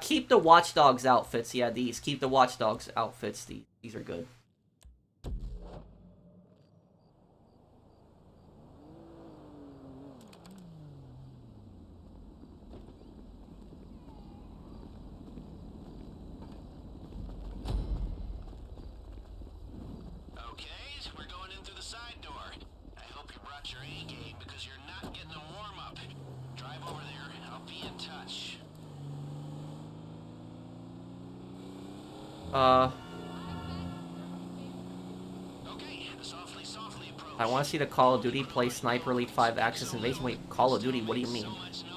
Keep the Watchdogs outfits. Yeah, these. Keep the Watchdogs outfits. These are good.
Okay, we're going in through the side door. I hope you brought your A game because you're not getting a warm-up. Drive over there and I'll be in touch. Okay, softly approach.
I want to see the Call of Duty play Sniper Elite 5 Axis Invasion. Wait, Call of Duty? What do you mean?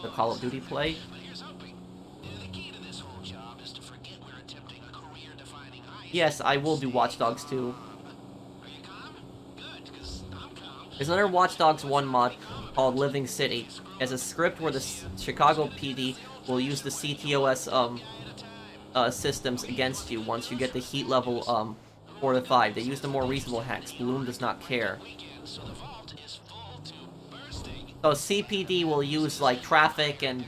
The Call of Duty play?
But here's hoping. The key to this whole job is to forget we're attempting a career-defining heist.
Yes, I will do Watch Dogs 2.
Are you calm? Good, because I'm calm.
There's another Watch Dogs 1 mod called Living City. As a script where the Chicago PD will use the CTOS systems against you once you get the heat level 4 to 5. They use the more reasonable hacks. Bloom does not care.
So the vault is full to bursting.
So CPD will use like traffic and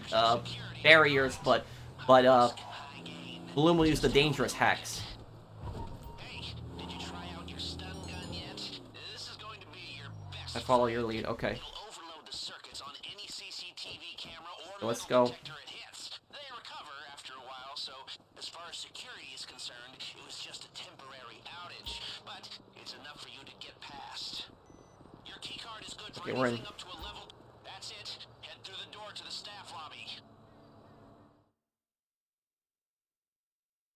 barriers, but Bloom will use the dangerous hacks.
Hey, did you try out your stun gun yet? This is going to be your best.
I follow your lead. Okay,
It'll overload the circuits on any CCTV camera or
so let's
metal
go.
detector it hits. They recover after a while, so as far as security is concerned, it was just a temporary outage, but it's enough for you to get past. Your keycard is good for
Okay, we're in.
anything up to a level. That's it. Head through the door to the staff lobby.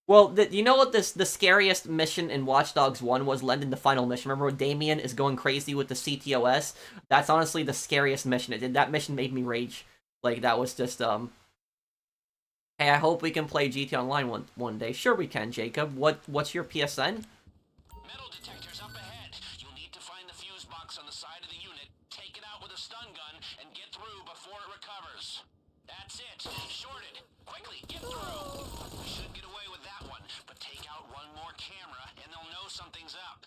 Well, you know what the scariest mission in Watch Dogs 1 was? Lending the final mission. Remember when Damien is going crazy with the CTOS? That's honestly the scariest mission. That mission made me rage. Like, that was just, Hey, I hope we can play GT Online one day. Sure we can, Jacob. What's your PSN?
Metal detectors up ahead. You'll need to find the fuse box on the side of the unit, take it out with a stun gun, and get through before it recovers. That's it. Shorted. Quickly, get through. We should get away with that one, but take out one more camera, and they'll know something's up.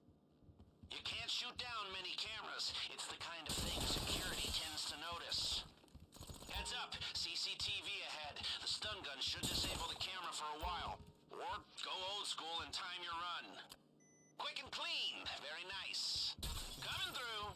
You can't shoot down many cameras. It's the kind of thing security tends to notice. Heads up. CCTV ahead. The stun gun should disable the camera for a while. Or go old school and time your run. Quick and clean. Very nice. Coming through.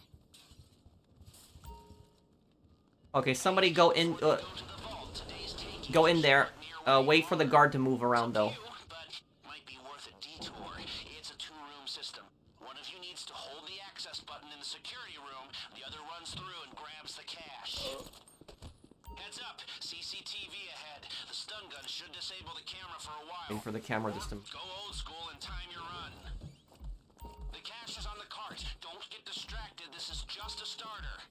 Okay, somebody go in,
Go to the vault. Today's taking
go in there.
near
Wait for the guard to move around, though.
but might be worth a detour. It's a two-room system. One of you needs to hold the access button in the security room. The other runs through and grabs the cash. Heads up. CCTV ahead. The stun gun should disable the camera for a while.
Waiting for the camera just to...
Go old school and time your run. The cash is on the cart. Don't get distracted. This is just a starter.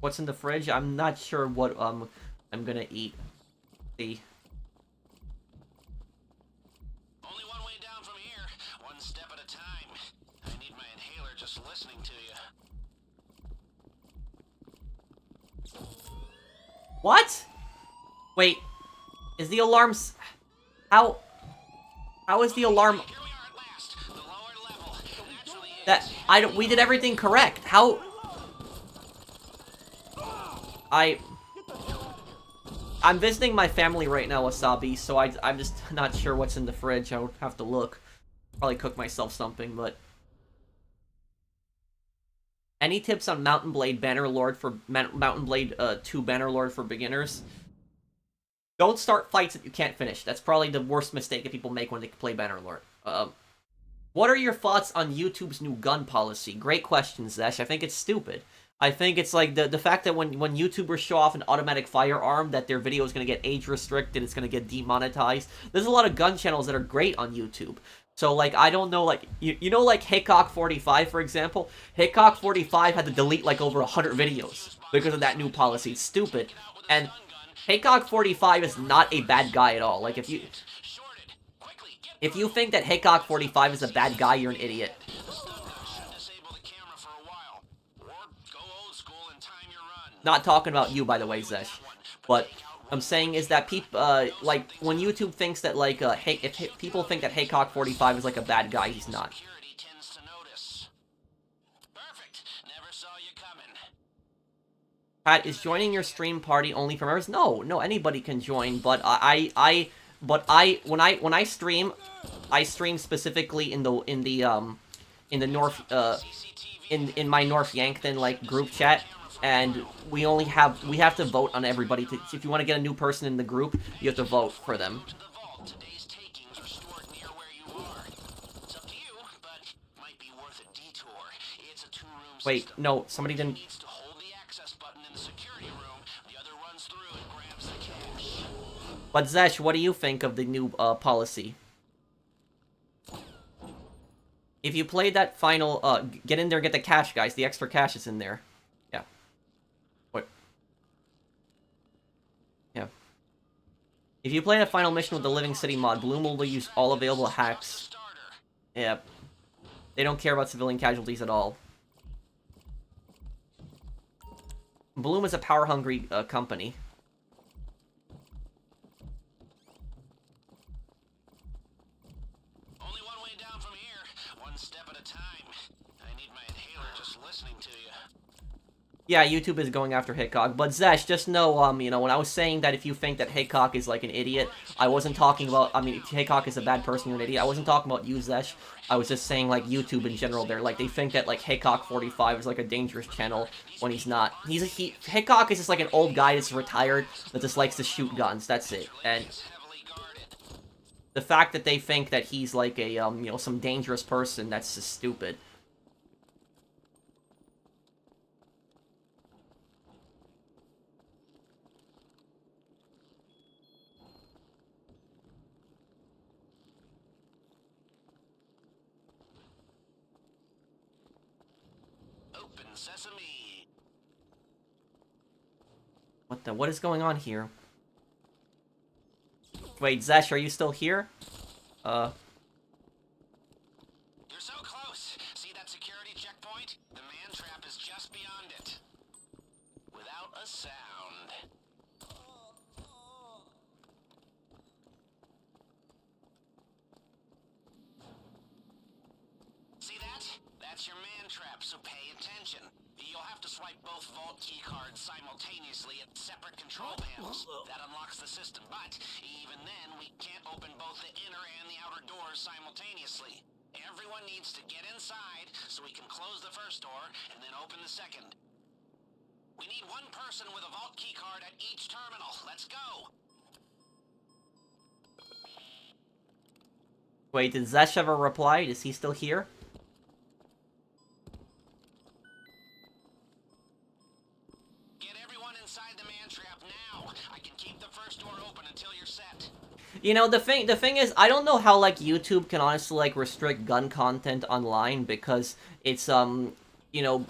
What's in the fridge? I'm not sure what, I'm gonna eat. See.
Only one way down from here. One step at a time. I need my inhaler just listening to you.
What? Wait. Is the alarms... How is the alarm...
Here we are at last. The lower level. Naturally,
We did everything correct. How? I'm visiting my family right now, Wasabi, so I'm just not sure what's in the fridge. I'll have to look. Probably cook myself something, but... Any tips on Mountain Blade Bannerlord for... Mountain Blade 2 Bannerlord for beginners? Don't start fights that you can't finish. That's probably the worst mistake that people make when they play Bannerlord. What are your thoughts on YouTube's new gun policy? Great question, Zesh. I think it's stupid. I think it's like the fact that when YouTubers show off an automatic firearm, that their video is going to get age restricted, it's going to get demonetized. There's a lot of gun channels that are great on YouTube. So, like, I don't know, like, you know, like, Hickok45, for example? Hickok45 had to delete, like, over 100 videos because of that new policy. It's stupid. And Hickok45 is not a bad guy at all. Like, if you think that Hickok45 is a bad guy, you're an idiot. Not talking about you, by the way, Zesh. But I'm saying is that people, like, when YouTube thinks that, like, if people think that Hickok45 is, like, a bad guy, he's not. Pat, is joining your stream party only for members? No, anybody can join, but when I stream, I stream specifically in the North, in my North Yankton, like, group chat. And we have to vote on everybody. If you want to get a new person in the group, you have to vote for them. Wait, no, somebody didn't... But Zesh, what do you think of the new policy? If you played that final, get in there, get the cash, guys. The extra cash is in there. Yeah. What? Yeah. If you play the final mission with the Living City mod, Bloom will use all available hacks. Yeah. They don't care about civilian casualties at all. Bloom is a power-hungry company. Yeah, YouTube is going after Hickok, but Zesh, just know, you know, when I was saying that if you think that Hickok is, like, an idiot, I wasn't talking about, I mean, if Hickok is a bad person, you're an idiot, I wasn't talking about you, Zesh. I was just saying, like, YouTube in general, they think that, like, Hickok45 is, like, a dangerous channel, when he's not. Hickok is just, like, an old guy that's retired, that just likes to shoot guns, that's it, and... The fact that they think that he's, like, a, you know, some dangerous person, that's just stupid.
Sesame.
What is going on here? Wait, Zesh, are you still here?
You're so close. See that security checkpoint? The man trap is just beyond it. Without a sound. See that? That's your man trap, so pay attention. You'll have to swipe both vault keycards simultaneously at separate control panels. That unlocks the system, but even then, we can't open both the inner and the outer doors simultaneously. Everyone needs to get inside so we can close the first door and then open the second. We need one person with a vault keycard at each terminal. Let's go!
Wait, did Zesh ever reply? Is he still here? You know, the thing is, I don't know how, like, YouTube can honestly, like, restrict gun content online, because it's, you know,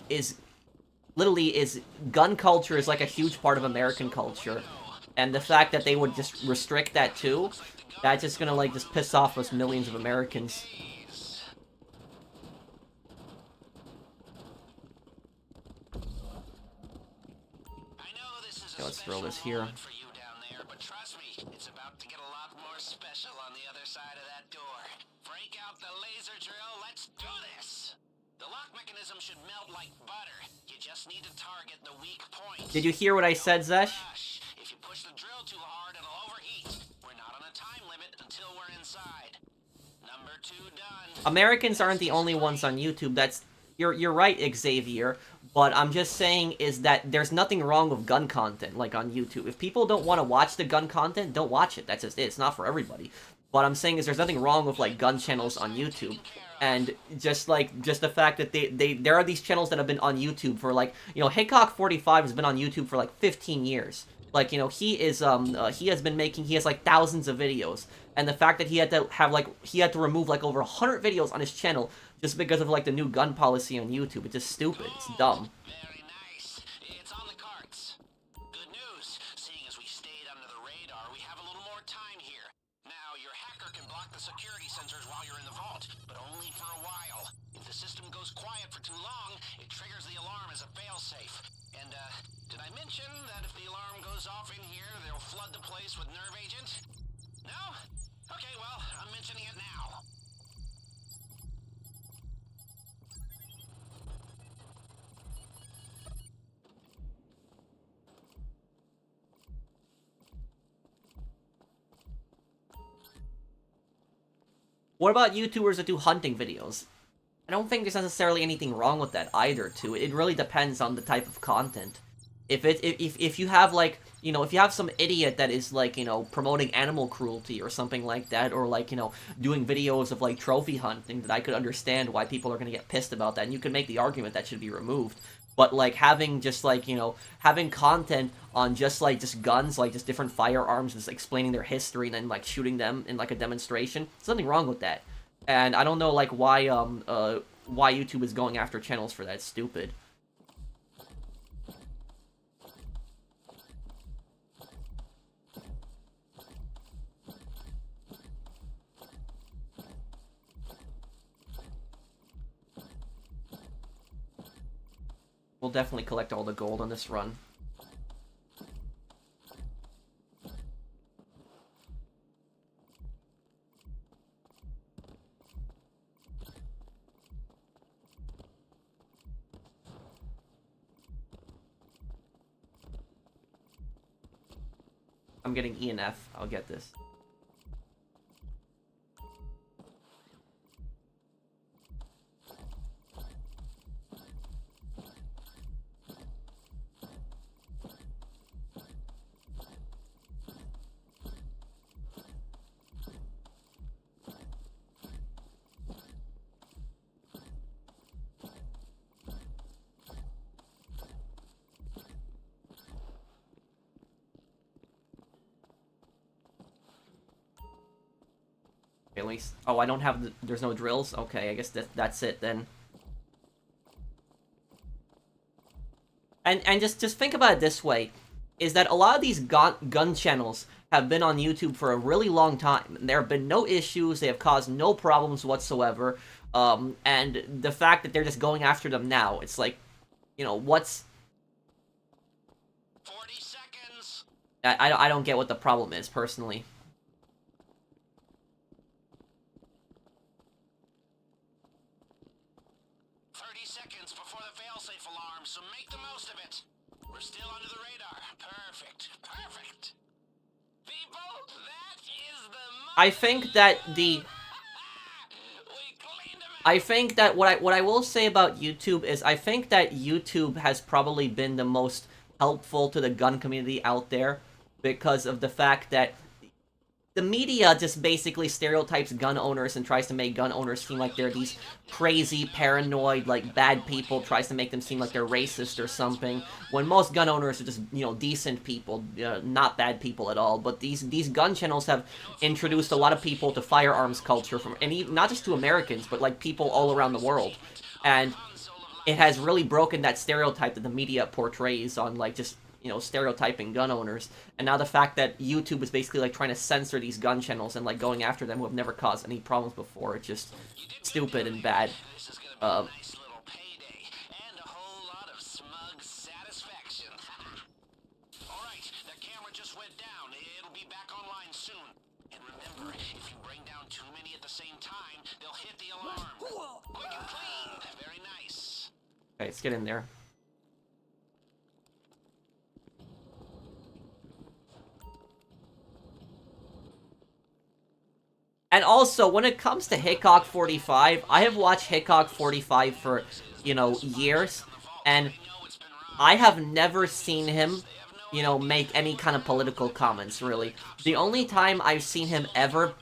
gun culture is, like, a huge part of American culture, and the fact that they would just restrict that, too, that's just gonna, like, just piss off us millions of Americans. Okay, let's throw this here.
The lock mechanism should melt like butter. You just need to target the weak points.
Did you hear what I said, Zesh?
If you push the drill too hard, it'll overheat. We're not on a time limit until we're inside. Number 2 done.
Americans aren't the only ones on YouTube. You're right, Xavier. But I'm just saying is that there's nothing wrong with gun content, like on YouTube. If people don't want to watch the gun content, don't watch it. That's just it. It's not for everybody. What I'm saying is there's nothing wrong with, like, gun channels on YouTube. And just the fact that there are these channels that have been on YouTube for, like, you know, Haycock45 has been on YouTube for, like, 15 years. Like, you know, he has like, thousands of videos. And the fact that he had to remove, like, over 100 videos on his channel just because of, like, the new gun policy on YouTube. It's just stupid. It's dumb.
Very nice. It's on the carts. Good news. Seeing as we stayed under the radar, we have a little more time here. Now, your hacker can block the security sensors while you're in the vault, but only for a while. If the system goes quiet for too long, it triggers the alarm as a failsafe. And, did I mention that if the alarm goes off in here, they'll flood the place with nerve agent? No? Okay, well, I'm mentioning it now.
What about YouTubers that do hunting videos? I don't think there's necessarily anything wrong with that either, too. It really depends on the type of content. If you have, like, you know, if you have some idiot that is, like, you know, promoting animal cruelty or something like that, or, like, you know, doing videos of, like, trophy hunting, that I could understand why people are gonna get pissed about that, and you can make the argument that should be removed. But, like, having just, like, you know, having content on just, like, just guns, like, just different firearms, just explaining their history and then, like, shooting them in, like, a demonstration, there's nothing wrong with that. And I don't know, like, why YouTube is going after channels for that. It's stupid. We'll definitely collect all the gold on this run. I'm getting E and F. I'll get this. At least, oh, I don't have there's no drills? Okay, I guess that's it then. And just think about it this way, is that a lot of these gun channels have been on YouTube for a really long time. There have been no issues, they have caused no problems whatsoever, and the fact that they're just going after them now, it's like, you know, what's...
40 seconds.
I don't get what the problem is, personally.
Before the failsafe alarm, so make the most of it. We're still under the radar. Perfect. Perfect. People, that is the
I think that the... I think that what I will say about YouTube is I think that YouTube has probably been the most helpful to the gun community out there because of the fact that the media just basically stereotypes gun owners and tries to make gun owners seem like they're these crazy, paranoid, like, bad people, tries to make them seem like they're racist or something, when most gun owners are just, you know, decent people, not bad people at all. But these gun channels have introduced a lot of people to firearms culture, not just to Americans, but, like, people all around the world. And it has really broken that stereotype that the media portrays on, like, just, you know, stereotyping gun owners. And now the fact that YouTube is basically, like, trying to censor these gun channels and, like, going after them who have never caused any problems before, it's just stupid and bad.
nice little payday and a whole lot of smug satisfaction. All right, the camera just went down. It'll be back online soon. And remember, if you bring down too many at the same time, they'll hit the alarm. Quick and clean. Very nice.
Okay, let's get in there. And also, when it comes to Hickok 45, I have watched Hickok 45 for, you know, years, and I have never seen him, you know, make any kind of political comments, really. The only time I've seen him ever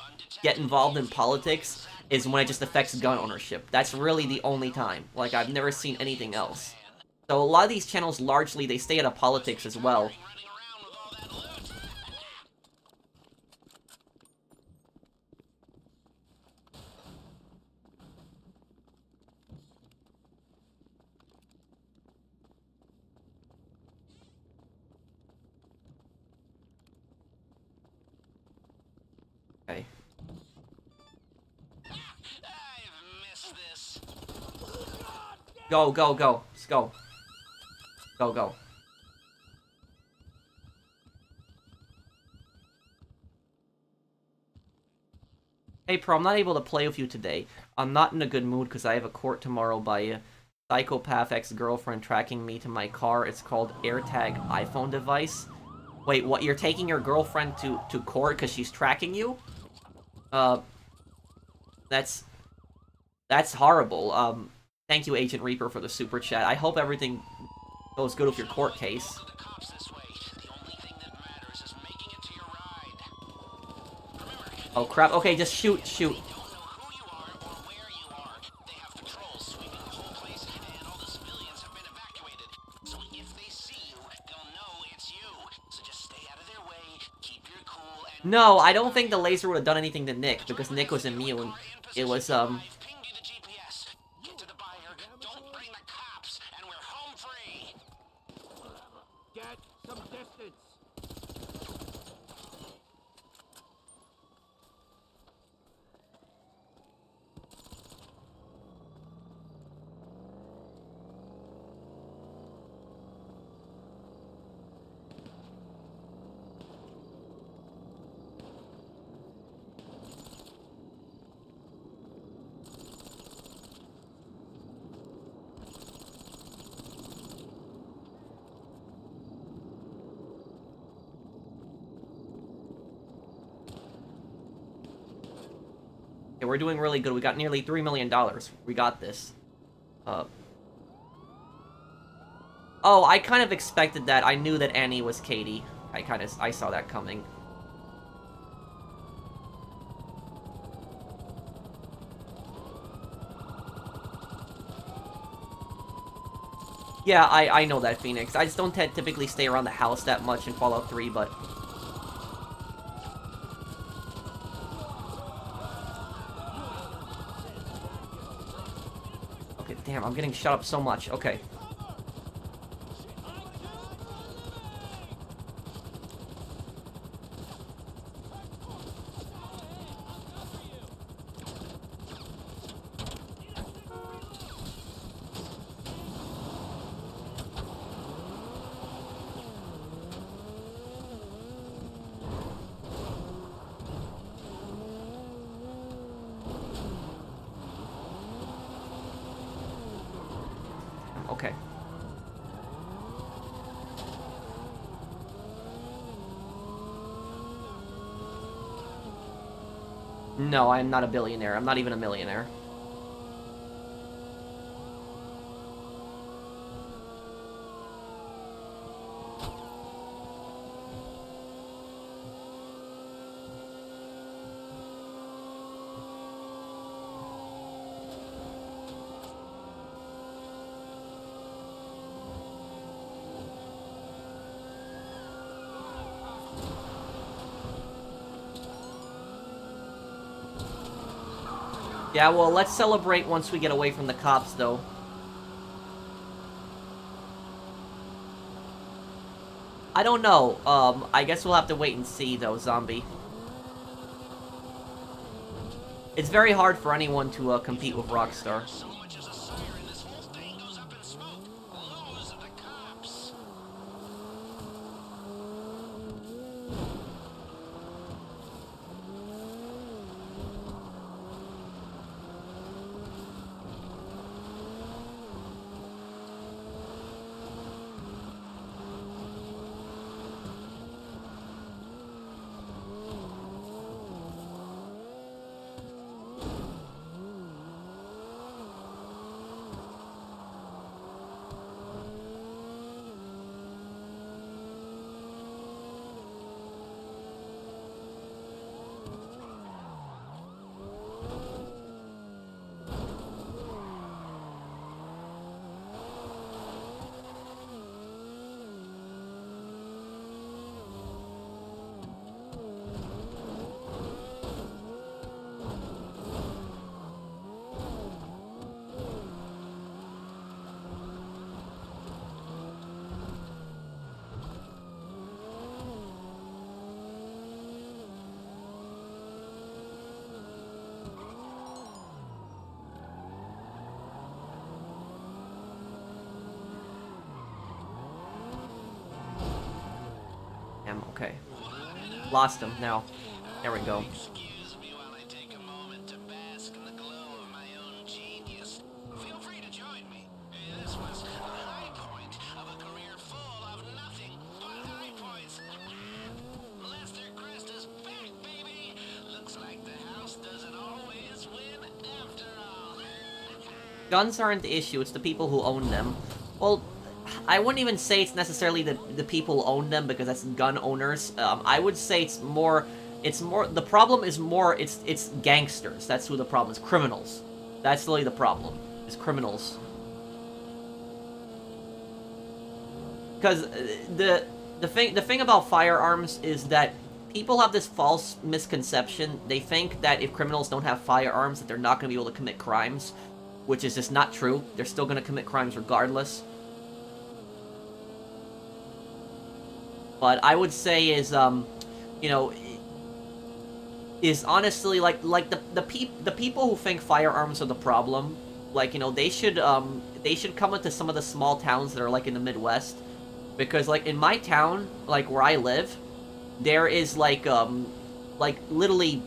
get involved in politics is when it just affects gun ownership. That's really the only time. Like, I've never seen anything else. So a lot of these channels, largely, they stay out of politics as well. Okay.
I've missed this.
Go, go, go. Let's go. Go, go. Hey, Pro, I'm not able to play with you today. I'm not in a good mood because I have a court tomorrow by a psychopath ex-girlfriend tracking me to my car. It's called AirTag iPhone device. Wait, what? You're taking your girlfriend to court because she's tracking you? That's horrible. Thank you, Agent Reaper, for the super chat. I hope everything goes good with your court case. Oh crap, okay, just shoot, shoot. No, I don't think the laser would have done anything to Nick, because Nick was immune. It was,
Get to the buyer, don't bring the cops, and we're home free.
Get some distance.
okay, we're doing really good. We got nearly $3 million. We got this. Oh, I kind of expected that. I knew that Annie was Katie. I saw that coming. Yeah, I know that, Phoenix. I just don't typically stay around the house that much in Fallout 3, but... Okay, damn, I'm getting shut up so much. Okay. Okay. No, I'm not a billionaire. I'm not even a millionaire. Yeah, well, let's celebrate once we get away from the cops, though. I don't know. I guess we'll have to wait and see, though, Zombie. It's very hard for anyone to compete with Rockstar.
So much as a siren, this whole thing goes up in smoke. Lose the cops.
alarm. Okay. Lost him now. There we go.
Excuse me while I take a moment to bask in the glow of my own genius. Feel free to join me. This was the high point of a career full of nothing but high points. Lester Crest is back, baby. Looks like the house doesn't always win after all.
Guns aren't the issue, it's the people who own them. Well, I wouldn't even say it's necessarily the people who own them, because that's gun owners. I would say it's more, the problem is more, it's gangsters. That's who the problem is. Criminals. That's really the problem, is criminals. Because the thing about firearms is that people have this false misconception. They think that if criminals don't have firearms, that they're not going to be able to commit crimes, which is just not true. They're still going to commit crimes regardless. But I would say is, you know, is honestly like the people who think firearms are the problem, like, you know, they should come into some of the small towns that are like in the Midwest, because like in my town, like where I live, there is like literally,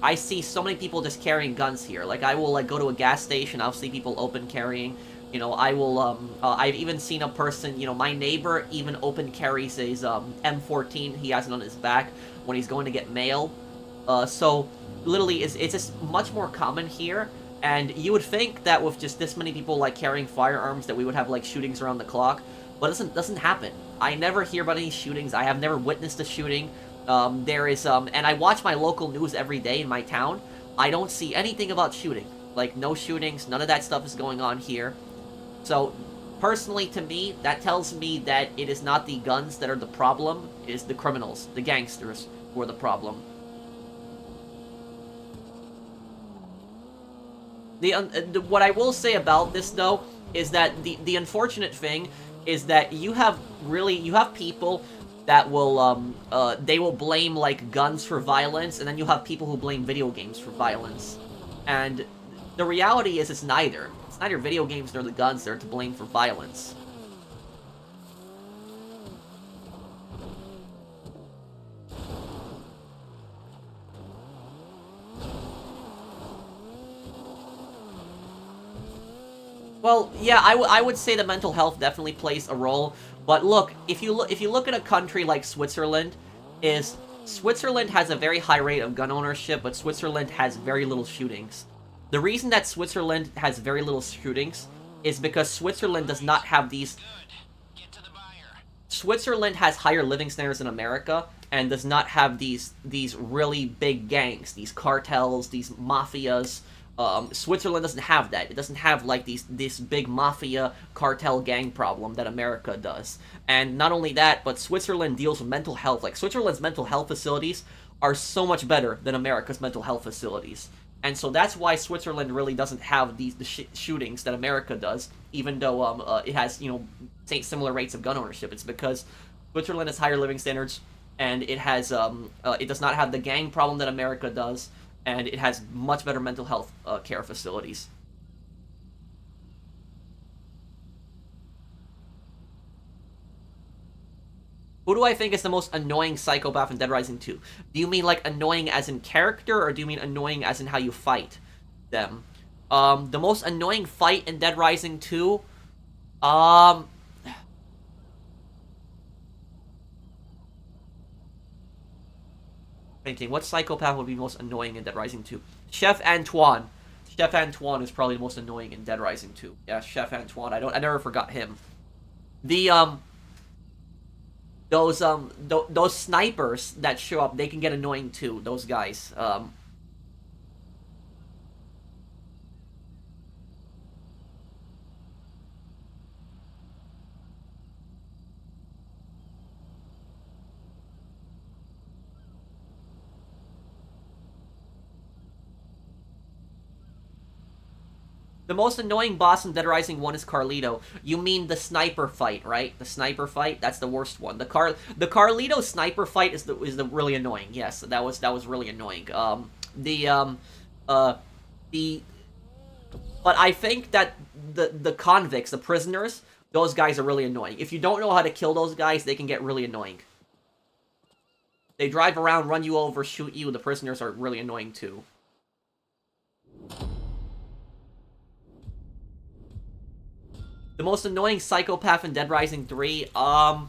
I see so many people just carrying guns here. Like I will like go to a gas station, I'll see people open carrying. You know, I will, I've even seen a person, you know, my neighbor even open carries his, M14, he has it on his back when he's going to get mail. So, literally, it's just much more common here, and you would think that with just this many people, like, carrying firearms, that we would have, like, shootings around the clock, but it doesn't happen. I never hear about any shootings, I have never witnessed a shooting. There is, and I watch my local news every day in my town, I don't see anything about shooting. Like, no shootings, none of that stuff is going on here. So, personally, to me, that tells me that it is not the guns that are the problem, it is the criminals, the gangsters, who are the problem. What I will say about this, though, is that the unfortunate thing is that you have people that will, they will blame, like, guns for violence, and then you have people who blame video games for violence. And the reality is it's neither. Neither video games nor the guns that are to blame for violence. Well, yeah, I would say that mental health definitely plays a role, but look, if you look at a country like Switzerland, Switzerland has a very high rate of gun ownership, but Switzerland has very little shootings. The reason that Switzerland has very little shootings is because Switzerland does not have these... Switzerland has higher living standards than America, and does not have these really big gangs, these cartels, these mafias. Switzerland doesn't have that. It doesn't have, like, this big mafia cartel gang problem that America does. And not only that, but Switzerland deals with mental health. Like, Switzerland's mental health facilities are so much better than America's mental health facilities. And so that's why Switzerland really doesn't have the shootings that America does, even though it has, you know, similar rates of gun ownership. It's because Switzerland has higher living standards, and it has it does not have the gang problem that America does, and it has much better mental health care facilities. Who do I think is the most annoying psychopath in Dead Rising 2? Do you mean, like, annoying as in character, or do you mean annoying as in how you fight them? The most annoying fight in Dead Rising 2? Thinking, what psychopath would be most annoying in Dead Rising 2? Chef Antoine. Chef Antoine is probably the most annoying in Dead Rising 2. Yeah, Chef Antoine. I never forgot him. Those snipers that show up, they can get annoying too, those guys. The most annoying boss in Dead Rising 1 is Carlito. You mean the sniper fight, right? The sniper fight? That's the worst one. The Carlito sniper fight is the really annoying. Yes, that was really annoying. But I think that the convicts, the prisoners, those guys are really annoying. If you don't know how to kill those guys, they can get really annoying. They drive around, run you over, shoot you. The prisoners are really annoying too. The most annoying psychopath in Dead Rising 3, trying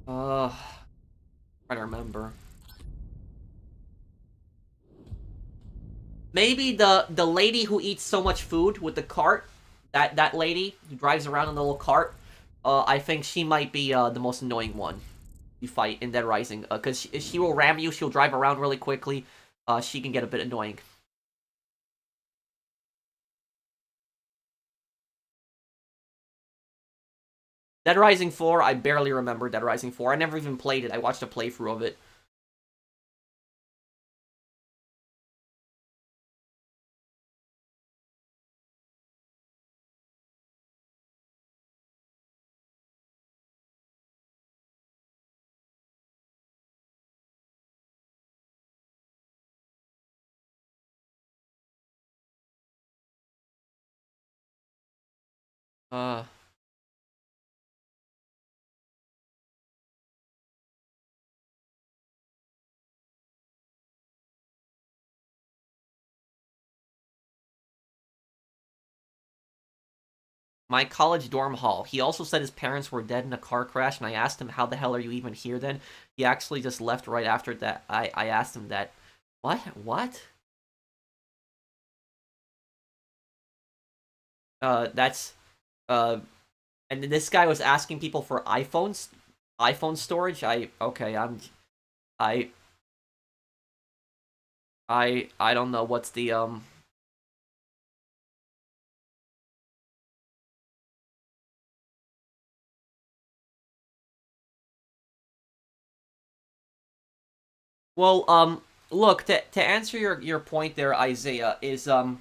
to remember. Maybe the lady who eats so much food with the cart. That lady who drives around in the little cart. I think she might be the most annoying one you fight in Dead Rising. Because she will ram you, she'll drive around really quickly. She can get a bit annoying. Dead Rising 4, I barely remember Dead Rising 4. I never even played it. I watched a playthrough of it. Uh... My college dorm hall. He also said his parents were dead in a car crash, and I asked him, how the hell are you even here then? He actually just left right after that. I asked him that. What? What? That's... And this guy was asking people for iPhones? iPhone storage? Okay, I... I don't know what's the, Well, look, to answer your point there, Isaiah, is, can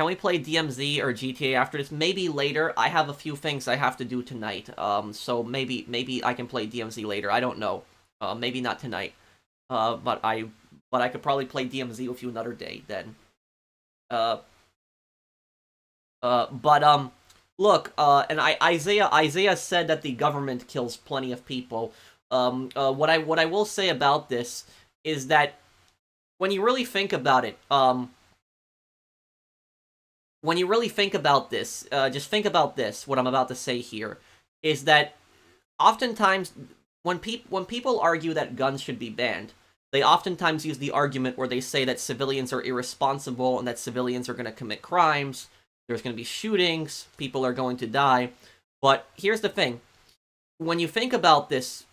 we play DMZ or GTA after this? Maybe later. I have a few things I have to do tonight, so maybe I can play DMZ later. I don't know. Maybe not tonight. But I could probably play DMZ with you another day then. But look, and Isaiah said that the government kills plenty of people. What I will say about this is that when you really think about it, when you really think about this, just think about this, what I'm about to say here, is that oftentimes when people argue that guns should be banned, they oftentimes use the argument where they say that civilians are irresponsible and that civilians are going to commit crimes, there's going to be shootings, people are going to die. But here's the thing. When you think about this,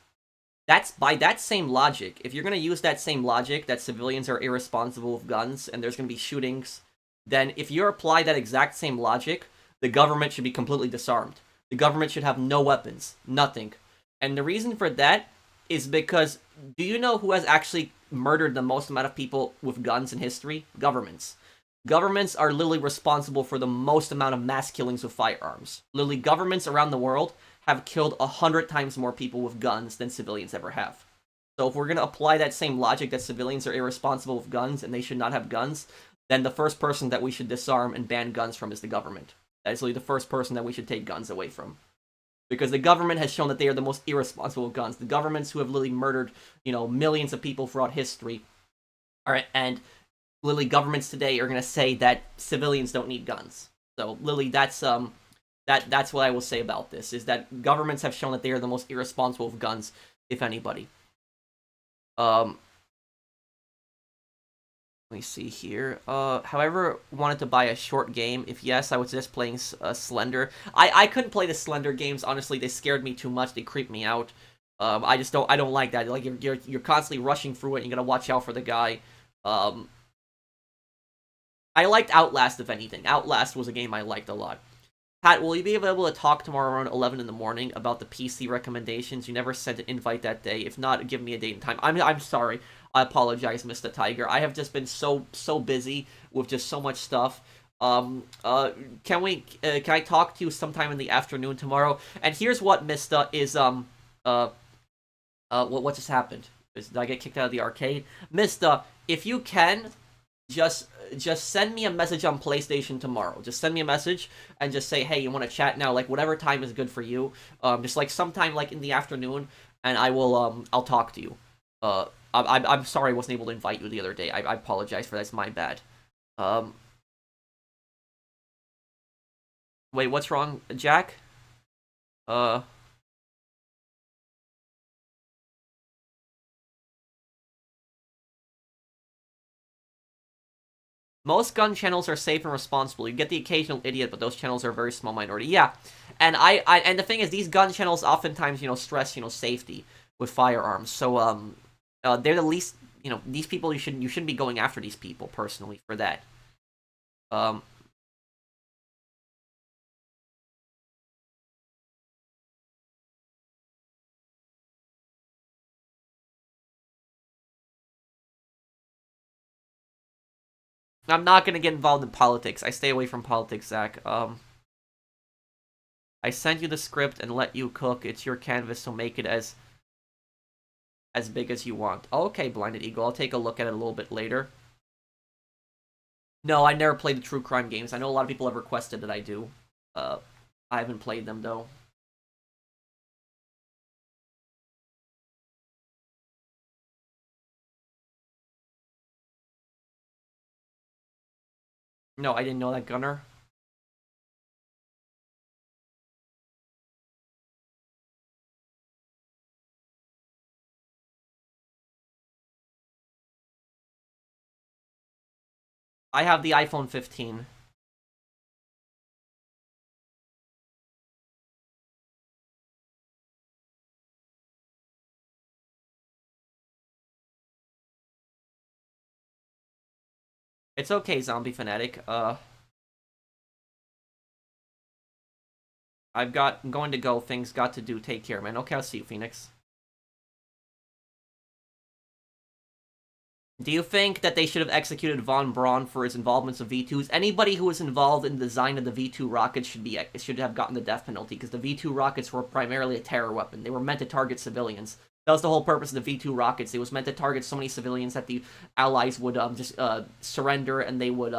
that's by that same logic, if you're going to use that same logic that civilians are irresponsible with guns and there's going to be shootings, then if you apply that exact same logic, the government should be completely disarmed. The government should have no weapons, nothing. And the reason for that is because, do you know who has actually murdered the most amount of people with guns in history? Governments. Governments are literally responsible for the most amount of mass killings with firearms. Literally, governments around the world have killed 100 times more people with guns than civilians ever have. So if we're going to apply that same logic that civilians are irresponsible with guns and they should not have guns, then the first person that we should disarm and ban guns from is the government. That is literally the first person that we should take guns away from. Because the government has shown that they are the most irresponsible with guns. The governments who have literally murdered, millions of people throughout history. Alright, and literally governments today are going to say that civilians don't need guns. So literally that's what I will say about this, is that governments have shown that they are the most irresponsible with guns, if anybody. Let me see here. However, wanted to buy a short game. If yes, I was just playing Slender. I couldn't play the Slender games, honestly. They scared me too much. They creeped me out. I don't like that. Like, you're constantly rushing through it. You gotta watch out for the guy. I liked Outlast, if anything. Outlast was a game I liked a lot. Pat, will you be able to talk tomorrow around 11 in the morning about the PC recommendations? You never sent an invite that day. If not, give me a date and time. I'm sorry. I apologize, Mr. Tiger. I have just been so busy with just so much stuff. Can I talk to you sometime in the afternoon tomorrow? And here's what, Mr. is, what just happened? Did I get kicked out of the arcade? Mr., if you can, just send me a message on PlayStation tomorrow. Just send me a message and just say, hey, you want to chat now? Like whatever time is good for you. Just like sometime like in the afternoon, and I'll talk to you. I'm sorry I wasn't able to invite you the other day. I apologize for that. It's my bad. Um, wait, what's wrong, Jack? Uh, Most gun channels are safe and responsible. You get the occasional idiot, but those channels are a very small minority. Yeah, and and the thing is, these gun channels oftentimes stress safety with firearms. So they're the least these people you shouldn't be going after these people personally for that. Um, I'm not gonna get involved in politics. I stay away from politics, Zach. I sent you the script and let you cook. It's your canvas, so make it as big as you want. Okay, Blinded Eagle. I'll take a look at it a little bit later. No, I never played the true crime games. I know a lot of people have requested that I do. Uh, I haven't played them though. No, I didn't know that, Gunner. I have the iPhone 15. It's okay, Zombie Fanatic. I'm going to go. Things got to do. Take care, man. Okay, I'll see you, Phoenix. Do you think that they should have executed Von Braun for his involvements of V2s? Anybody who was involved in the design of the V2 rockets should have gotten the death penalty, because the V2 rockets were primarily a terror weapon. They were meant to target civilians. That was the whole purpose of the V2 rockets. It was meant to target so many civilians that the Allies would just surrender, and they would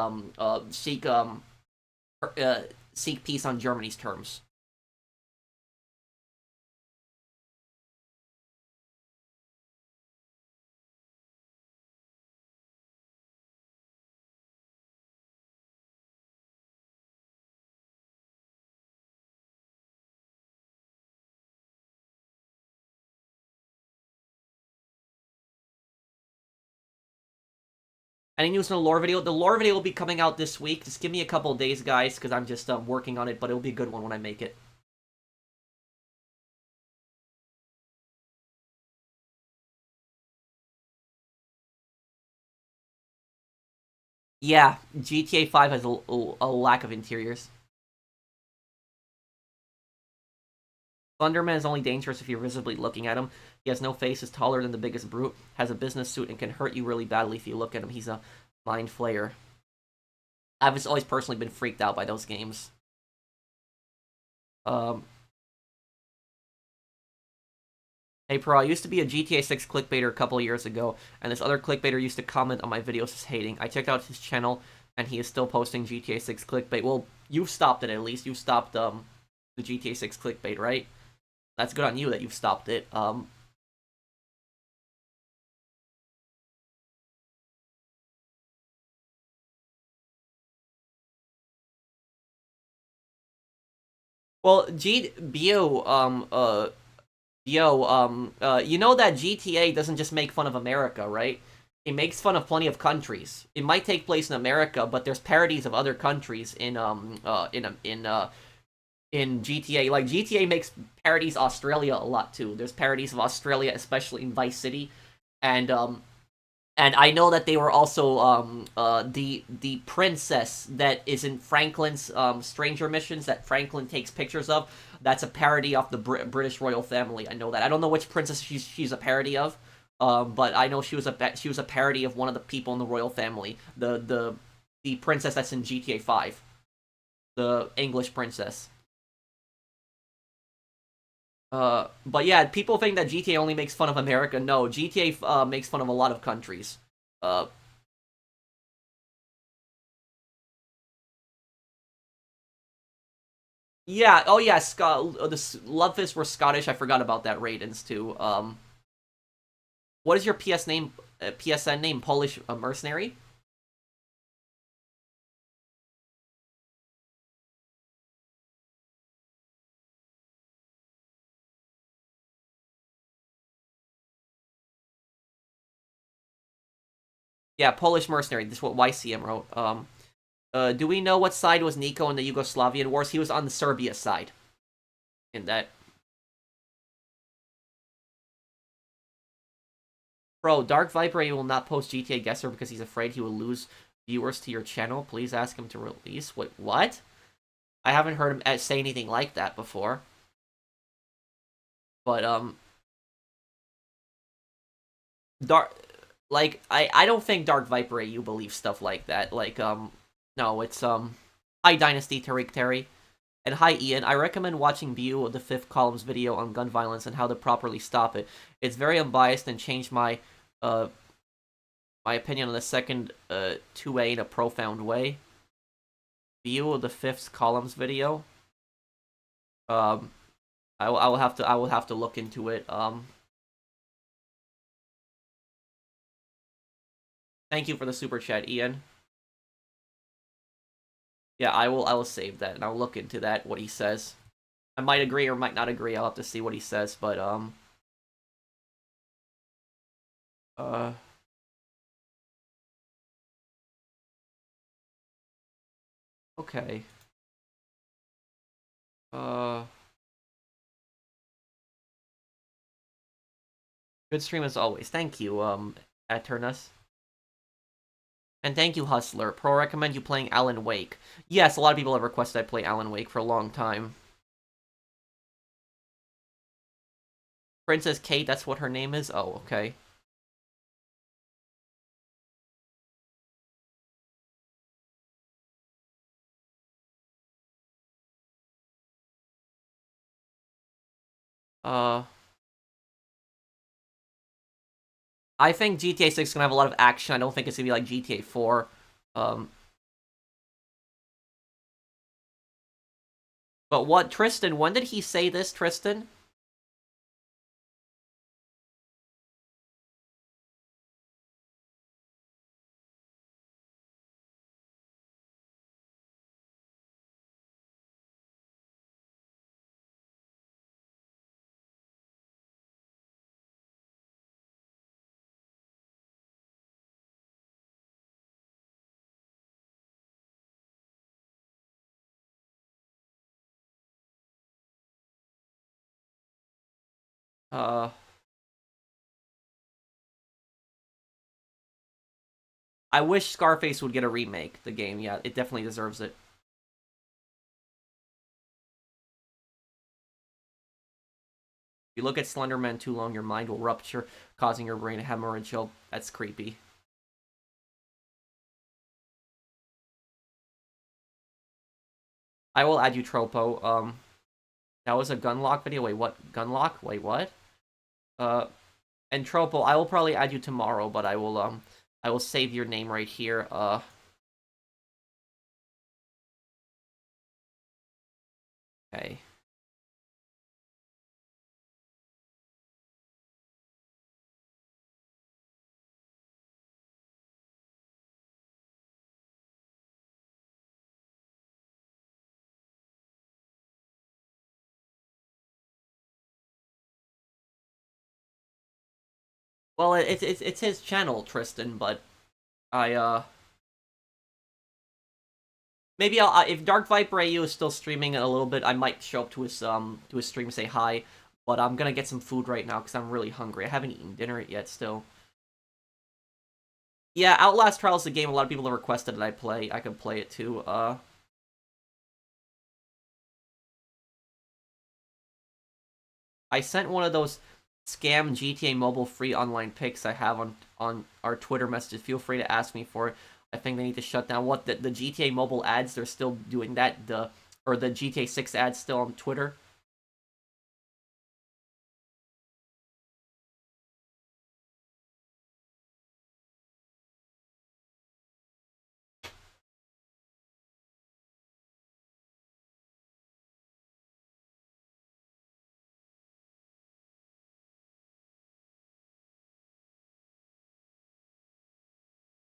seek peace on Germany's terms. Any news on the lore video? The lore video will be coming out this week. Just give me a couple days, guys, because I'm just working on it, but it'll be a good one when I make it. Yeah, GTA 5 has a lack of interiors. Thunderman is only dangerous if you're visibly looking at him. He has no face, is taller than the biggest brute, has a business suit, and can hurt you really badly if you look at him. He's a mind flayer. I've just always personally been freaked out by those games. Hey Pro, I used to be a GTA 6 clickbaiter a couple years ago, and this other clickbaiter used to comment on my videos as hating. I checked out his channel, and he is still posting GTA 6 clickbait. Well, you've stopped it at least. You've stopped the GTA 6 clickbait, right? That's good on you that you've stopped it. Well, you know that GTA doesn't just make fun of America, right? It makes fun of plenty of countries. It might take place in America, but there's parodies of other countries in GTA. Like GTA makes parodies Australia a lot too. There's parodies of Australia, especially in Vice City, and I know that they were also the princess that is in Franklin's Stranger Missions that Franklin takes pictures of. That's a parody of the British royal family. I know that. I don't know which princess she's a parody of, but I know she was a parody of one of the people in the royal family. The princess that's in GTA 5, the English princess. But yeah, people think that GTA only makes fun of America. No, GTA makes fun of a lot of countries. Uh, Yeah, oh yeah, the Luvfists were Scottish. I forgot about that. Raidens too. What is your PSN name? Polish mercenary? Yeah, Polish mercenary. This is what YCM wrote. Do we know what side was Nico in the Yugoslavian wars? He was on the Serbia side. In that. Bro, Dark Viper will not post GTA Guesser because he's afraid he will lose viewers to your channel. Please ask him to release. Wait, what? I haven't heard him say anything like that before. But, Dark... Like, I don't think Dark Viper AU believes stuff like that. Like, no, it's, Hi Dynasty Tariq Terry. And hi Ian, I recommend watching View of the Fifth Column's video on gun violence and how to properly stop it. It's very unbiased and changed my opinion on the second 2A in a profound way. View of the Fifth Column's video. I will have to look into it. Thank you for the super chat, Ian. Yeah, I will save that and I'll look into that, what he says. I might agree or might not agree. I'll have to see what he says, but uh okay. Uh Good stream as always. Thank you, Eternus. And thank you, Hustler. Pro recommend you playing Alan Wake. Yes, a lot of people have requested I play Alan Wake for a long time. Princess Kate, that's what her name is? Oh, okay. I think GTA 6 is gonna have a lot of action. I don't think it's gonna be like GTA 4. But what, Tristan, when did he say this, Tristan? Uh, I wish Scarface would get a remake, the game. Yeah, it definitely deserves it. If you look at Slenderman too long, your mind will rupture, causing your brain to hemorrhage. Oh, that's creepy. I will add you, Tropo. That was a Gunlock video. Wait, what? Gunlock? Wait, what? And Tropo, I will probably add you tomorrow, but I will save your name right here. Okay. Well, it's his channel, Tristan, but I maybe if Dark Viper AU is still streaming in a little bit, I might show up to his stream, say hi. But I'm gonna get some food right now because I'm really hungry. I haven't eaten dinner yet still. Yeah, Outlast Trials is a game a lot of people have requested that I play. I could play it too. I sent one of those scam GTA Mobile free online pics I have on our Twitter messages. Feel free to ask me for it. I think they need to shut down the GTA Mobile ads. They're still doing that. Or the GTA 6 ads still on Twitter.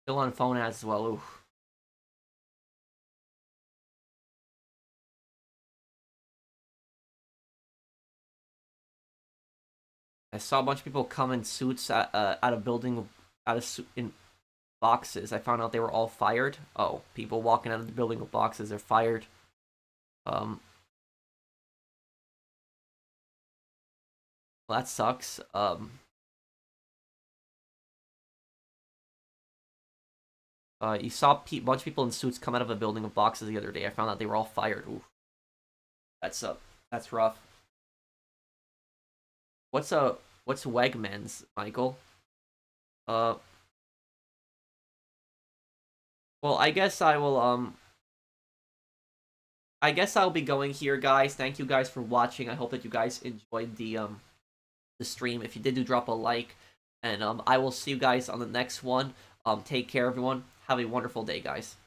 Still on phone ads as well. Ooh. I saw a bunch of people come in suits out of building, in boxes. I found out they were all fired. Oh, people walking out of the building with boxes are fired. Um, well, that sucks. You saw a bunch of people in suits come out of a building with boxes the other day. I found out they were all fired. Ooh, that's rough. What's Wegmans, Michael? Uh, well, I guess I'll be going here, guys. Thank you guys for watching. I hope that you guys enjoyed the stream. If you did, do drop a like, and I will see you guys on the next one. Take care, everyone. Have a wonderful day, guys.